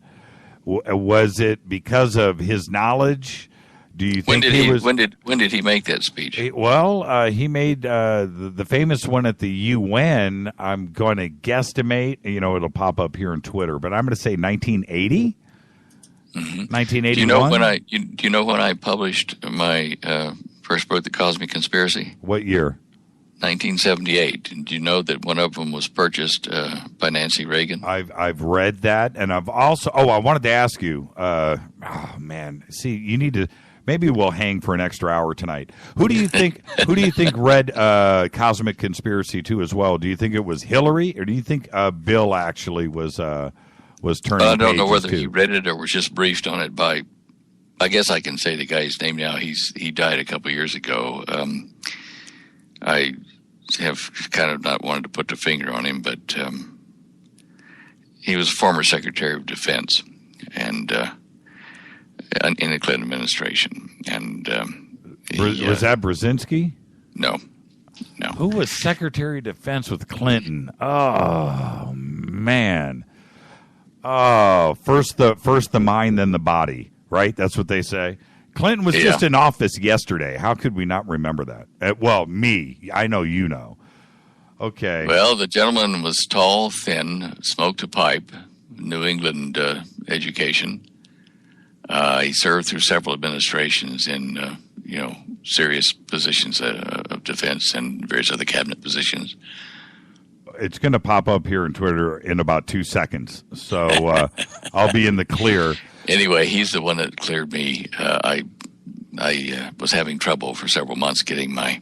Was it because of his knowledge? Do you think when did he make that speech? Well, he made the famous one at the UN. I'm going to guesstimate. It'll pop up here on Twitter, but I'm going to say 1980. 1981. Do you know when I published my first book, The Cosmic Conspiracy? What year? 1978. Do you know that one of them was purchased by Nancy Reagan? I've read that, and I've also. I wanted to ask you. See, you need to. Maybe we'll hang for an extra hour tonight. Who do you think read Cosmic Conspiracy 2 as well? Do you think it was Hillary, or do you think Bill actually was turning? I don't know whether he read it or was just briefed on it by. I guess I can say the guy's name now. He died a couple of years ago. I have kind of not wanted to put the finger on him, but he was former Secretary of Defense, and in the Clinton administration. And was that Brzezinski? No. Who was Secretary of Defense with Clinton? Oh man. Oh, first the mind, then the body. Right? That's what they say. Clinton was just in office yesterday. How could we not remember that? Well, me. I know you know. Okay. Well, the gentleman was tall, thin, smoked a pipe, New England education. He served through several administrations in, serious positions of defense and various other cabinet positions. It's going to pop up here in Twitter in about 2 seconds, so I'll be in the clear. Anyway, he's the one that cleared me. I was having trouble for several months getting my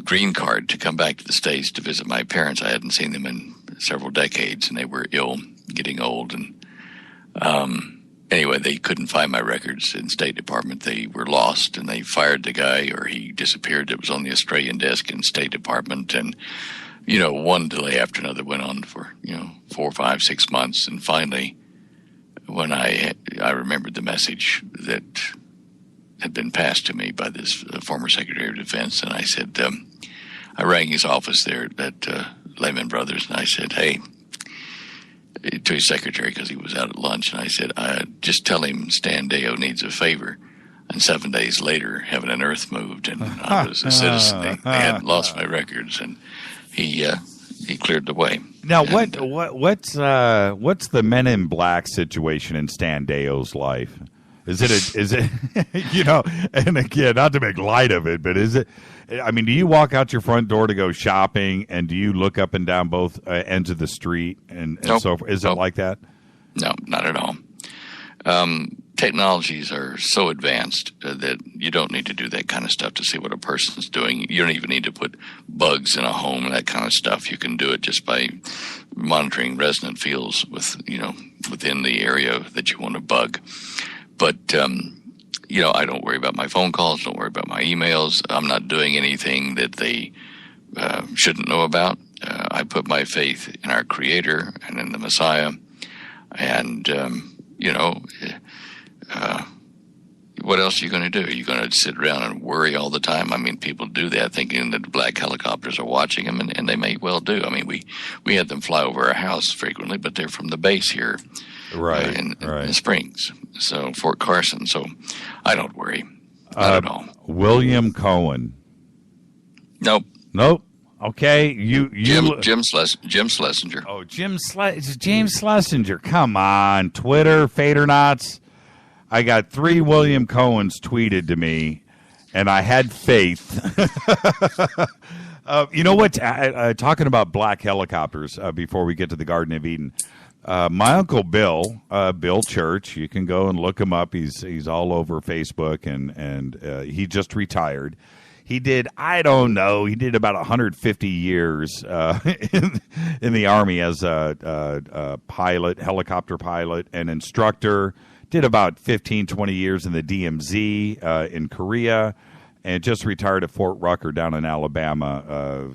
green card to come back to the States to visit my parents. I hadn't seen them in several decades, and they were ill, getting old. And anyway, they couldn't find my records in State Department. They were lost, and they fired the guy, or he disappeared. It was on the Australian desk in State Department. And, one delay after another went on for, 4, 5, 6 months. And finally, when I remembered the message that had been passed to me by this former Secretary of Defense, and I said, I rang his office there at Lehman Brothers, and I said, hey, to his secretary, because he was out at lunch, and I said, just tell him Stan Deyo needs a favor. And 7 days later, heaven and earth moved, and I was a citizen. They hadn't lost my records, and he cleared the way. Now, what's the Men in Black situation in Stan Deyo's life? Is it and again, not to make light of it, but is it, I mean, do you walk out your front door to go shopping, and do you look up and down both ends of the street and so forth? Is it like that? No, not at all. Technologies are so advanced that you don't need to do that kind of stuff to see what a person's doing. You don't even need to put bugs in a home and that kind of stuff. You can do it just by monitoring resonant fields within the area that you want to bug. But, I don't worry about my phone calls, don't worry about my emails. I'm not doing anything that they shouldn't know about. I put my faith in our Creator and in the Messiah. And, what else are you going to do? Are you going to sit around and worry all the time? I mean, people do that thinking that black helicopters are watching them, and they may well do. I mean, we had them fly over our house frequently, but they're from the base here. Right, in the Springs, so Fort Carson. So I don't worry, not at all. William Cohen. Nope. Okay, Jim Schlesinger. Oh, James Schlesinger. Come on, Twitter, Fadernauts. I got 3 William Cohens tweeted to me, and I had faith. You know what? Talking about black helicopters before we get to the Garden of Eden. My Uncle Bill, Bill Church, you can go and look him up. He's all over Facebook, and he just retired. He did, I don't know, he did about 150 years in the Army as a pilot, helicopter pilot, and instructor. Did about 15, 20 years in the DMZ in Korea, and just retired at Fort Rucker down in Alabama.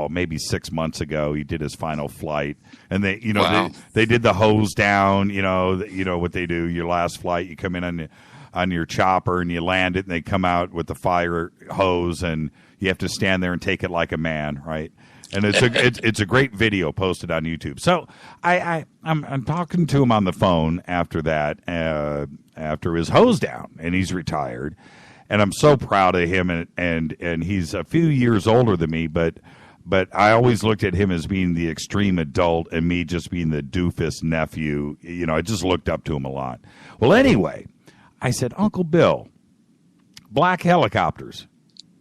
Maybe 6 months ago, he did his final flight, and they did the hose down. You know what they do. Your last flight, you come in on your chopper and you land it, and they come out with the fire hose, and you have to stand there and take it like a man, right? And it's a great video posted on YouTube. So I'm talking to him on the phone after that, after his hose down, and he's retired. And I'm so proud of him, and he's a few years older than me, but I always looked at him as being the extreme adult and me just being the doofus nephew. I just looked up to him a lot. Well, anyway, I said, Uncle Bill, black helicopters.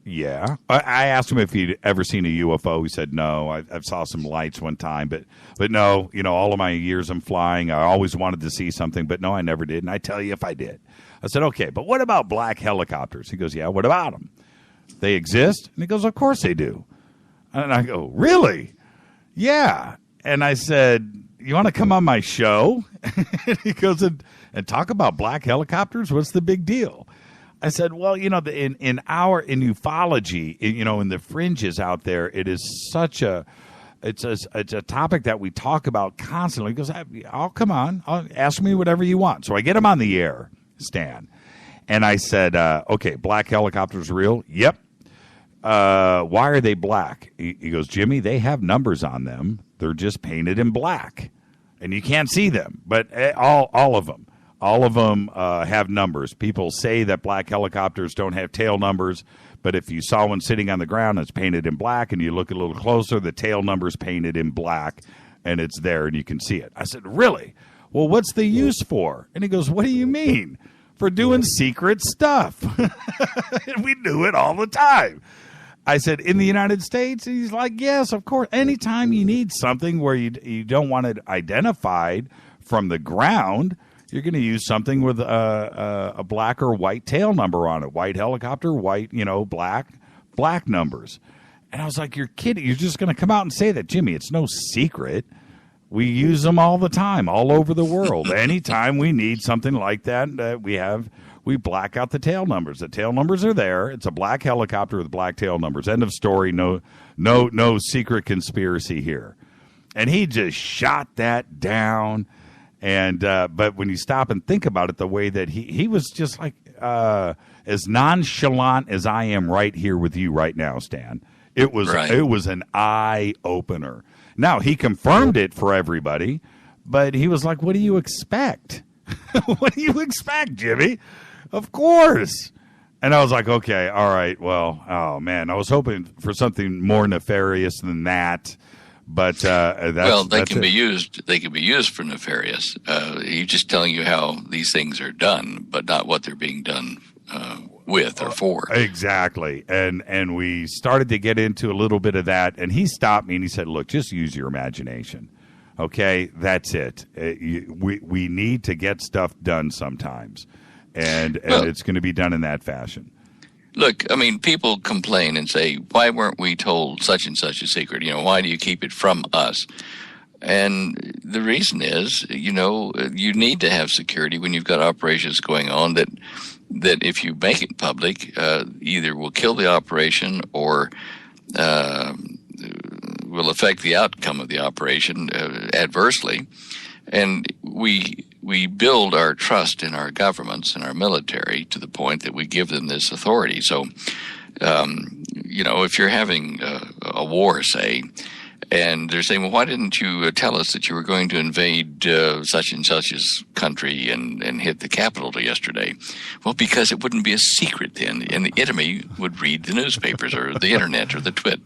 Yeah. I asked him if he'd ever seen a UFO. He said no. I saw some lights one time, but no. All of my years I'm flying, I always wanted to see something, but no, I never did. And I tell you, if I did. I said, okay, but what about black helicopters? He goes, yeah, what about them? They exist? And he goes, of course they do. And I go, really? Yeah. And I said, you want to come on my show? And he goes, and talk about black helicopters? What's the big deal? I said, well, in ufology, in the fringes out there, it is such a it's a topic that we talk about constantly. He goes, "Oh, come on, ask me whatever you want." So I get him on the air, Stan, and I said, "Okay, black helicopters real?" "Yep." "Why are they black?" He goes, "Jimmy, they have numbers on them. They're just painted in black, and you can't see them. But all of them." All of them have numbers. People say that black helicopters don't have tail numbers, but if you saw one sitting on the ground that's painted in black and you look a little closer, the tail number's painted in black, and it's there and you can see it. I said, "Really? Well, what's the use for?" And he goes, "What do you mean?" "For doing secret stuff." And we do it all the time. I said, "In the United States?" He's like, "Yes, of course. Anytime you need something where you don't want it identified from the ground, you're going to use something with a black or white tail number on it. White helicopter, white, black numbers." And I was like, "You're kidding. You're just going to come out and say that." "Jimmy, it's no secret. We use them all the time, all over the world. Anytime we need something like that, we black out the tail numbers. The tail numbers are there. It's a black helicopter with black tail numbers. End of story. No secret conspiracy here." And he just shot that down. And but when you stop and think about it, the way that he was just like as nonchalant as I am right here with you right now, Stan. It was an eye opener. Now he confirmed it for everybody, but he was like, "What do you expect? What do you expect, Jimmy? Of course." And I was like, "Okay, all right. Well, oh man, I was hoping for something more nefarious than that." But they can be used. They can be used for nefarious. He's just telling you how these things are done, but not what they're being done with or for. Exactly. And we started to get into a little bit of that, and he stopped me and he said, "Look, just use your imagination. Okay, that's it. We need to get stuff done sometimes, and it's going to be done in that fashion." Look, I mean, people complain and say, "Why weren't we told such and such a secret? Why do you keep it from us?" And the reason is, you need to have security when you've got operations going on that if you make it public, either will kill the operation or will affect the outcome of the operation adversely. And we build our trust in our governments and our military to the point that we give them this authority. So, if you're having a war, say, and they're saying, "Well, why didn't you tell us that you were going to invade such and such's country and hit the capital yesterday?" Well, because it wouldn't be a secret then, and the enemy would read the newspapers or the internet or the Twitter.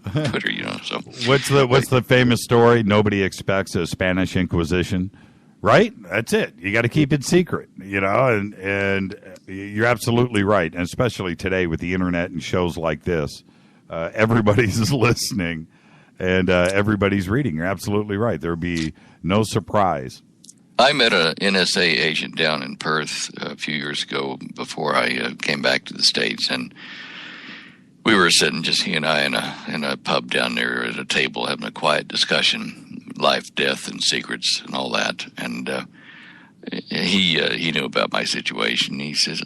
So what's the famous story? Nobody expects a Spanish Inquisition. Right? That's it. You got to keep it secret, and you're absolutely right. And especially today with the internet and shows like this, everybody's listening and everybody's reading. You're absolutely right. There'll be no surprise. I met an NSA agent down in Perth a few years ago before I came back to the States, and we were sitting, just he and I, in a pub down there at a table having a quiet discussion. Life, death, and secrets, and all that. And he knew about my situation. He says,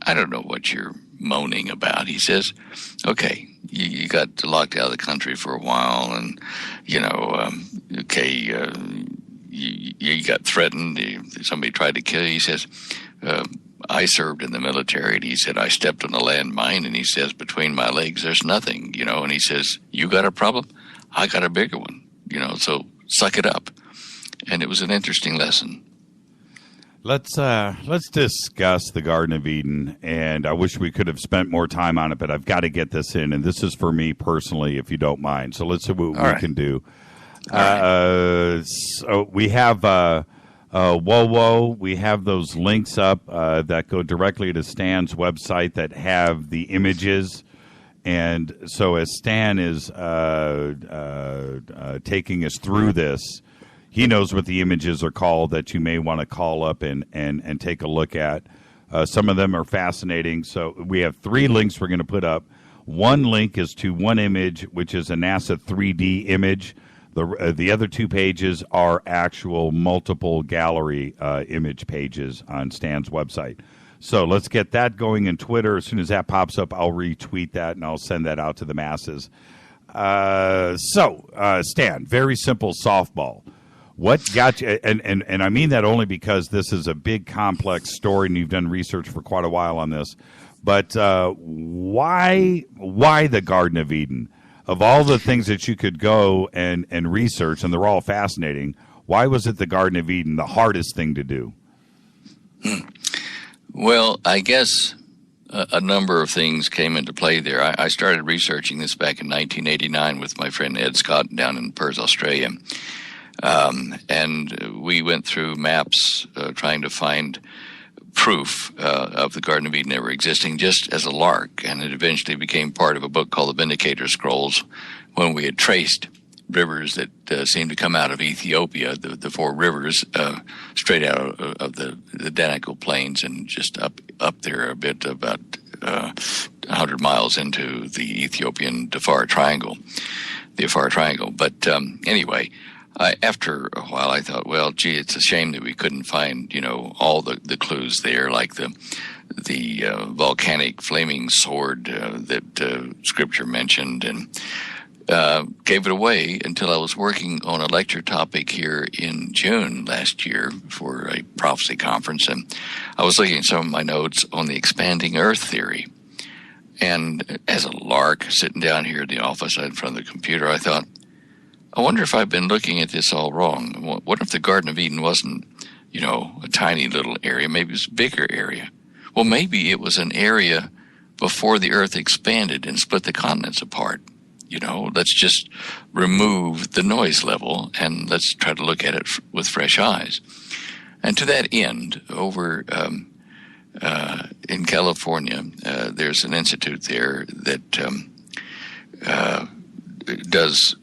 I don't know what you're moaning about. He says, "Okay, you got locked out of the country for a while, and you got threatened. Somebody tried to kill you." He says, "I served in the military," and he said, "I stepped on a landmine," and he says, "Between my legs, there's nothing, and he says, "You got a problem? I got a bigger one. So suck it up." And it was an interesting lesson. Let's discuss the Garden of Eden, and I wish we could have spent more time on it, but I've got to get this in, and this is for me personally, if you don't mind. So let's see what we can do. So we have Whoa, we have those links up that go directly to Stan's website that have the images. And so as Stan is taking us through this, he knows what the images are called that you may want to call up and take a look at. Some of them are fascinating. So we have 3 links we're going to put up. One link is to one image, which is a NASA 3D image. The other 2 pages are actual multiple gallery image pages on Stan's website. So let's get that going in Twitter. As soon as that pops up, I'll retweet that and I'll send that out to the masses. Stan, very simple softball. What got you, and I mean that only because this is a big, complex story, and you've done research for quite a while on this. But why the Garden of Eden? Of all the things that you could go and research, and they're all fascinating, why was it the Garden of Eden, the hardest thing to do? Well, I guess a number of things came into play there. I started researching this back in 1989 with my friend Ed Scott down in Perth, Australia. And we went through maps trying to find proof of the Garden of Eden ever existing, just as a lark. And it eventually became part of a book called the Vindicator Scrolls, when we had traced rivers that seemed to come out of Ethiopia, the four rivers straight out of the Danakil Plains and just up there a bit, about 100 miles into the Ethiopian Afar Triangle. But anyway, after a while, I thought, well, gee, it's a shame that we couldn't find, all the clues there, like the volcanic flaming sword that Scripture mentioned, and gave it away until I was working on a lecture topic here in June last year for a prophecy conference, and I was looking at some of my notes on the expanding Earth theory. And as a lark, sitting down here in the office in front of the computer, I thought, I wonder if I've been looking at this all wrong. What if the Garden of Eden wasn't, a tiny little area? Maybe it was a bigger area. Well, maybe it was an area before the Earth expanded and split the continents apart. Let's just remove the noise level and let's try to look at it with fresh eyes. And to that end, over in California, there's an institute there that does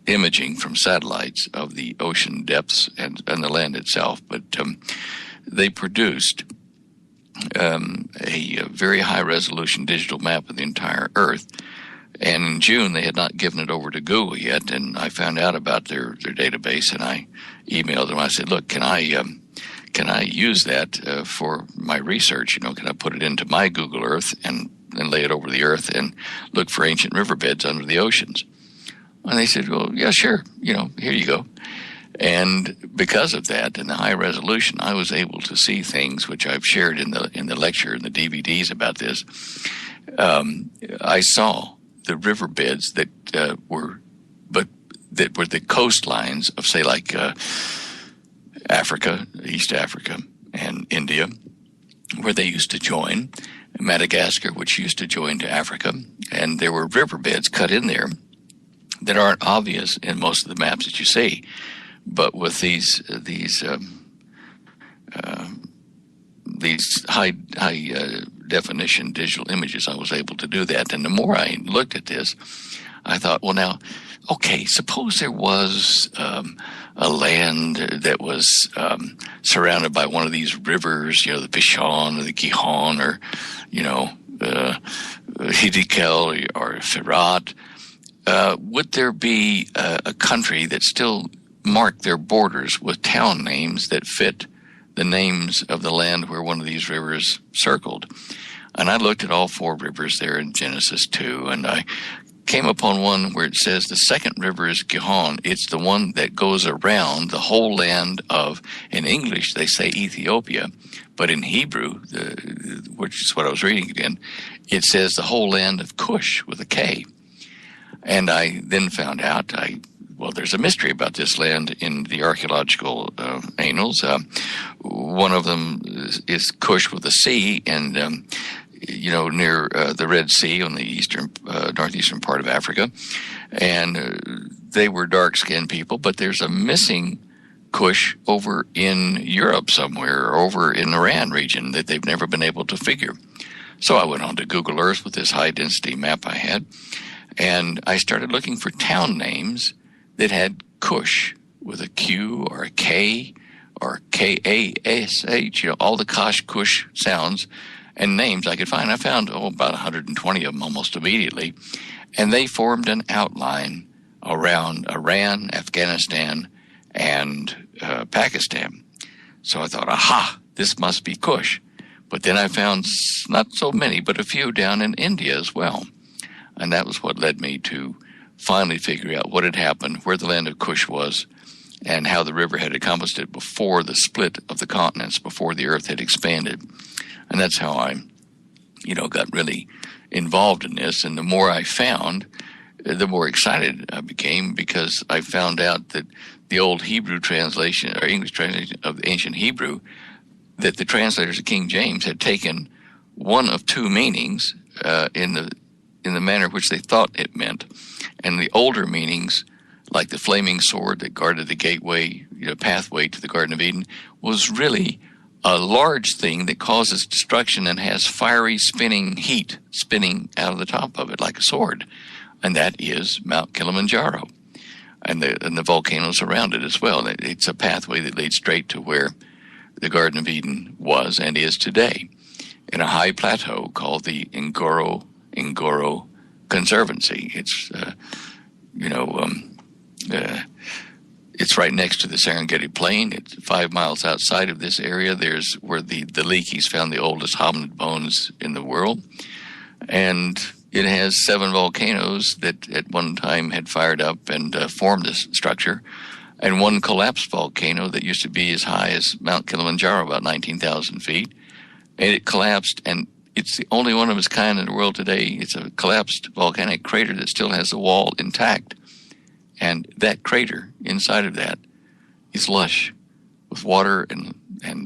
imaging from satellites of the ocean depths and the land itself. But they produced a very high-resolution digital map of the entire Earth. And in June, they had not given it over to Google yet, and I found out about their database, and I emailed them. I said, look, can I use that for my research? Can I put it into my Google Earth and lay it over the Earth and look for ancient riverbeds under the oceans? And they said, well, yeah, sure. Here you go. And because of that and the high resolution, I was able to see things which I've shared in the lecture and the DVDs about this. I saw the riverbeds that were the coastlines of, say, like Africa, East Africa, and India, where they used to join, Madagascar, which used to join to Africa, and there were riverbeds cut in there that aren't obvious in most of the maps that you see, but with these high definition digital images, I was able to do that. And the more I looked at this, I thought, well, now, okay, suppose there was a land that was surrounded by one of these rivers, the Pishon or the Gihon or, Hiddekel or Firat. Would there be a country that still marked their borders with town names that fit the names of the land where one of these rivers circled? And I looked at all four rivers there in Genesis 2, and I came upon one where it says the second river is Gihon. It's the one that goes around the whole land of, in English, they say Ethiopia, but in Hebrew, which is what I was reading again, it says the whole land of Cush with a K. And I then found out, there's a mystery about this land in the archaeological annals. One of them is Cush with a C, and near the Red Sea on the northeastern part of Africa. And they were dark-skinned people, but there's a missing Cush over in Europe somewhere, or over in the Iran region that they've never been able to figure. So I went on to Google Earth with this high-density map I had, and I started looking for town names that had Cush with a Q or a K or K-A-S-H, all the Kush sounds and names I could find. I found about 120 of them almost immediately, and they formed an outline around Iran, Afghanistan, and Pakistan. So I thought, aha, this must be Cush. But then I found not so many, but a few down in India as well. And that was what led me to finally figure out what had happened, where the land of Cush was, and how the river had accomplished it before the split of the continents, before the earth had expanded. And that's how I, got really involved in this. And the more I found, the more excited I became, because I found out that the old Hebrew translation, or English translation of the ancient Hebrew, that the translators of King James had taken one of two meanings in the manner which they thought it meant. And the older meanings, like the flaming sword that guarded the gateway, pathway to the Garden of Eden, was really a large thing that causes destruction and has fiery spinning heat spinning out of the top of it like a sword. And that is Mount Kilimanjaro and the volcanoes around it as well. It's a pathway that leads straight to where the Garden of Eden was and is today, in a high plateau called the Ngoro Conservancy. It's it's right next to the Serengeti Plain. It's 5 miles outside of this area. There's where the Leakeys found the oldest hominid bones in the world. And it has 7 volcanoes that at one time had fired up and formed this structure, and one collapsed volcano that used to be as high as Mount Kilimanjaro, about 19,000 feet. And it collapsed, and it's the only one of its kind in the world today. It's a collapsed volcanic crater that still has the wall intact. And that crater, inside of that, is lush with water and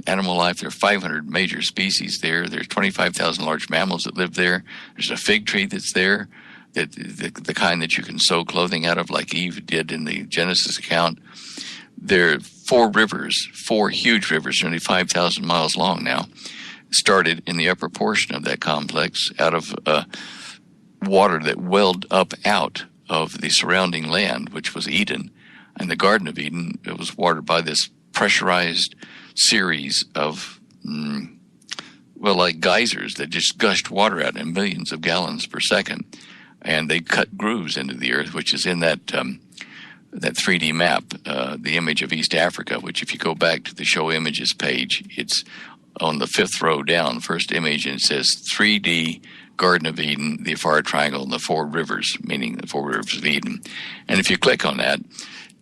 animal life. There are 500 major species there. There's 25,000 large mammals that live there. There's a fig tree that's there, the kind that you can sew clothing out of, like Eve did in the Genesis account. There are 4 rivers, 4 huge rivers, nearly 5,000 miles long now, started in the upper portion of that complex out of water that welled up out of the surrounding land, which was Eden. And the Garden of Eden, it was watered by this pressurized series of, like geysers that just gushed water out in millions of gallons per second. And they cut grooves into the earth, which is in that 3D map, the image of East Africa, which if you go back to the show images page, it's on the 5th row down, first image, and it says 3D Garden of Eden, the Afar Triangle, and the 4 rivers, meaning the 4 rivers of Eden. And if you click on that,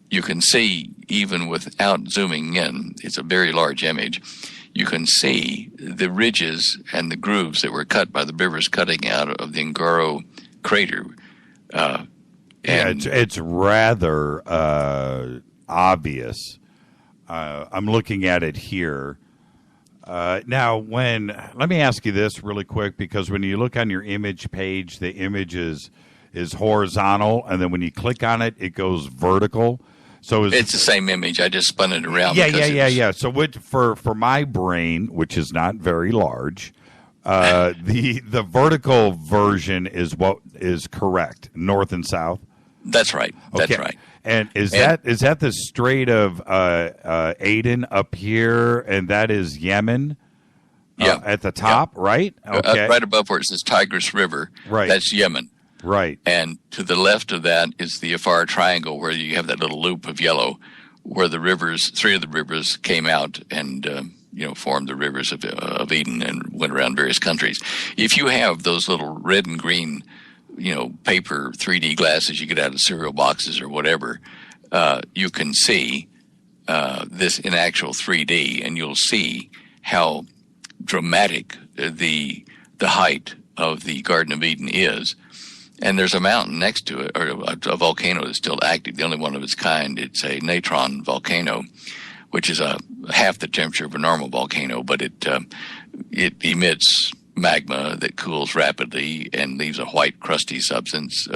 you can see, even without zooming in, it's a very large image, you can see the ridges and the grooves that were cut by the rivers cutting out of the Ngoro crater. It's rather obvious. I'm looking at it here. Now, let me ask you this really quick, because when you look on your image page, the image is horizontal, and then when you click on it, it goes vertical. So it's the same image. I just spun it around. Yeah. So for my brain, which is not very large, the vertical version is what is correct, north and south. That's right. That's right. And is that the Strait of Aden up here, and that is Yemen? At the top, right? Okay. Right above where it says Tigris River. Right. That's Yemen. Right. And to the left of that is the Afar Triangle, where you have that little loop of yellow, where the rivers, 3 of the rivers came out and formed the rivers of Eden and went around various countries. If you have those little red and green paper 3D glasses you get out of cereal boxes or whatever, you can see this in actual 3D, and you'll see how dramatic the height of the Garden of Eden is. And there's a mountain next to it, or a volcano that's still active, the only one of its kind. It's a natron volcano, which is half the temperature of a normal volcano, but it emits magma that cools rapidly and leaves a white, crusty substance.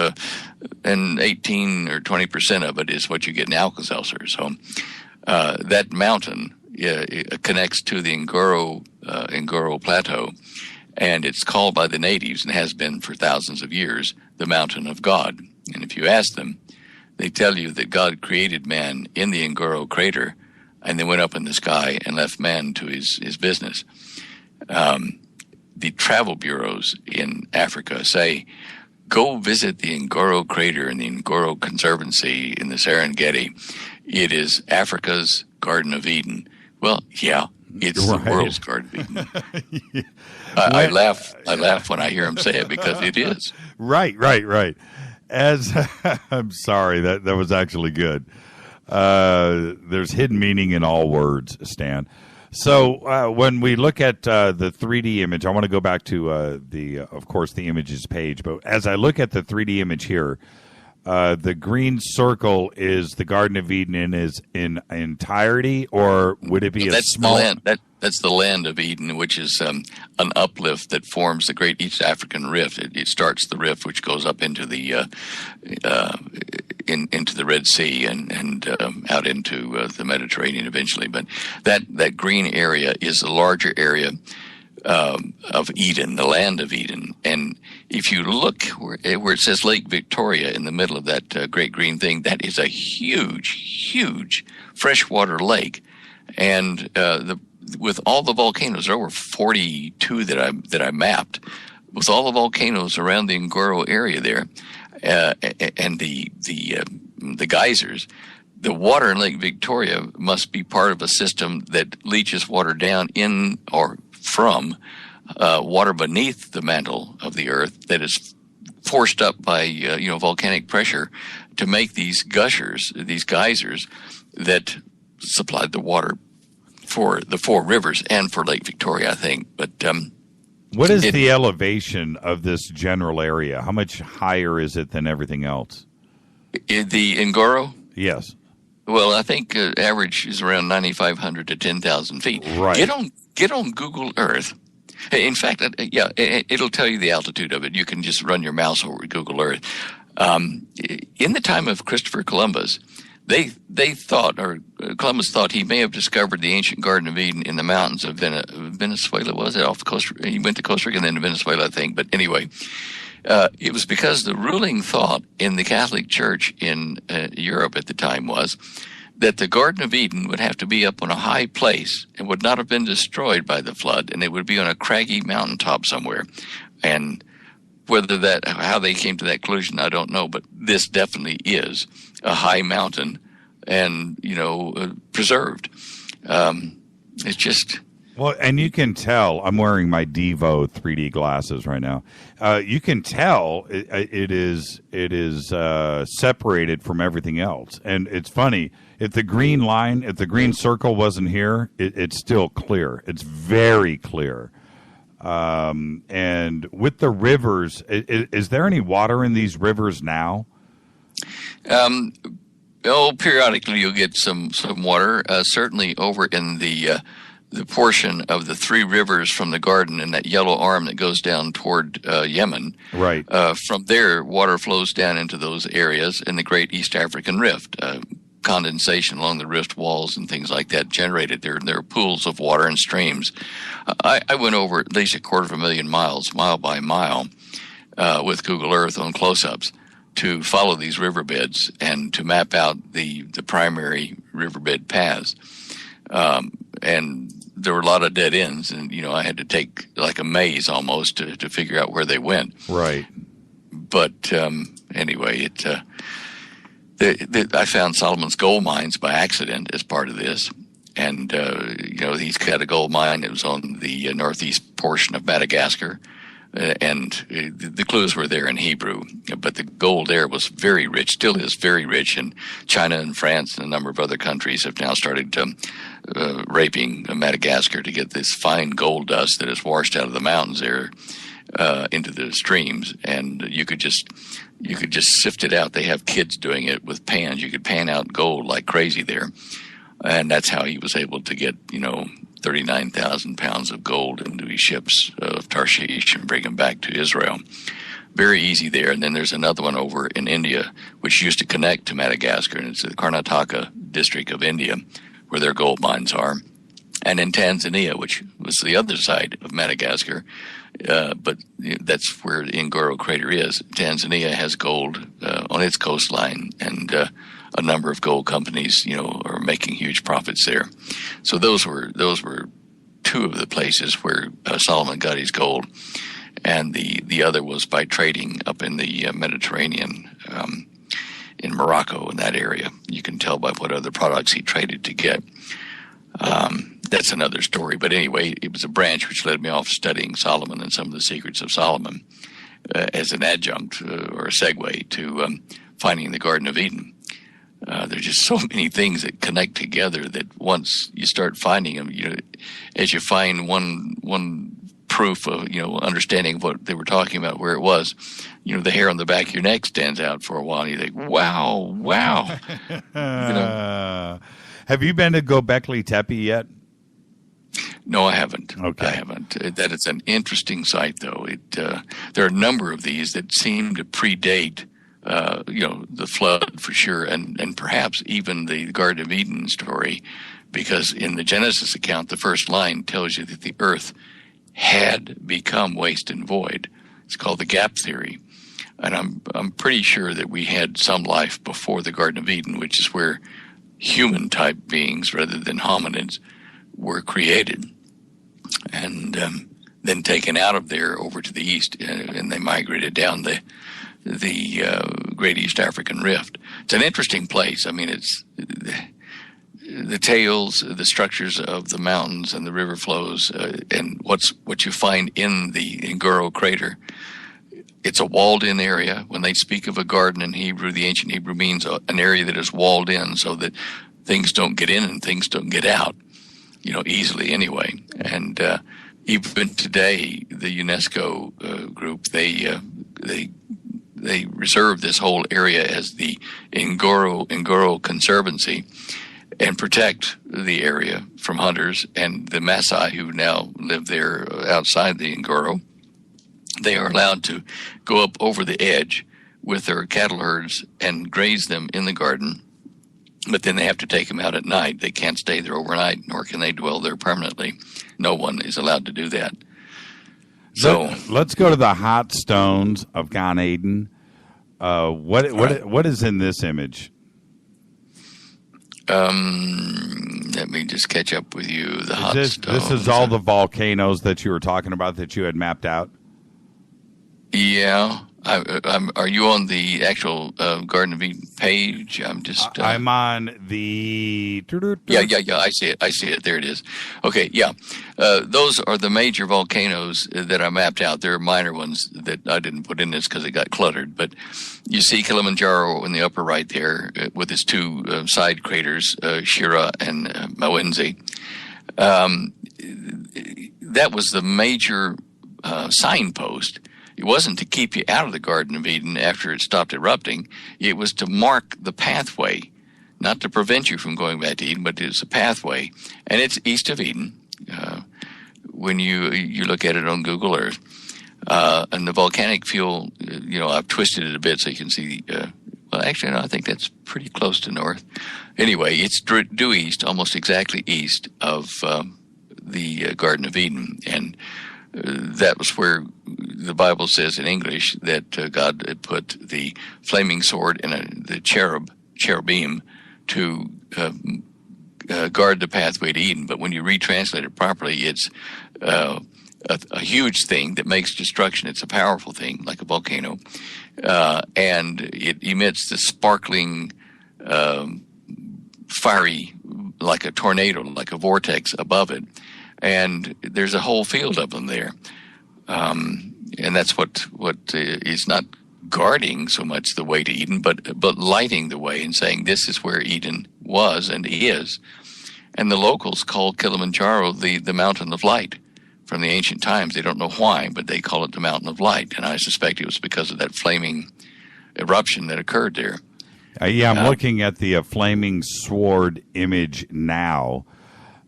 And 18 or 20% of it is what you get in Alka-Seltzer. So that mountain it connects to the Ngoro Plateau, and it's called by the natives, and has been for thousands of years, the Mountain of God. And if you ask them, they tell you that God created man in the Ngoro crater, and then went up in the sky and left man to his business. The travel bureaus in Africa say, go visit the Ngoro crater and the Ngoro Conservancy in the Serengeti. It is Africa's Garden of Eden. Well, yeah, it's the world's Garden of Eden. I laugh when I hear them say it, because it is. Right. I'm sorry, that was actually good. There's hidden meaning in all words, Stan. So when we look at the 3D image, I want to go back to of course, the images page. But as I look at the 3D image here, the green circle is the Garden of Eden in its entirety, or would it be small? That's the land of Eden, which is an uplift that forms the Great East African Rift. It starts the rift, which goes up into the into the Red Sea and out into the Mediterranean eventually. But that green area is the larger area of Eden, the land of Eden. And if you look where it says Lake Victoria in the middle of that great green thing, that is a huge freshwater lake. And with all the volcanoes, there were 42 that I mapped. With all the volcanoes around the Ngoro area there, and the geysers, the water in Lake Victoria must be part of a system that leaches water down in or from water beneath the mantle of the earth that is forced up by volcanic pressure to make these gushers, these geysers that supplied the water for the four rivers and for Lake Victoria, I think. But what is the elevation of this general area? How much higher is it than everything else? The Ngoro? Yes. Well, I think average is around 9,500 to 10,000 feet. Right. Get on Google Earth. In fact, it'll tell you the altitude of it. You can just run your mouse over Google Earth. In the time of Christopher Columbus, Columbus thought he may have discovered the ancient Garden of Eden in the mountains of Venezuela. Was it off the coast? He went to Costa Rica and then to Venezuela, I think. But anyway, it was because the ruling thought in the Catholic Church in Europe at the time was that the Garden of Eden would have to be up on a high place and would not have been destroyed by the flood, and it would be on a craggy mountaintop somewhere. And how they came to that conclusion, I don't know, but this definitely is a high mountain and, preserved. It's just... Well, and you can tell, I'm wearing my Deyo 3D glasses right now. You can tell it is separated from everything else. And it's funny, if the green circle wasn't here, it's still clear. It's very clear. And with the rivers, is there any water in these rivers now? Periodically you'll get some water. Certainly over in the portion of the three rivers from the garden and that yellow arm that goes down toward Yemen. Right. From there, water flows down into those areas in the Great East African Rift. Condensation along the rift walls and things like that generated there. There are pools of water and streams. I went over at least 250,000 miles, mile by mile, with Google Earth on close-ups to follow these riverbeds and to map out the primary riverbed paths. And there were a lot of dead ends, and I had to take like a maze almost to figure out where they went. Right. But anyway, I found Solomon's gold mines by accident as part of this, and he's got a gold mine that was on the northeast portion of Madagascar, and the clues were there in Hebrew, but the gold there was very rich, still is very rich, and China and France and a number of other countries have now started raping Madagascar to get this fine gold dust that is washed out of the mountains there into the streams, and you could just sift it out. They have kids doing it with pans. You could pan out gold like crazy there, and that's how he was able to get 39,000 pounds of gold into his ships of Tarshish and bring them back to Israel. Very easy there. And then there's another one over in India, which used to connect to Madagascar, and it's the Karnataka district of India, where their gold mines are. And in Tanzania, which was the other side of Madagascar, but that's where the Ngoro crater is. Tanzania has gold on its coastline, and a number of gold companies, are making huge profits there. So those were two of the places where Solomon got his gold, and the other was by trading up in the Mediterranean, in Morocco, in that area. You can tell by what other products he traded to get. That's another story. But anyway, it was a branch which led me off studying Solomon and some of the secrets of Solomon. as an adjunct or a segue to finding the Garden of Eden. There's just so many things that connect together that once you start finding them, as you find one proof of, understanding of what they were talking about, where it was, the hair on the back of your neck stands out for a while, and you think, wow. Have you been to Göbekli Tepe yet? No, I haven't. Okay. I haven't. That is an interesting site, though. There are a number of these that seem to predate, the flood for sure, and perhaps even the Garden of Eden story, because in the Genesis account, the first line tells you that the earth had become waste and void. It's called the gap theory. And I'm pretty sure that we had some life before the Garden of Eden, which is where human-type beings, rather than hominids, were created and then taken out of there over to the east, and they migrated down the Great East African Rift. It's an interesting place. I mean, it's the tales, the structures of the mountains and the river flows, and what you find in the Ngoro crater. It's a walled-in area. When they speak of a garden in Hebrew, the ancient Hebrew means an area that is walled in so that things don't get in and things don't get out, easily anyway. And even today, the UNESCO group, they reserve this whole area as the Ngoro Conservancy and protect the area from hunters. And the Maasai, who now live there outside the Ngoro, they are allowed to go up over the edge with their cattle herds and graze them in the garden, but then they have to take them out at night. They can't stay there overnight, nor can they dwell there permanently. No one is allowed to do that. So let's go to the hot stones of Gan Eden. What is in this image? Let me just catch up with you. The hot stones. This is all the volcanoes that you were talking about that you had mapped out? Yeah. Are you on the actual Garden of Eden page? I'm on the... Yeah. I see it. There it is. Okay, yeah. Those are the major volcanoes that I mapped out. There are minor ones that I didn't put in this because it got cluttered. But you see Kilimanjaro in the upper right there with its two side craters, Shira and Mawenzi. That was the major signpost. It wasn't to keep you out of the Garden of Eden after it stopped erupting. It was to mark the pathway, not to prevent you from going back to Eden, but it's a pathway. And it's east of Eden when you look at it on Google Earth. And the volcanic fuel, I've twisted it a bit so you can see. I think that's pretty close to north. Anyway, it's due east, almost exactly east of the Garden of Eden. And that was where the Bible says in English that God had put the flaming sword and the cherubim to guard the pathway to Eden. But when you retranslate it properly, it's a huge thing that makes destruction. It's a powerful thing, like a volcano. And it emits the sparkling, fiery, like a tornado, like a vortex above it. And there's a whole field of them there. And that's what is not guarding so much the way to Eden, but lighting the way and saying this is where Eden was and is. And the locals call Kilimanjaro the Mountain of Light from the ancient times. They don't know why, but they call it the Mountain of Light. And I suspect it was because of that flaming eruption that occurred there. I'm looking at the flaming sword image now.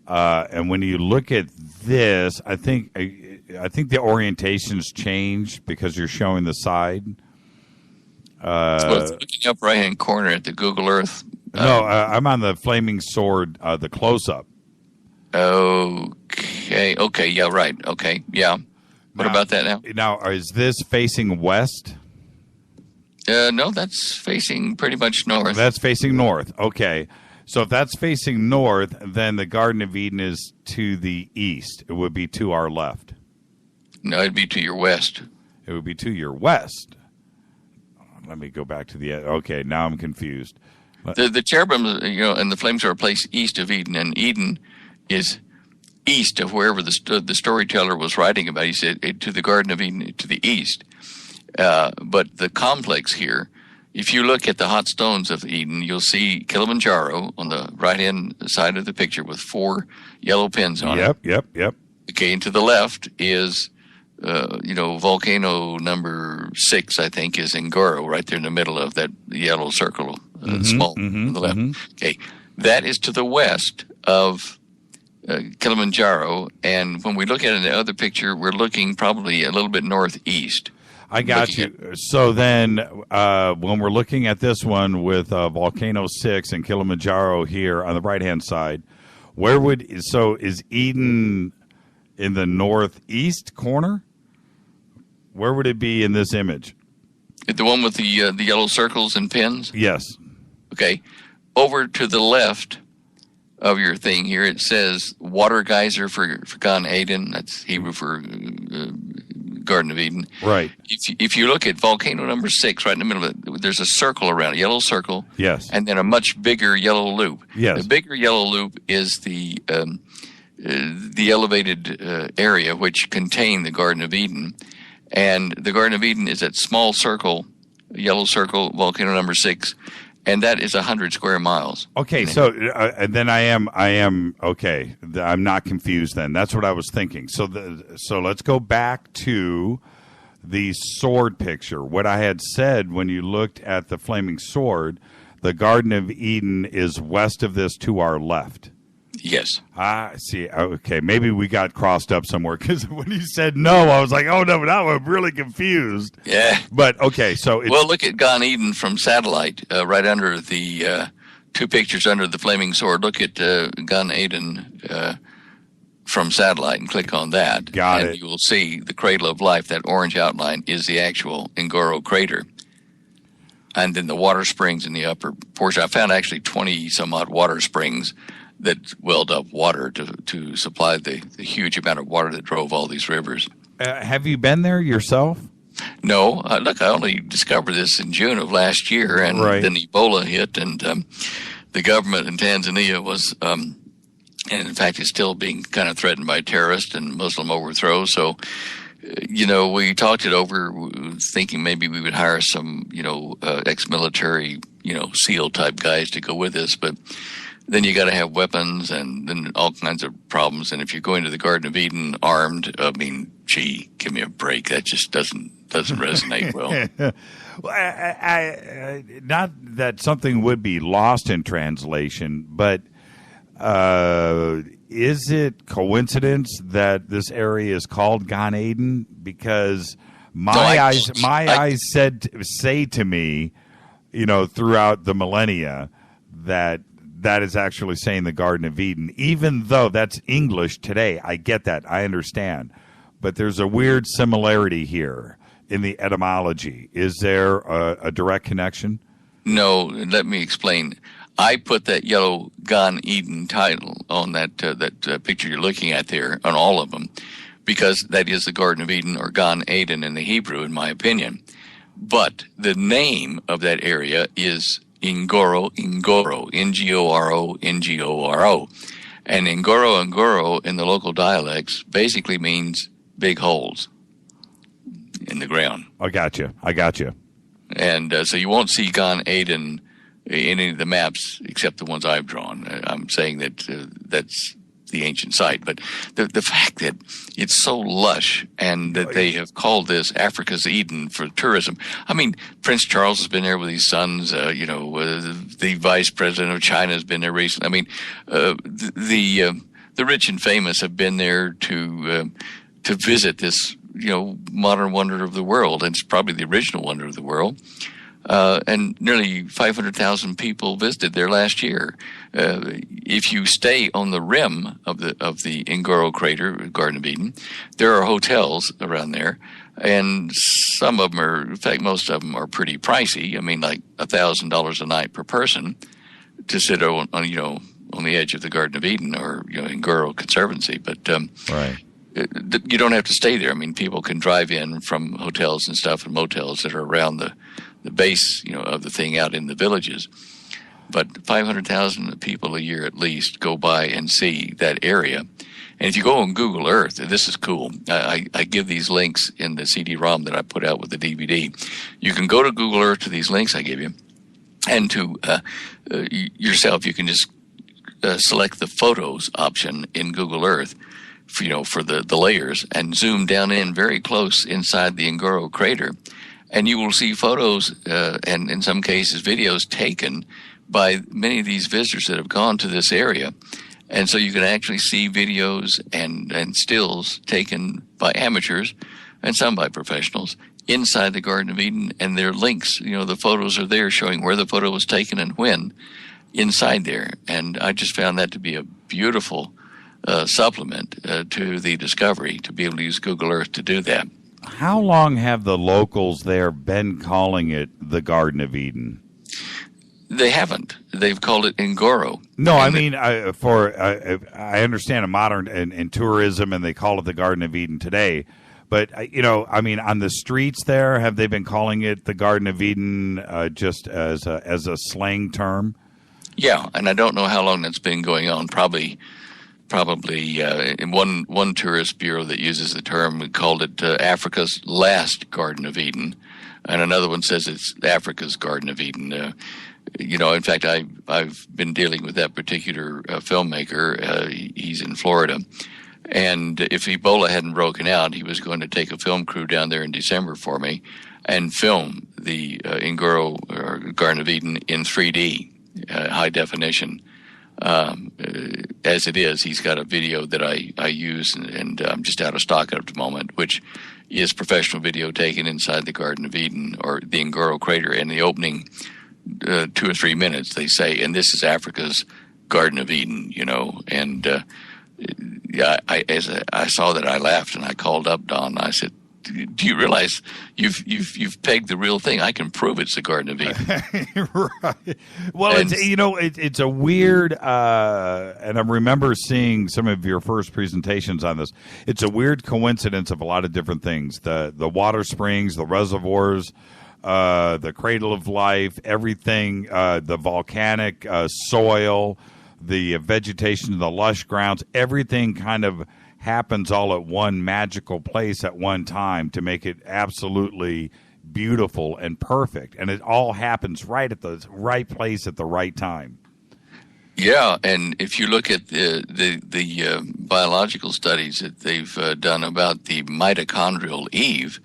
And when you look at this, I think the orientation's changed because you're showing the side. So it's looking up right-hand corner at the Google Earth. I'm on the flaming sword, the close-up. Okay, yeah, right. Okay, yeah. What about that now? Now, is this facing west? No, that's facing pretty much north. That's facing north. Okay. So if that's facing north, then the Garden of Eden is to the east. It would be to our left. No, it'd be to your west. It would be to your west. Let me go back to the... Okay, now I'm confused. The cherubim, and the flames are placed east of Eden, and Eden is east of wherever the storyteller was writing about. He said to the Garden of Eden to the east. But the complex here, if you look at the hot stones of Eden, you'll see Kilimanjaro on the right-hand side of the picture with 4 yellow pins on it. Yep. Okay, and to the left is, volcano number 6, I think, is Ngoro, right there in the middle of that yellow circle, small on the left. Okay, that is to the west of Kilimanjaro, and when we look at it in the other picture, we're looking probably a little bit northeast. I got you. So then when we're looking at this one with Volcano 6 and Kilimanjaro here on the right-hand side, is Eden in the northeast corner? Where would it be in this image? The one with the yellow circles and pins? Yes. Okay. Over to the left of your thing here, it says water geyser for Gan Eden. That's Hebrew for Garden of Eden. Right. If you look at volcano number 6, right in the middle of it, there's a circle around it, yellow circle. Yes. And then a much bigger yellow loop. Yes. The bigger yellow loop is the elevated area which contain the Garden of Eden. And the Garden of Eden is that small circle, yellow circle, volcano number 6, and that is 100 square miles. Okay, so then I am okay. I'm not confused. Then that's what I was thinking. So let's go back to the sword picture. What I had said when you looked at the flaming sword, the Garden of Eden is west of this to our left. Yes. I see. Okay, maybe we got crossed up somewhere because when you said no, I was like, oh, no, now I'm really confused. Yeah. But, okay, so it's... Well, look at Gan Eden from satellite, right under the 2 pictures under the flaming sword. Look at Gan Eden from satellite and click on that. Got it. And you will see the cradle of life. That orange outline is the actual Ngoro crater. And then the water springs in the upper portion. I found actually 20-some-odd water springs that welled up water to supply the huge amount of water that drove all these rivers. Have you been there yourself? No. Look, I only discovered this in June of last year, and then Ebola hit, and the government in Tanzania was, and in fact is still being kind of threatened by terrorists and Muslim overthrow. So, we talked it over, thinking maybe we would hire some, ex-military, SEAL-type guys to go with us, but then you got to have weapons and then all kinds of problems. And if you're going to the Garden of Eden armed, gee, give me a break. That just doesn't resonate well. Well, I not that something would be lost in translation, but is it coincidence that this area is called Gan Eden? Because my eyes say to me, throughout the millennia that is actually saying the Garden of Eden, even though that's English today. I get that. I understand. But there's a weird similarity here in the etymology. Is there a direct connection? No, let me explain. I put that yellow Gan Eden title on that picture you're looking at there, on all of them, because that is the Garden of Eden, or Gan Eden in the Hebrew, in my opinion. But the name of that area is Ngoro, Ngoro, Ngoro, Ngoro. And Ngoro in the local dialects basically means big holes in the ground. I got you. And so you won't see Gan Eden in any of the maps except the ones I've drawn. I'm saying that that's the ancient site. But the fact that it's so lush and that they have called this Africa's Eden for tourism. I mean, Prince Charles has been there with his sons. The vice president of China has been there recently. I mean, the rich and famous have been there to visit this, modern wonder of the world. And it's probably the original wonder of the world. And nearly 500,000 people visited there last year. If you stay on the rim of the Ngoro crater, Garden of Eden, there are hotels around there, and some of them are, in fact, most of them are pretty pricey. I mean, like $1,000 a night per person to sit on the edge of the Garden of Eden or Ngoro Conservancy. But right. You don't have to stay there. I mean, people can drive in from hotels and stuff and motels that are around the base, of the thing out in the villages. But 500,000 people a year at least go by and see that area. And if you go on Google Earth, this is cool. I give these links in the CD-ROM that I put out with the DVD. You can go to Google Earth to these links I give you, and to yourself, you can just select the photos option in Google Earth, for the layers, and zoom down in very close inside the Ngoro crater, and you will see photos and in some cases videos taken by many of these visitors that have gone to this area. And so you can actually see videos and stills taken by amateurs and some by professionals inside the Garden of Eden, and their links, the photos are there showing where the photo was taken and when inside there. And I just found that to be a beautiful supplement to the discovery, to be able to use Google Earth to do that. How long have the locals there been calling it the Garden of Eden? They haven't. They've called it Ngoro. No, I mean, I understand a modern in tourism, and they call it the Garden of Eden today. But, on the streets there, have they been calling it the Garden of Eden just as a slang term? Yeah, and I don't know how long that's been going on. Probably in one tourist bureau that uses the term called it Africa's last Garden of Eden, and another one says it's Africa's Garden of Eden. In fact, I've been dealing with that particular filmmaker. He's in Florida, and if Ebola hadn't broken out, he was going to take a film crew down there in December for me and film the Ngoro or Garden of Eden in 3D, high definition. As it is, he's got a video that I use, and I'm just out of stock at the moment, which is professional video taken inside the Garden of Eden or the Ngoro crater. In the opening 2 or 3 minutes, they say, and this is Africa's Garden of Eden, and as I saw that, I laughed, and I called up Don. I said, do you realize you've pegged the real thing? I can prove it's the Garden of Eden. Right. Well, it's a weird, and I remember seeing some of your first presentations on this. It's a weird coincidence of a lot of different things: the water springs, the reservoirs, the cradle of life, everything, the volcanic soil, the vegetation, the lush grounds, everything kind of happens all at one magical place at one time to make it absolutely beautiful and perfect. And it all happens right at the right place at the right time. Yeah, and if you look at the biological studies that they've done about the mitochondrial Eve,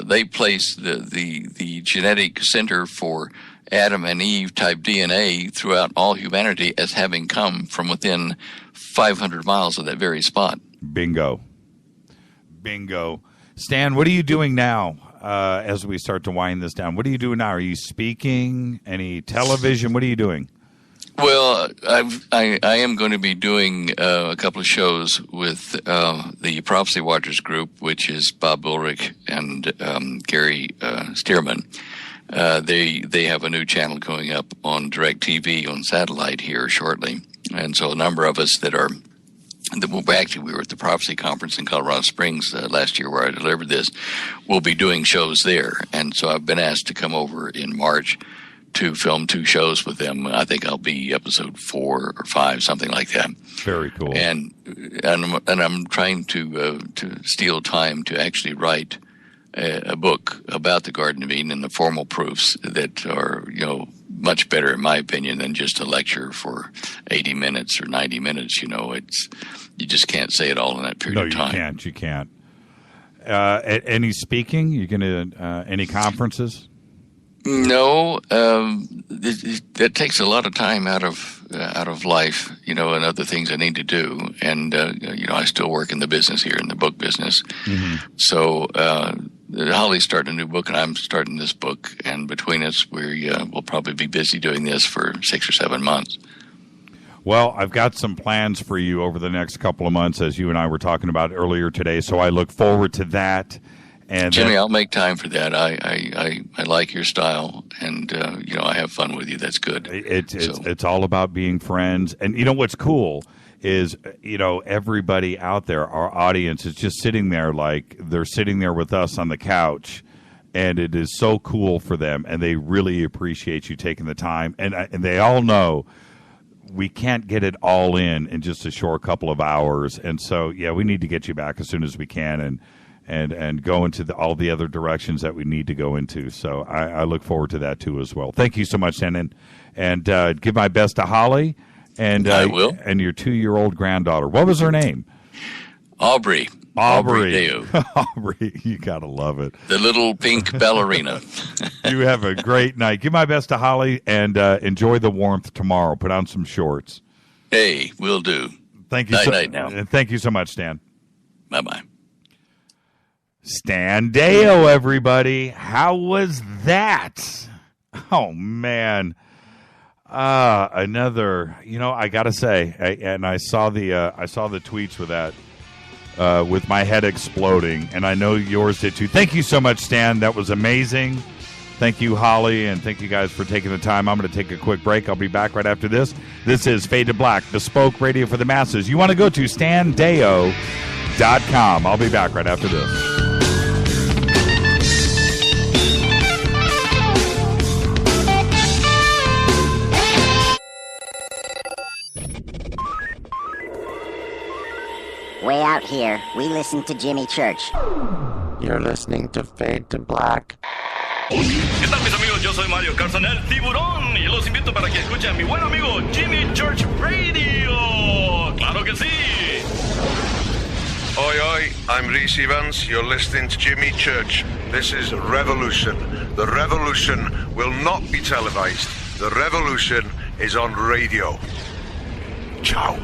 they place the genetic center for Adam and Eve type DNA throughout all humanity as having come from within 500 miles of that very spot. Bingo. Stan, what are you doing now as we start to wind this down? What are you doing now? Are you speaking? Any television? What are you doing? Well, I am going to be doing a couple of shows with the Prophecy Watchers group, which is Bob Ulrich and Gary Stearman. They have a new channel going up on DirecTV on satellite here shortly, and so a number of us we were at the Prophecy Conference in Colorado Springs last year where I delivered this. We'll be doing shows there, and so I've been asked to come over in March to film 2 shows with them. I think I'll be episode 4 or 5, something like that. Very cool. And I'm trying to steal time to actually write a book about the Garden of Eden and the formal proofs that are, much better in my opinion than just a lecture for 80 minutes or 90 minutes. You just can't say it all in that period of time. You can't. Any speaking? You gonna any conferences? No, that takes a lot of time out of life, and other things I need to do. And, I still work in the business here, in the book business. Mm-hmm. So, Holly's starting a new book and I'm starting this book. And between us, we'll probably be busy doing this for 6 or 7 months. Well, I've got some plans for you over the next couple of months, as you and I were talking about earlier today. So I look forward to that. And Jimmy, I'll make time for that. I like your style, and I have fun with you. That's good. It's all about being friends. And what's cool is everybody out there, our audience, is just sitting there like they're sitting there with us on the couch, and it is so cool for them, and they really appreciate you taking the time. And they all know we can't get it all in just a short couple of hours. And so, yeah, we need to get you back as soon as we can and go into all the other directions that we need to go into. So I look forward to that, too, as well. Thank you so much, Shannon. And give my best to Holly and I will. And your 2-year-old granddaughter. What was her name? Aubrey Deyo. Aubrey, you got to love it. The little pink ballerina. You have a great night. Give my best to Holly and enjoy the warmth tomorrow. Put on some shorts. Hey, will do. Thank you. Night now. Thank you so much, Stan. Bye-bye. Stan Deyo, everybody. How was that? Oh, man. Another, I got to say, I saw the tweets with that. With my head exploding, and I know yours did too. Thank you so much, Stan. That was amazing. Thank you, Holly, and thank you guys for taking the time. I'm going to take a quick break. I'll be back right after this. This is Fade to Black, bespoke radio for the masses. You want to go to standeyo.com. I'll be back right after this. Way out here, we listen to Jimmy Church. You're listening to Fade to Black. ¿Qué tal, mis amigos? Yo soy Mario Carson, el tiburón, y los invito para que escuchen a mi buen amigo Jimmy Church Radio. ¡Claro que sí! Oi, oi, I'm Reese Evans. You're listening to Jimmy Church. This is Revolution. The revolution will not be televised. The revolution is on radio. Ciao.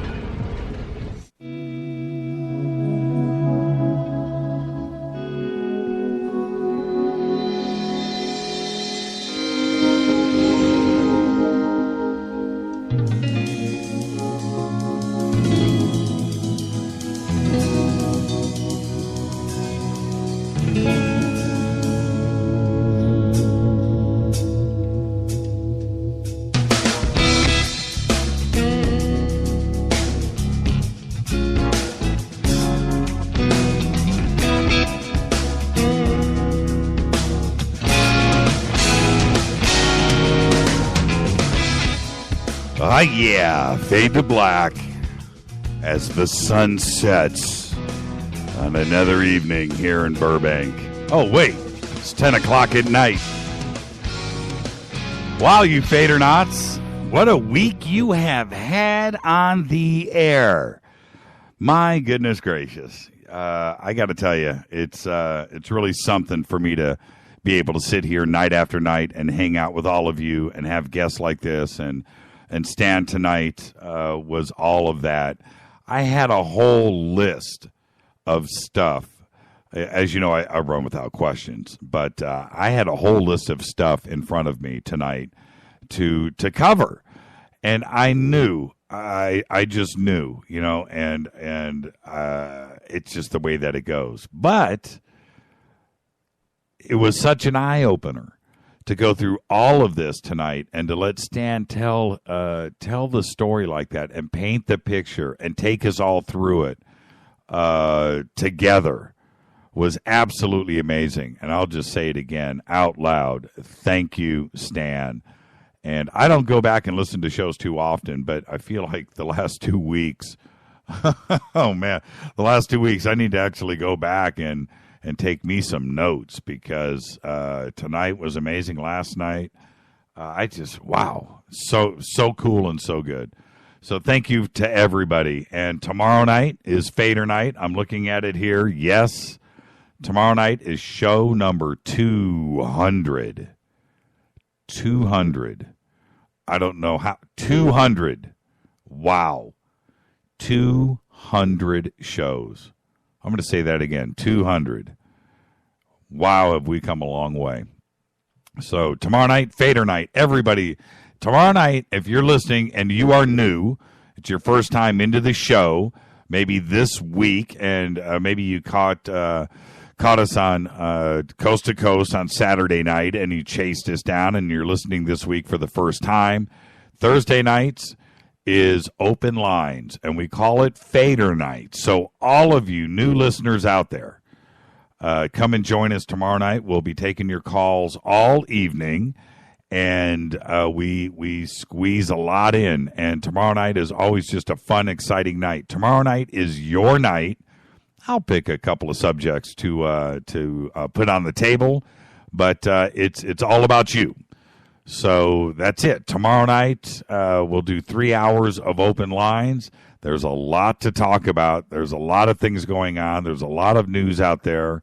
Yeah, Fade to Black as the sun sets on another evening here in Burbank. Oh, wait, it's 10 o'clock at night. Wow, you Fadernauts, what a week you have had on the air. My goodness gracious. I got to tell you, it's really something for me to be able to sit here night after night and hang out with all of you and have guests like this and Stan tonight was all of that. I had a whole list of stuff. As you know, I run without questions, but I had a whole list of stuff in front of me tonight to cover, and I knew, I just knew, and it's just the way that it goes. But it was such an eye opener to go through all of this tonight and to let Stan tell the story like that and paint the picture and take us all through it together was absolutely amazing. And I'll just say it again out loud. Thank you, Stan. And I don't go back and listen to shows too often, but I feel like the last 2 weeks, oh man, the last 2 weeks I need to actually go back and take me some notes because tonight was amazing. Last night, wow, so cool and so good. So thank you to everybody. And tomorrow night is Fader night. I'm looking at it here. Yes, tomorrow night is show number 200. 200. I don't know how. 200. Wow. 200 shows. I'm going to say that again, 200. Wow, have we come a long way. So tomorrow night, Fader night. Everybody, tomorrow night, if you're listening and you are new, it's your first time into the show, maybe this week, and maybe you caught us on Coast to Coast on Saturday night, and you chased us down, and you're listening this week for the first time. Thursday nights is open lines, and we call it Fader night. So all of you new listeners out there, come and join us tomorrow night. We'll be taking your calls all evening, and we squeeze a lot in. And tomorrow night is always just a fun, exciting night. Tomorrow night is your night. I'll pick a couple of subjects to put on the table, but it's all about you. So that's it. Tomorrow night, we'll do 3 hours of open lines. There's a lot to talk about. There's a lot of things going on. There's a lot of news out there.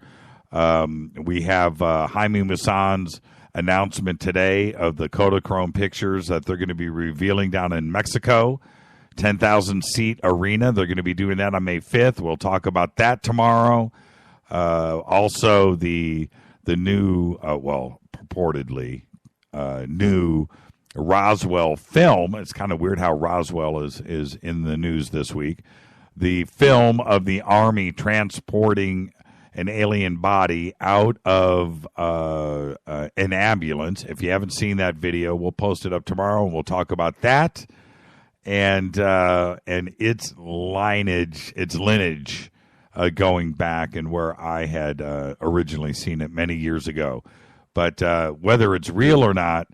We have Jaime Maussan's announcement today of the Kodachrome pictures that they're going to be revealing down in Mexico. 10,000-seat arena. They're going to be doing that on May 5th. We'll talk about that tomorrow. Also, the new, purportedly, new Roswell film. It's kind of weird how Roswell is in the news this week. The film of the Army transporting an alien body out of an ambulance. If you haven't seen that video, we'll post it up tomorrow, and we'll talk about that and its lineage, going back and where I had originally seen it many years ago. But whether it's real or not,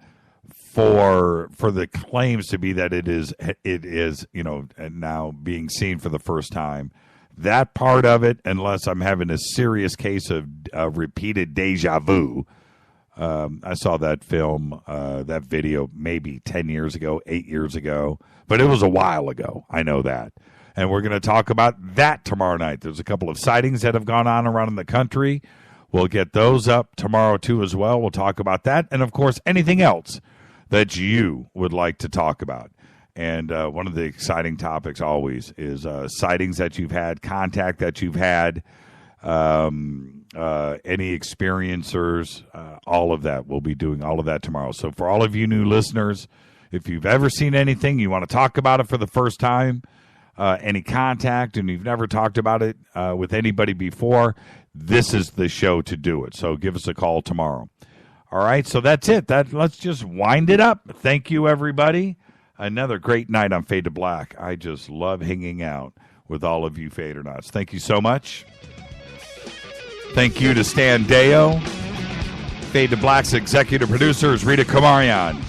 for the claims to be that it is now being seen for the first time, that part of it, unless I'm having a serious case of repeated deja vu. I saw that film, that video maybe 10 years ago, 8 years ago, but it was a while ago. I know that. And we're going to talk about that tomorrow night. There's a couple of sightings that have gone on around in the country. We'll get those up tomorrow, too, as well. We'll talk about that. And, of course, anything else that you would like to talk about. And one of the exciting topics always is sightings that you've had, contact that you've had, any experiencers, all of that. We'll be doing all of that tomorrow. So for all of you new listeners, if you've ever seen anything, you want to talk about it for the first time, any contact, and you've never talked about it with anybody before, this is the show to do it. So give us a call tomorrow. All right, so that's it. Let's just wind it up. Thank you, everybody. Another great night on Fade to Black. I just love hanging out with all of you Fadernauts. Thank you so much. Thank you to Stan Deyo. Fade to Black's executive producer is Rita Kamarian.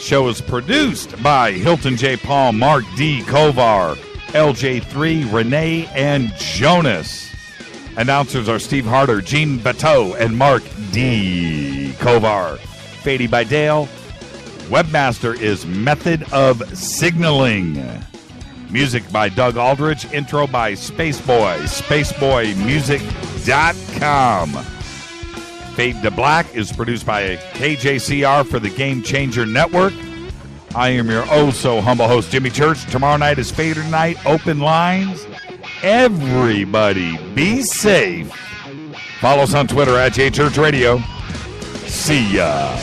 Show is produced by Hilton J. Paul, Mark D. Kovar, LJ3, Renee, and Jonas. Announcers are Steve Harder, Gene Bateau, and Mark D. Kovar. Fady by Dale. Webmaster is Method of Signaling. Music by Doug Aldrich. Intro by Spaceboy. SpaceboyMusic.com. Fade to Black is produced by KJCR for the Game Changer Network. I am your oh-so-humble host, Jimmy Church. Tomorrow night is Fader Night. Open lines. Everybody be safe. Follow us on Twitter at JChurchRadio. See ya.